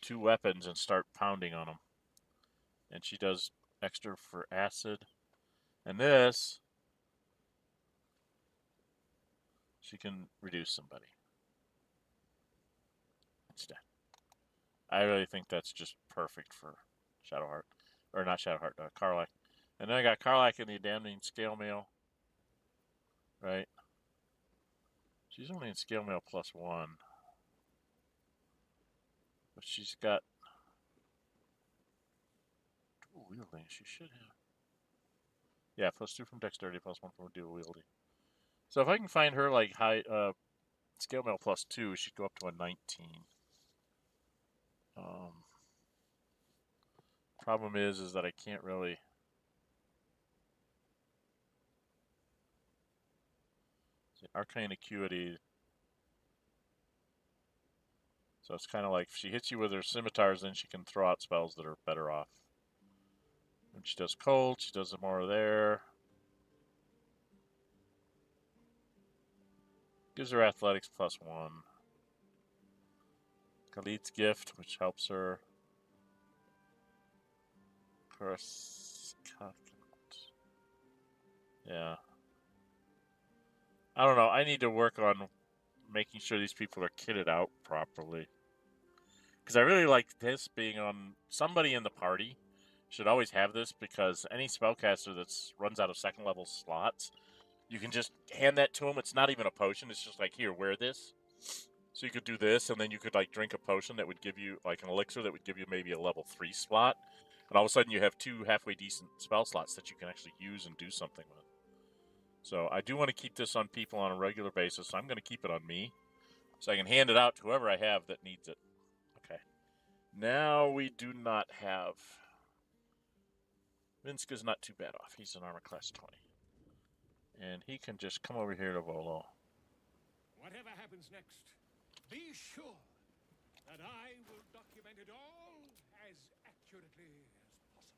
2 weapons and start pounding on them. And she does extra for acid. And this, she can reduce somebody instead. I really think that's just perfect for Shadowheart. Or not Shadowheart, Karlach. And then I got Karlach in the damning scale mail. Right? She's only in scale mail +1. But she's got dual wielding. She should have. Yeah, +2 from dexterity, +1 from dual wielding. So if I can find her like high scale mail +2, she'd go up to a 19. Problem is that I can't really. See, arcane acuity. So it's kind of like if she hits you with her scimitars, then she can throw out spells that are better off. When she does cold, she does more there. Gives her athletics +1. Khalid's gift, which helps her. Yeah. I don't know. I need to work on making sure these people are kitted out properly. Because I really like this being on somebody in the party. Should always have this because any spellcaster that runs out of 2nd level slots, you can just hand that to them. It's not even a potion. It's just like, here, wear this. So you could do this, and then you could like drink a potion that would give you, like an elixir that would give you maybe a level 3 slot. And all of a sudden you have 2 halfway decent spell slots that you can actually use and do something with. So I do want to keep this on people on a regular basis, so I'm going to keep it on me. So I can hand it out to whoever I have that needs it. Okay. Now we do not have... Vinska's not too bad off. He's an armor class 20. And he can just come over here to Volo. Whatever happens next, be sure that I will document it all as accurately as possible.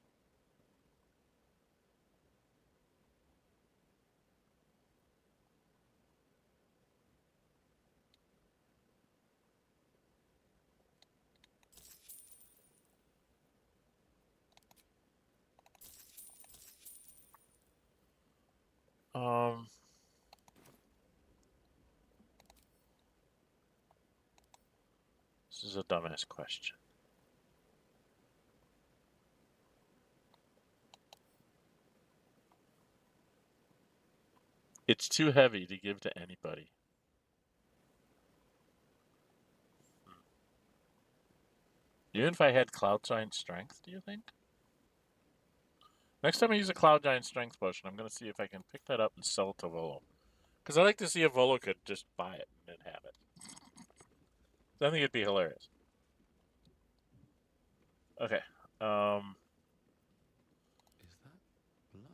This is a dumbass question. It's too heavy to give to anybody. Even if I had Cloud Giant Strength, do you think? Next time I use a Cloud Giant Strength potion, I'm going to see if I can pick that up and sell it to Volo. Because I'd like to see if Volo could just buy it and have it. I think it'd be hilarious. Okay. Is that blood?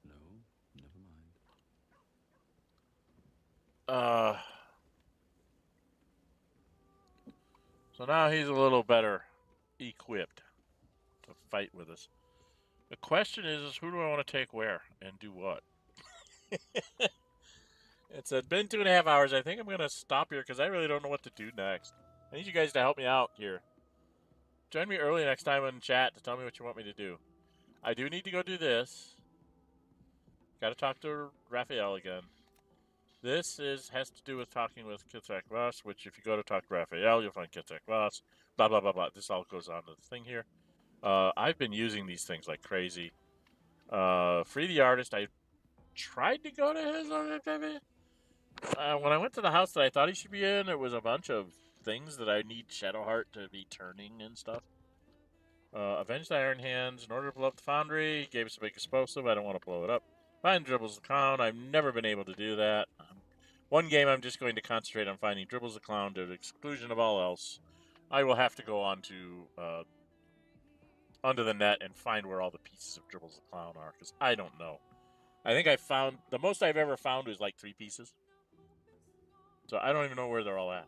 No, never mind. So now he's a little better equipped to fight with us. The question is who do I want to take where and do what? It's been 2.5 hours. I think I'm going to stop here because I really don't know what to do next. I need you guys to help me out here. Join me early next time in chat to tell me what you want me to do. I do need to go do this. Got to talk to Raphael again. This has to do with talking with Kithrak Voss, which if you go to talk to Raphael, you'll find Kithrak Voss. Blah, blah, blah, blah. This all goes on to the thing here. I've been using these things like crazy. Free the artist. I tried to go to his. When I went to the house that I thought he should be in, it was a bunch of things that I need Shadowheart to be turning and stuff. Avenge the Iron Hands in order to blow up the foundry. He gave us a big explosive. I don't want to blow it up. Find Dribbles the Clown. I've never been able to do that. One game I'm just going to concentrate on finding Dribbles the Clown to the exclusion of all else. I will have to go on to onto the net and find where all the pieces of Dribbles the Clown are, because I don't know. I think I found, the most I've ever found was like 3 pieces. So I don't even know where they're all at.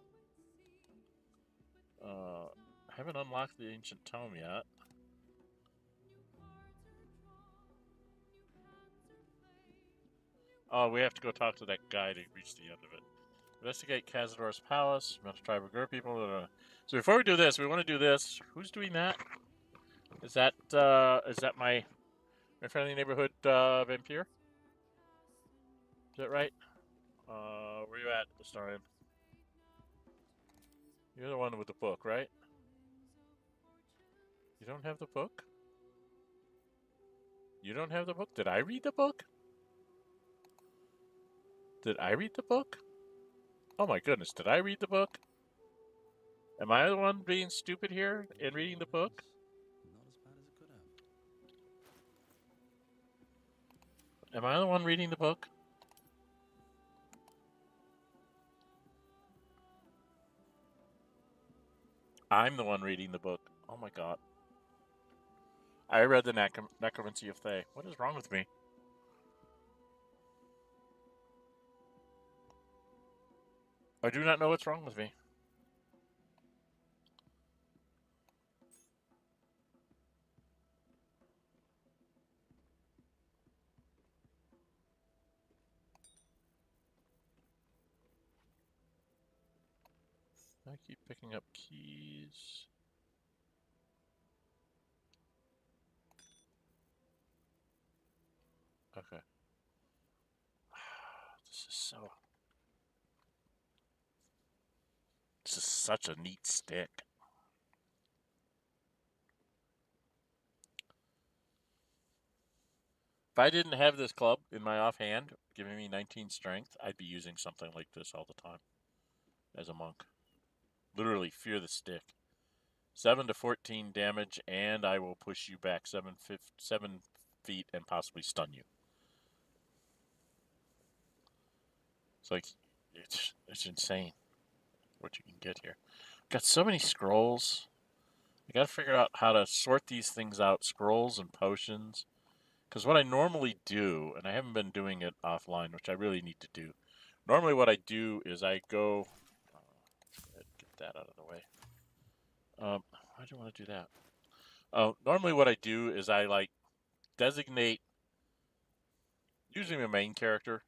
I haven't unlocked the Ancient Tome yet. Oh, we have to go talk to that guy to reach the end of it. Investigate Cazador's palace. Metal tribe of Gur people. So before we do this, we want to do this. Who's doing that? Is that my friendly neighborhood vampire? Is that right? Where you at, Starian? You're the one with the book, right? You don't have the book? You don't have the book? Did I read the book? Did I read the book? Oh my goodness, did I read the book? Am I the one being stupid here in reading the book? Am I the one reading the book? I'm the one reading the book. Oh my god. I read the Necromancy of Thay. What is wrong with me? I do not know what's wrong with me. I keep picking up keys. Okay. This is such a neat stick. If I didn't have this club in my offhand, giving me 19 strength, I'd be using something like this all the time as a monk. Literally, fear the stick. 7 to 14 damage, and I will push you back 7 feet and possibly stun you. It's like, it's insane what you can get here. Got so many scrolls. I gotta figure out how to sort these things out, scrolls and potions. Because what I normally do, and I haven't been doing it offline, which I really need to do. Normally what I do is I go... get that out of the way. Why do you want to do that? Normally what I do is I, like, designate... Usually my main character.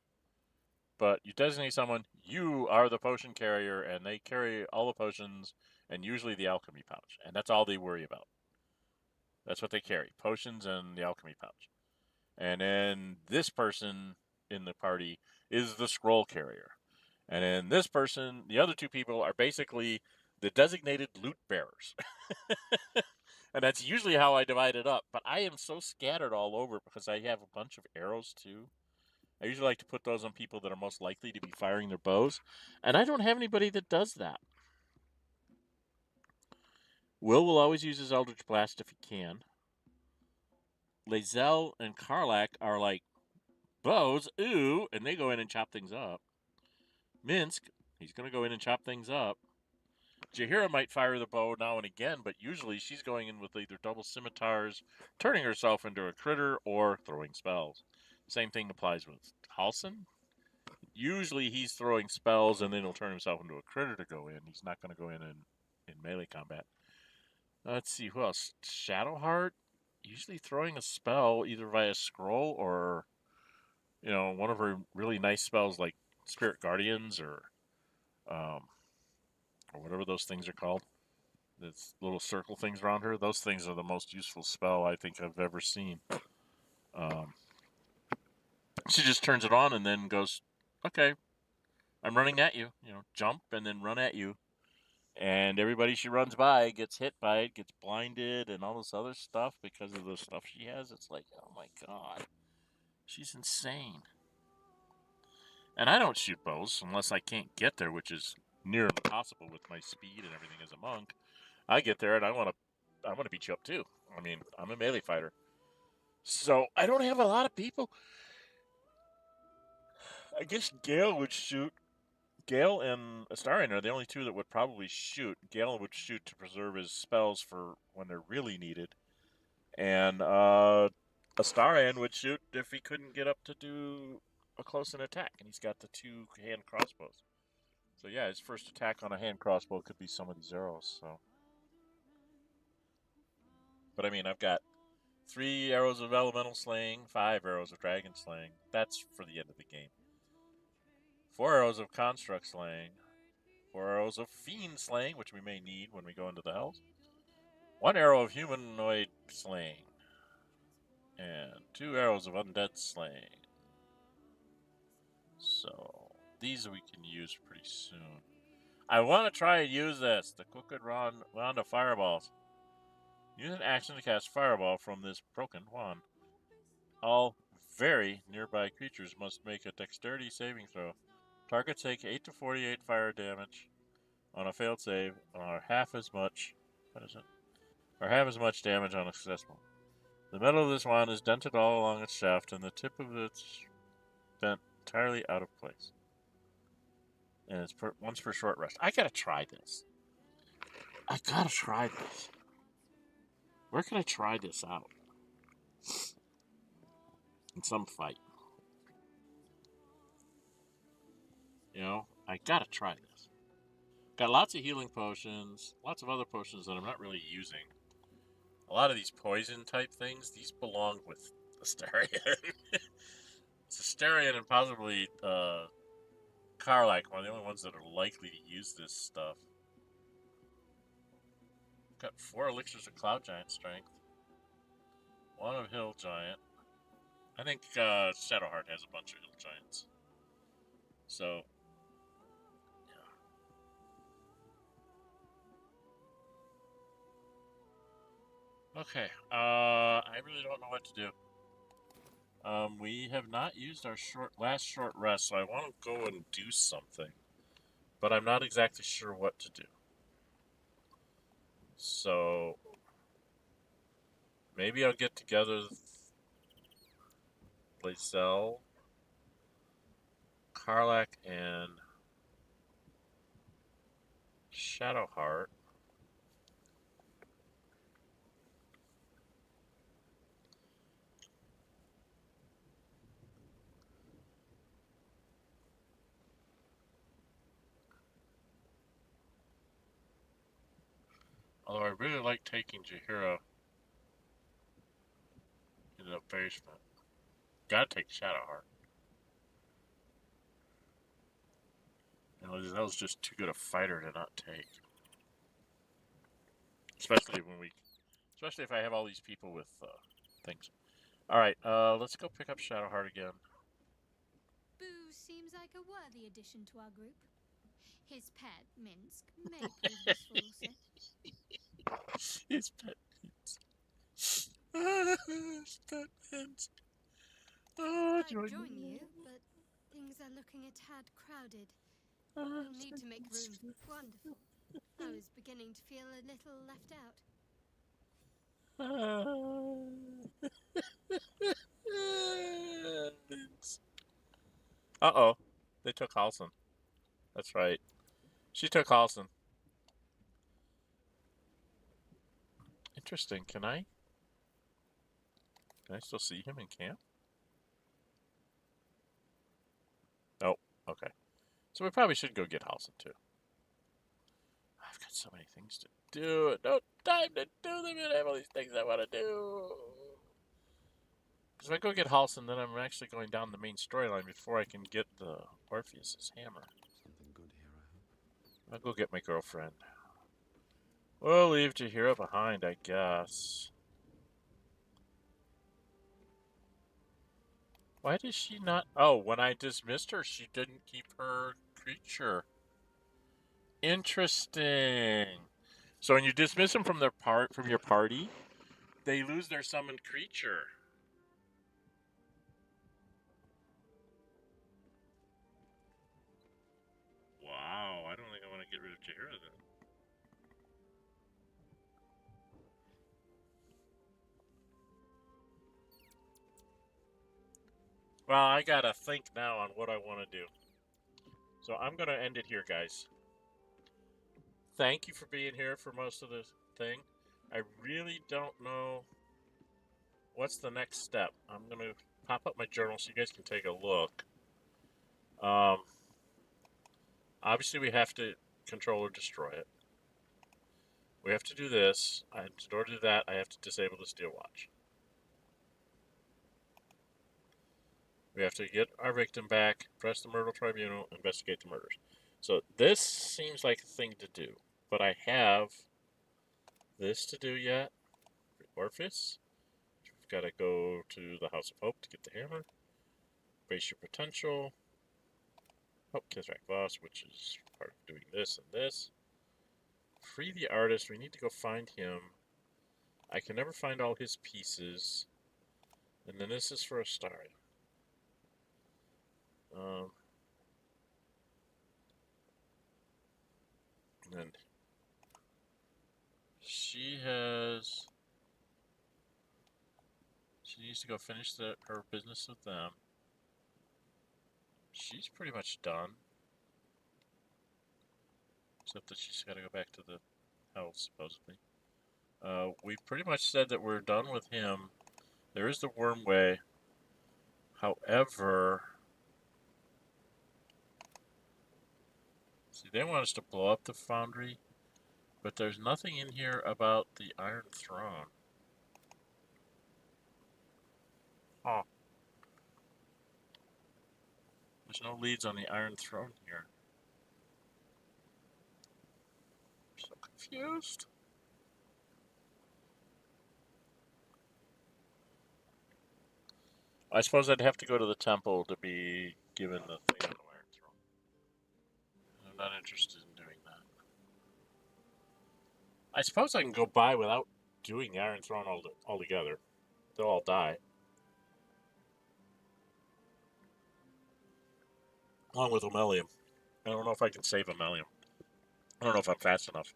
But you designate someone, you are the potion carrier, and they carry all the potions, and usually the alchemy pouch. And that's all they worry about. That's what they carry, potions and the alchemy pouch. And then this person in the party is the scroll carrier. And then this person, the other 2 people, are basically the designated loot bearers. And that's usually how I divide it up. But I am so scattered all over because I have a bunch of arrows, too. I usually like to put those on people that are most likely to be firing their bows. And I don't have anybody that does that. Will always use his Eldritch Blast if he can. Lae'zel and Karlach are like, bows, ooh, and they go in and chop things up. Minsk, he's going to go in and chop things up. Jaheira might fire the bow now and again, but usually she's going in with either double scimitars, turning herself into a critter, or throwing spells. Same thing applies with Halsin. Usually he's throwing spells and then he'll turn himself into a critter to go in. He's not going to go in melee combat. Let's see, who else? Shadowheart usually throwing a spell either via scroll or, you know, one of her really nice spells like Spirit Guardians or whatever those things are called. It's little circle things around her. Those things are the most useful spell I think I've ever seen. She just turns it on and then goes, okay, I'm running at you. You know, jump and then run at you. And everybody she runs by gets hit by it, gets blinded, and all this other stuff because of the stuff she has. It's like, oh my god, she's insane. And I don't shoot bows unless I can't get there, which is near impossible with my speed and everything as a monk. I get there and I want to beat you up too. I mean, I'm a melee fighter, so I don't have a lot of people. I guess Gale would shoot. Gale and Astarion are the only two that would probably shoot. Gale would shoot to preserve his spells for when they're really needed. And Astarion would shoot if he couldn't get up to do a close-in attack. And he's got the 2-hand crossbows. So yeah, his first attack on a hand crossbow could be some of these arrows. So, but I mean, I've got 3 arrows of elemental slaying, 5 arrows of dragon slaying. That's for the end of the game. 4 arrows of construct slaying, 4 arrows of fiend slaying, which we may need when we go into the hells, 1 arrow of humanoid slaying, and 2 arrows of undead slaying. So these we can use pretty soon. I want to try and use this, the Crooked Wand of Fireballs. Use an action to cast Fireball from this broken wand. All very nearby creatures must make a dexterity saving throw. Targets take 8 to 48 fire damage on a failed save, or half as much. What is it? Or half as much damage on a successful. The metal of this wand is dented all along its shaft, and the tip of it's bent entirely out of place. And it's once per short rest. I gotta try this. I gotta try this. Where can I try this out? In some fight. You know, I gotta try this. Got lots of healing potions, lots of other potions that I'm not really using. A lot of these poison type things, these belong with Astarion. It's Astarion and possibly Karlach, one of the only ones that are likely to use this stuff. Got 4 elixirs of Cloud Giant strength. 1 of Hill Giant. I think Shadowheart has a bunch of Hill Giants. So, yeah. Okay, I really don't know what to do. We have not used our last short rest, so I want to go and do something. But I'm not exactly sure what to do. So, maybe I'll get together Blazel, Karlach, and Shadowheart. Although I really like taking Jaheira in the basement. Gotta take Shadowheart. You know, that was just too good a fighter to not take. Especially if I have all these people with things. Alright, let's go pick up Shadowheart again. Boo seems like a worthy addition to our group. His pet, Minsk, may prove useful also. His pet Minsk. His pet Minsk. Oh, I'd join you, but things are looking a tad crowded. We'll need to make room. Wonderful. I was beginning to feel a little left out. Uh-oh. They took Halsin. That's right. She took Halsin. Interesting. Can I still see him in camp? Oh, okay. So we probably should go get Halsin too. I've got so many things to do. No time to do them, and I have all these things I want to do. Because if I go get Halsin, then I'm actually going down the main storyline before I can get the Orpheus's hammer. Something good here, I hope. I'll go get my girlfriend. We'll leave Jaheira behind, I guess. Why does she not... Oh, when I dismissed her, she didn't keep her creature. Interesting. So when you dismiss them from your party, they lose their summoned creature. Wow, I don't think I want to get rid of Jaheira then. Well, I gotta think now on what I want to do. So I'm gonna end it here, guys. Thank you for being here for most of the thing. I really don't know what's the next step. I'm gonna pop up my journal so you guys can take a look. Obviously we have to control or destroy it. We have to do this. In order to do that, I have to disable the Steel Watch. We have to get our victim back, press the Myrtle Tribunal, investigate the murders. So this seems like a thing to do. But I have this to do yet. Orpheus. We've got to go to the House of Hope to get the hammer. Base your potential. Oh, Kithrak Voss, which is part of doing this and this. Free the artist. We need to go find him. I can never find all his pieces. And then this is for Astari. And she needs to go finish her business with them. She's pretty much done. Except that she's got to go back to the house, supposedly. We pretty much said that we're done with him. There is the Wormway. However... See, they want us to blow up the foundry. But there's nothing in here about the Iron Throne. Huh. There's no leads on the Iron Throne here. I'm so confused. I suppose I'd have to go to the temple to be given the thing on the Iron Throne. I'm not interested in doing that. I suppose I can go by without doing the Iron Throne altogether. They'll all die. Along with Omelium. I don't know if I can save Omelium. I don't know if I'm fast enough.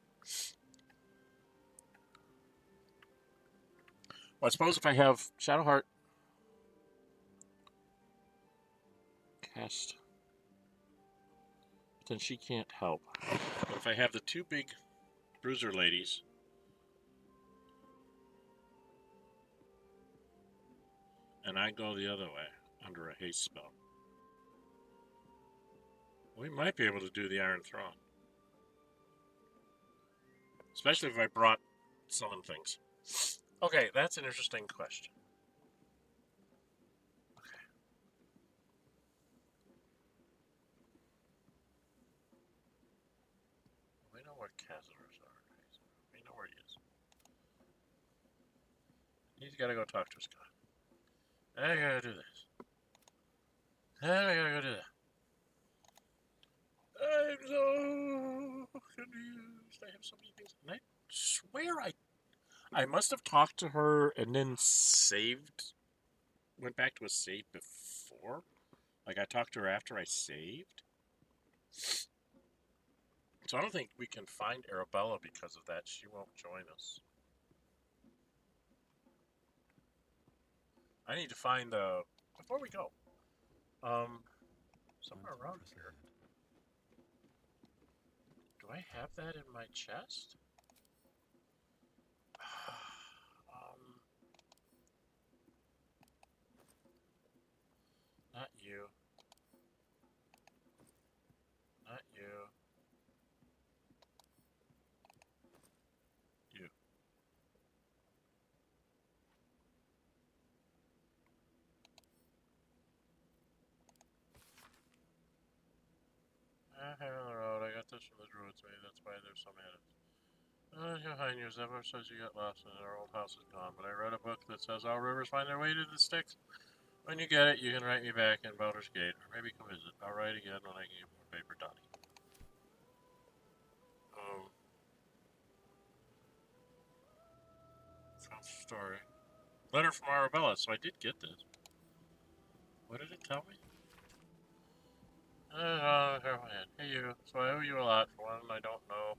Well, I suppose if I have Shadowheart cast, then she can't help. But if I have the two big bruiser ladies, and I go the other way under a haste spell, we might be able to do the Iron Throne. Especially if I brought summon things. Okay, that's an interesting question. Okay. We know where Khazars are. We know where he is. He's got to go talk to his god. I gotta do this. And I gotta go do that. I'm so confused. I have so many things. And I swear I must have talked to her and then saved. Went back to a save before. Like I talked to her after I saved. So I don't think we can find Arabella because of that. She won't join us. I need to find the... Before we go. Somewhere around here. Do I have that in my chest? Not you. Not you. Hey, on the road. I got this from the druids, maybe that's why there's so many. Jaheira, never says you got lost and our old house is gone, but I read a book that says all rivers find their way to the Styx. When you get it, you can write me back in Baldur's Gate, or maybe come visit. I'll write again when I get more paper done. Found the story. Letter from Arabella, so I did get this. What did it tell me? Hey you, so I owe you a lot. For one, I don't know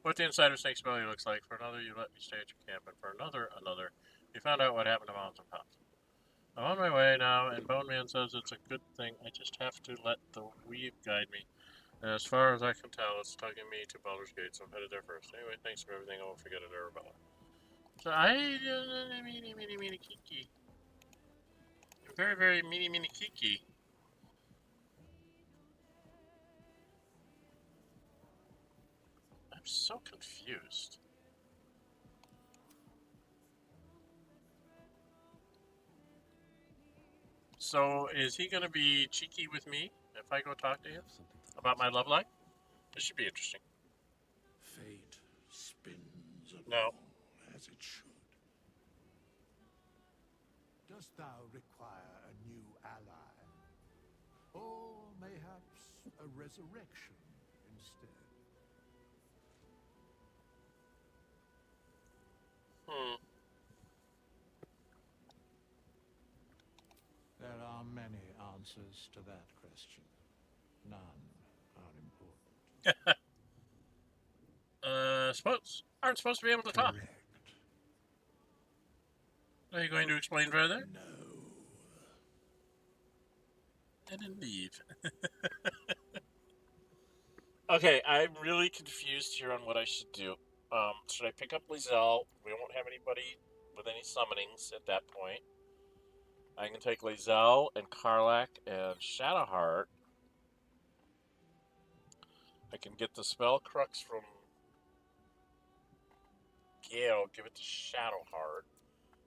what the inside of Snake's Belly looks like. For another, you let me stay at your camp. And for another, you found out what happened to Mounds and Pops. I'm on my way now, and Bone Man says it's a good thing. I just have to let the weave guide me. And as far as I can tell, it's tugging me to Baldur's Gate, so I'm headed there first. Anyway, thanks for everything. I won't forget it, Arabella. So meeny kiki. Very, very meeny kiki. I'm so confused. So, is he going to be cheeky with me if I go talk to him about my love life? This should be interesting. Fate spins along No. as it should. Dost thou require a new ally? Or mayhaps a resurrection instead? There are many answers to that question. None are important. Aren't supposed to be able to talk. Correct. Are you going to explain further? No. And then leave. Okay, I'm really confused here on what I should do. Should I pick up Lizelle? We won't have anybody with any summonings at that point. I can take Lizelle and Karlach and Shadowheart. I can get the spell crux from Gale, give it to Shadowheart,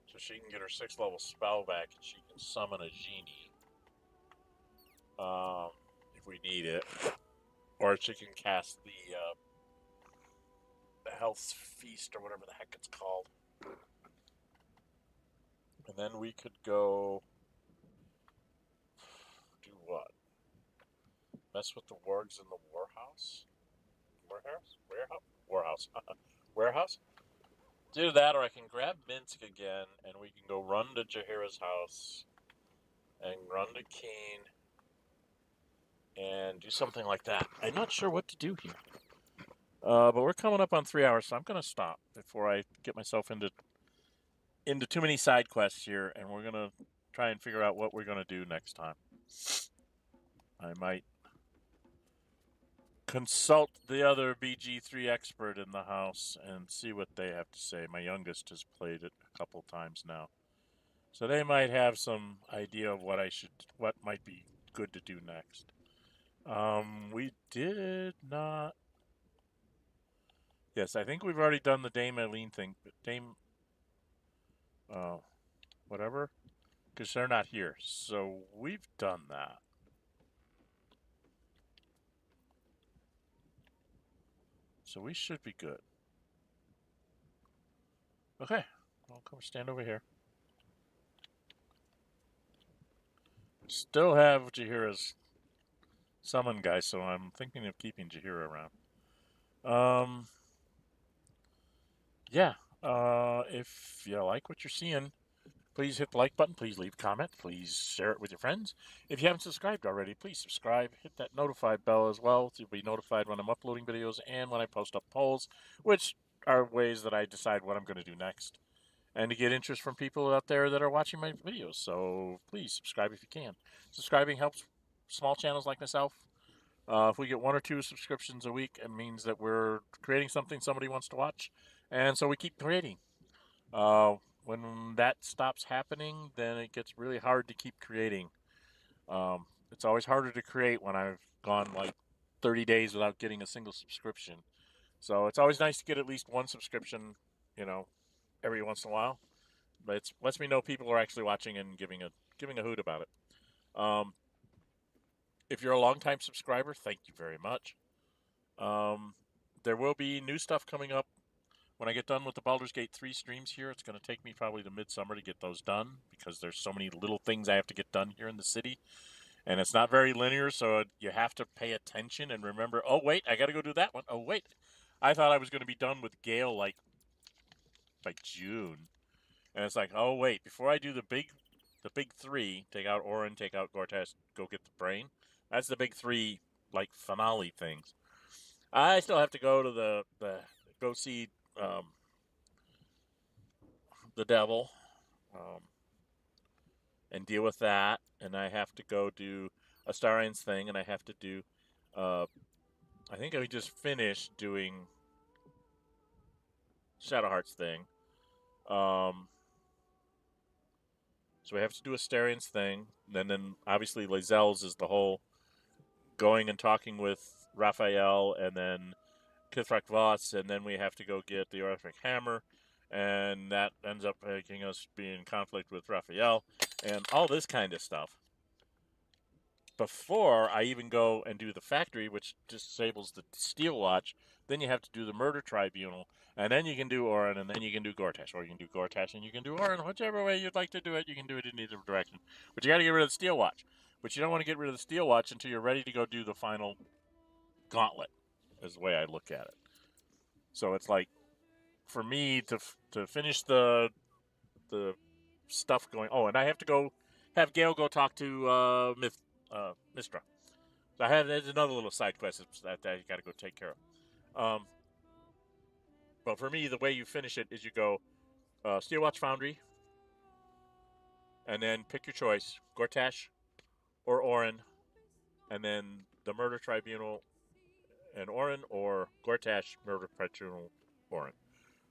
so she can get her 6th level spell back and she can summon a genie. If we need it. Or she can cast the Health Feast or whatever the heck it's called. And then we could go do what? Mess with the wargs in the warehouse? Warehouse? Do that, or I can grab Minsk again, and we can go run to Jaheira's house, and run to Keen, and do something like that. I'm not sure what to do here. But we're coming up on 3 hours, so I'm going to stop before I get myself into too many side quests here, and we're going to try and figure out what we're going to do next time. I might consult the other BG3 expert in the house and see what they have to say. My youngest has played it a couple times now, so they might have some idea of what might be good to do next. We did not. Yes, I think we've already done the Dame Eileen thing. Dame, whatever, because they're not here. So we've done that. So we should be good. Okay, I'll come stand over here. Still have Jaheira's summon guy, so I'm thinking of keeping Jaheira around. Yeah, if you like what you're seeing, please hit the like button, please leave a comment, please share it with your friends. If you haven't subscribed already, please subscribe, hit that notify bell as well to be notified when I'm uploading videos and when I post up polls, which are ways that I decide what I'm going to do next, and to get interest from people out there that are watching my videos. So please subscribe if you can. Subscribing helps small channels like myself. If we get 1 or 2 subscriptions a week, it means that we're creating something somebody wants to watch, and so we keep creating. When that stops happening, then it gets really hard to keep creating. It's always harder to create when I've gone like 30 days without getting a single subscription. So it's always nice to get at least 1 subscription, every once in a while. But it lets me know people are actually watching and giving a hoot about it. If you're a longtime subscriber, thank you very much. There will be new stuff coming up when I get done with the Baldur's Gate 3 streams here. It's going to take me probably to midsummer to get those done because there's so many little things I have to get done here in the city. And it's not very linear, so you have to pay attention and remember, oh, wait, I got to go do that one. Oh, wait, I thought I was going to be done with Gale like by June. And it's like, oh, wait, before I do the big three, take out Orin, take out Gortash, go get the brain. That's the big three, like, finale things. I still have to go to go see the devil and deal with that. And I have to go do Astarian's thing, and I have to do, I think I just finished doing Shadowheart's thing. So we have to do Astarian's thing. And then obviously Lae'zel's is the whole going and talking with Raphael and then Kithrak Voss, and then we have to go get the Orphic Hammer, and that ends up making us be in conflict with Raphael, and all this kind of stuff. Before I even go and do the factory, which disables the Steel Watch, then you have to do the Murder Tribunal, and then you can do Orin, and then you can do Gortash, or you can do Gortash and you can do Orin, whichever way you'd like to do it. You can do it in either direction, but you got to get rid of the Steel Watch. But you don't want to get rid of the Steel Watch until you're ready to go do the final gauntlet, is the way I look at it. So it's like, for me to finish the stuff going. Oh, and I have to go have Gale go talk to Mystra. So there's another little side quest that you got to go take care of. But for me, the way you finish it is you go Steelwatch Foundry, and then pick your choice, Gortash or Orin, and then the Murder Tribunal and Orin, or Gortash, Murder Tribunal, Orin.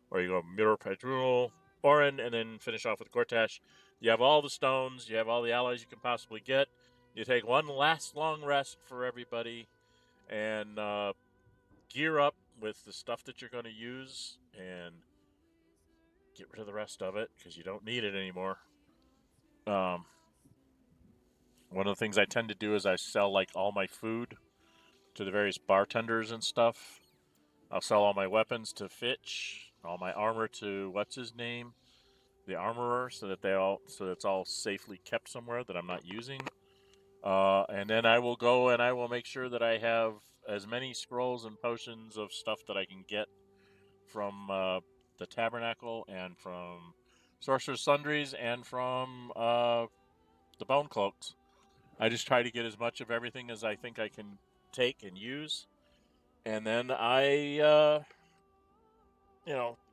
Or you go Murder Tribunal, Orin, and then finish off with Gortash. You have all the stones, you have all the allies you can possibly get. You take one last long rest for everybody, and gear up with the stuff that you're going to use, and get rid of the rest of it, because you don't need it anymore. One of the things I tend to do is I sell like all my food to the various bartenders and stuff. I'll sell all my weapons to Fitch, all my armor to what's his name, the armorer, so that it's all safely kept somewhere that I'm not using. And then I will go and I will make sure that I have as many scrolls and potions of stuff that I can get from the Tabernacle and from Sorcerer's Sundries and from the Bone Cloaks. I just try to get as much of everything as I think I can take and use. And then I,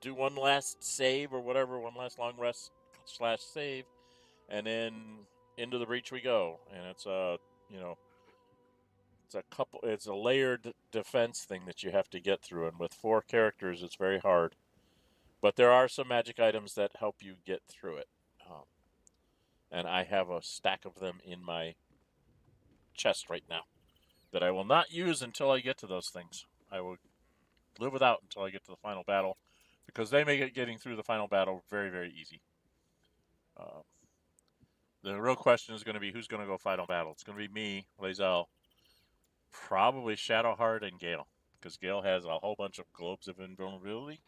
do one last save or whatever, one last long rest / save, and then into the breach we go. And it's it's a layered defense thing that you have to get through. And with 4 characters, it's very hard. But there are some magic items that help you get through it. And I have a stack of them in my chest right now that I will not use until I get to those things. I will live without until I get to the final battle, because they make it getting through the final battle very, very easy. The real question is going to be who's going to go final battle. It's going to be me, Lae'zel, probably Shadowheart, and Gale, because Gale has a whole bunch of globes of invulnerability,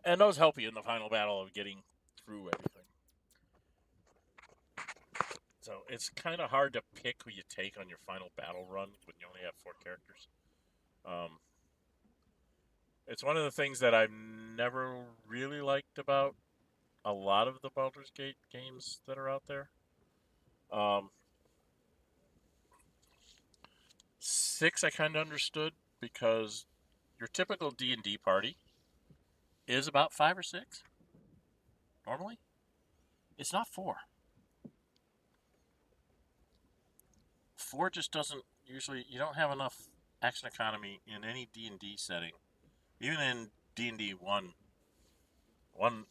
and those help you in the final battle of getting through everything. So it's kind of hard to pick who you take on your final battle run when you only have 4 characters. It's one of the things that I've never really liked about a lot of the Baldur's Gate games that are out there. 6 I kind of understood, because your typical D&D party is about 5 or 6. Normally. It's not 4. 4 just doesn't usually... You don't have enough action economy in any D&D setting. Even in D&D 1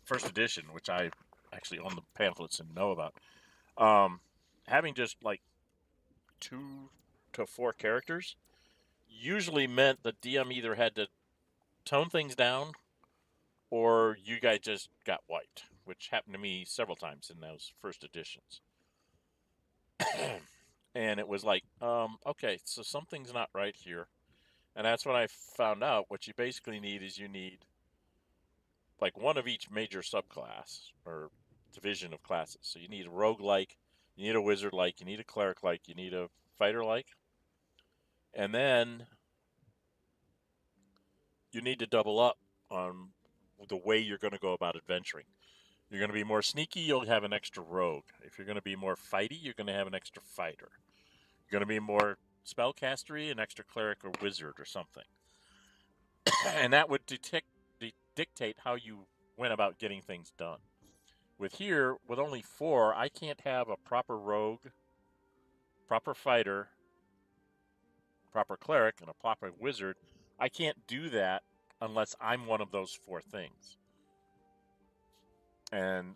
first edition, which I actually own the pamphlets and know about, having just like 2 to 4 characters usually meant the DM either had to tone things down or you guys just got wiped, which happened to me several times in those first editions. And it was like, okay, so something's not right here. And that's when I found out what you basically need is you need like one of each major subclass or division of classes. So you need a rogue-like, you need a wizard-like, you need a cleric-like, you need a fighter-like. And then you need to double up on the way you're going to go about adventuring. You're going to be more sneaky, you'll have an extra rogue. If you're going to be more fighty, you're going to have an extra fighter. You're going to be more spellcastery, an extra cleric or wizard or something. And that would dictate how you went about getting things done. With here, with only 4, I can't have a proper rogue, proper fighter, proper cleric, and a proper wizard. I can't do that unless I'm one of those 4 things. And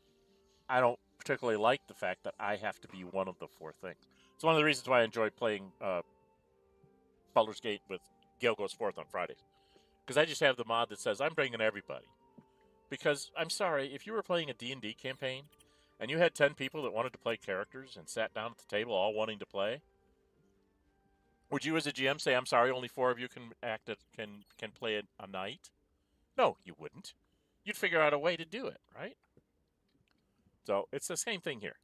I don't particularly like the fact that I have to be one of the 4 things. It's one of the reasons why I enjoy playing Baldur's Gate with Gale Goes Forth on Fridays. Because I just have the mod that says I'm bringing everybody. Because, I'm sorry, if you were playing a D&D campaign and you had 10 people that wanted to play characters and sat down at the table all wanting to play, would you as a GM say, I'm sorry, only 4 of you can play a night? No, you wouldn't. You'd figure out a way to do it, right? So, it's the same thing here.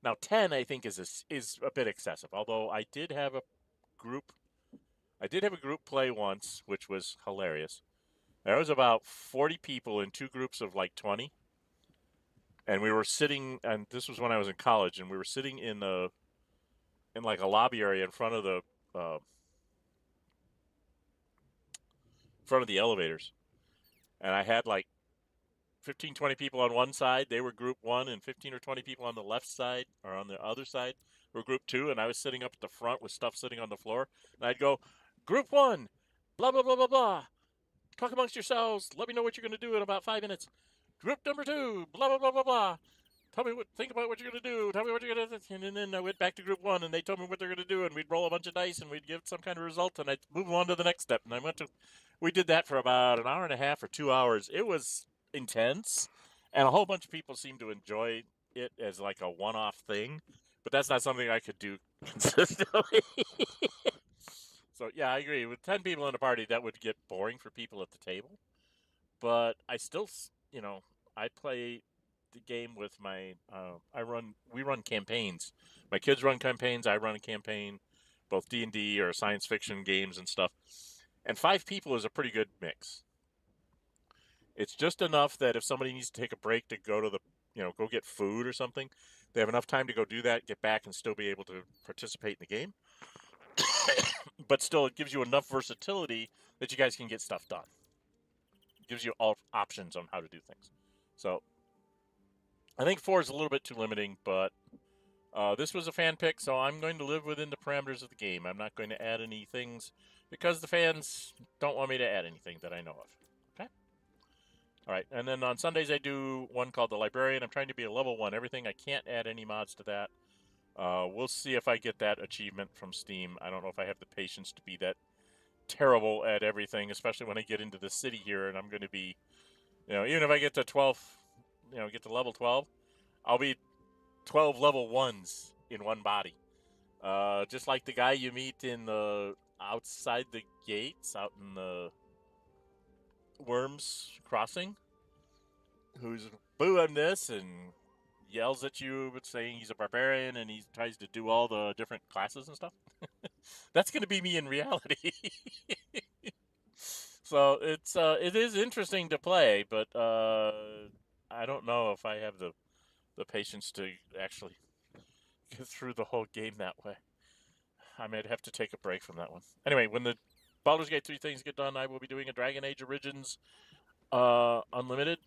Now, 10, I think, is a bit excessive, although I did have a group play once, which was hilarious. There was about 40 people in 2 groups of like 20. And we were sitting, and this was when I was in college, and we were sitting in like a lobby area in front of the elevators. And I had like 15, 20 people on one side. They were group 1, and 15 or 20 people on the left side, or on the other side, were group 2. And I was sitting up at the front with stuff sitting on the floor. And I'd go, group 1, blah, blah, blah, blah, blah. Talk amongst yourselves. Let me know what you're going to do in about 5 minutes. Group number 2, blah, blah, blah, blah, blah. Think about what you're going to do. Tell me what you're going to do. And then I went back to group 1, and they told me what they're going to do, and we'd roll a bunch of dice, and we'd give some kind of result, and I'd move on to the next step. And we did that for about an hour and a half or 2 hours. It was intense, and a whole bunch of people seemed to enjoy it as like a one-off thing, but that's not something I could do consistently. So, yeah, I agree. With 10 people in a party, that would get boring for people at the table. But I still, I play the game with my, we run campaigns. My kids run campaigns, I run a campaign, both D&D or science fiction games and stuff. And 5 people is a pretty good mix. It's just enough that if somebody needs to take a break to go to go get food or something, they have enough time to go do that, get back, and still be able to participate in the game. But still, it gives you enough versatility that you guys can get stuff done. It gives you all options on how to do things. So, I think 4 is a little bit too limiting, but this was a fan pick, so I'm going to live within the parameters of the game. I'm not going to add any things because the fans don't want me to add anything that I know of. Okay? All right, and then on Sundays I do one called The Librarian. I'm trying to be a level 1 everything. I can't add any mods to that. We'll see if I get that achievement from Steam. I don't know if I have the patience to be that terrible at everything, especially when I get into the city here, and I'm going to be, even if I get to 12, get to level 12, I'll be 12 level 1s in one body. Just like the guy you meet outside the gates, out in the Worms Crossing, who's boo on this and yells at you saying he's a barbarian and he tries to do all the different classes and stuff. That's going to be me in reality. So it is interesting to play, but I don't know if I have the patience to actually get through the whole game that way. I might have to take a break from that one. Anyway, when the Baldur's Gate 3 things get done, I will be doing a Dragon Age Origins Unlimited,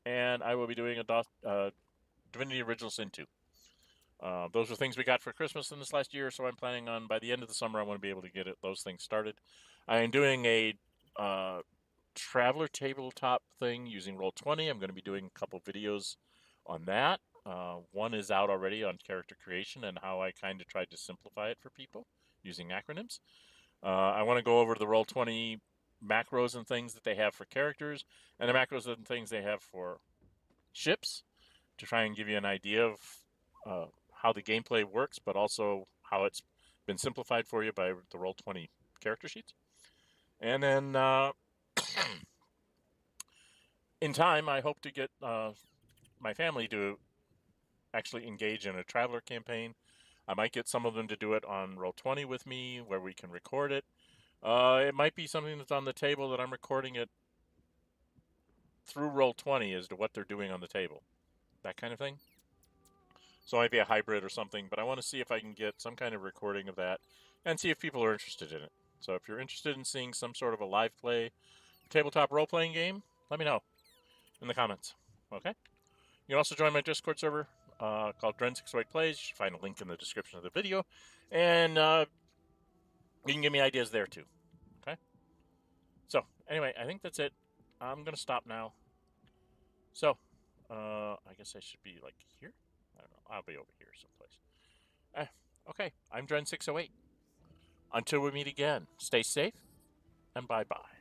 and I will be doing a Divinity Original Sin 2. Those are things we got for Christmas in this last year, so I'm planning on, by the end of the summer, I want to be able to get those things started. I am doing a Traveler tabletop thing using Roll20. I'm going to be doing a couple videos on that. One is out already on character creation and how I kind of tried to simplify it for people using acronyms. I want to go over the Roll20 macros and things that they have for characters and the macros and things they have for ships to try and give you an idea of how the gameplay works, but also how it's been simplified for you by the Roll20 character sheets. And then in time, I hope to get my family to actually engage in a traveler campaign. I might get some of them to do it on Roll20 with me, where we can record it. It might be something that's on the table that I'm recording it through Roll20 as to what they're doing on the table. That kind of thing. So it might be a hybrid or something, but I want to see if I can get some kind of recording of that and see if people are interested in it. So if you're interested in seeing some sort of a live play tabletop role-playing game, let me know in the comments. Okay? You can also join my Discord server called Dren608 Plays. You should find a link in the description of the video. And you can give me ideas there too. Okay? So, anyway, I think that's it. I'm going to stop now. So, I guess I should be like here? I don't know. I'll be over here someplace. Okay, I'm Dren608. Until we meet again, stay safe and bye-bye.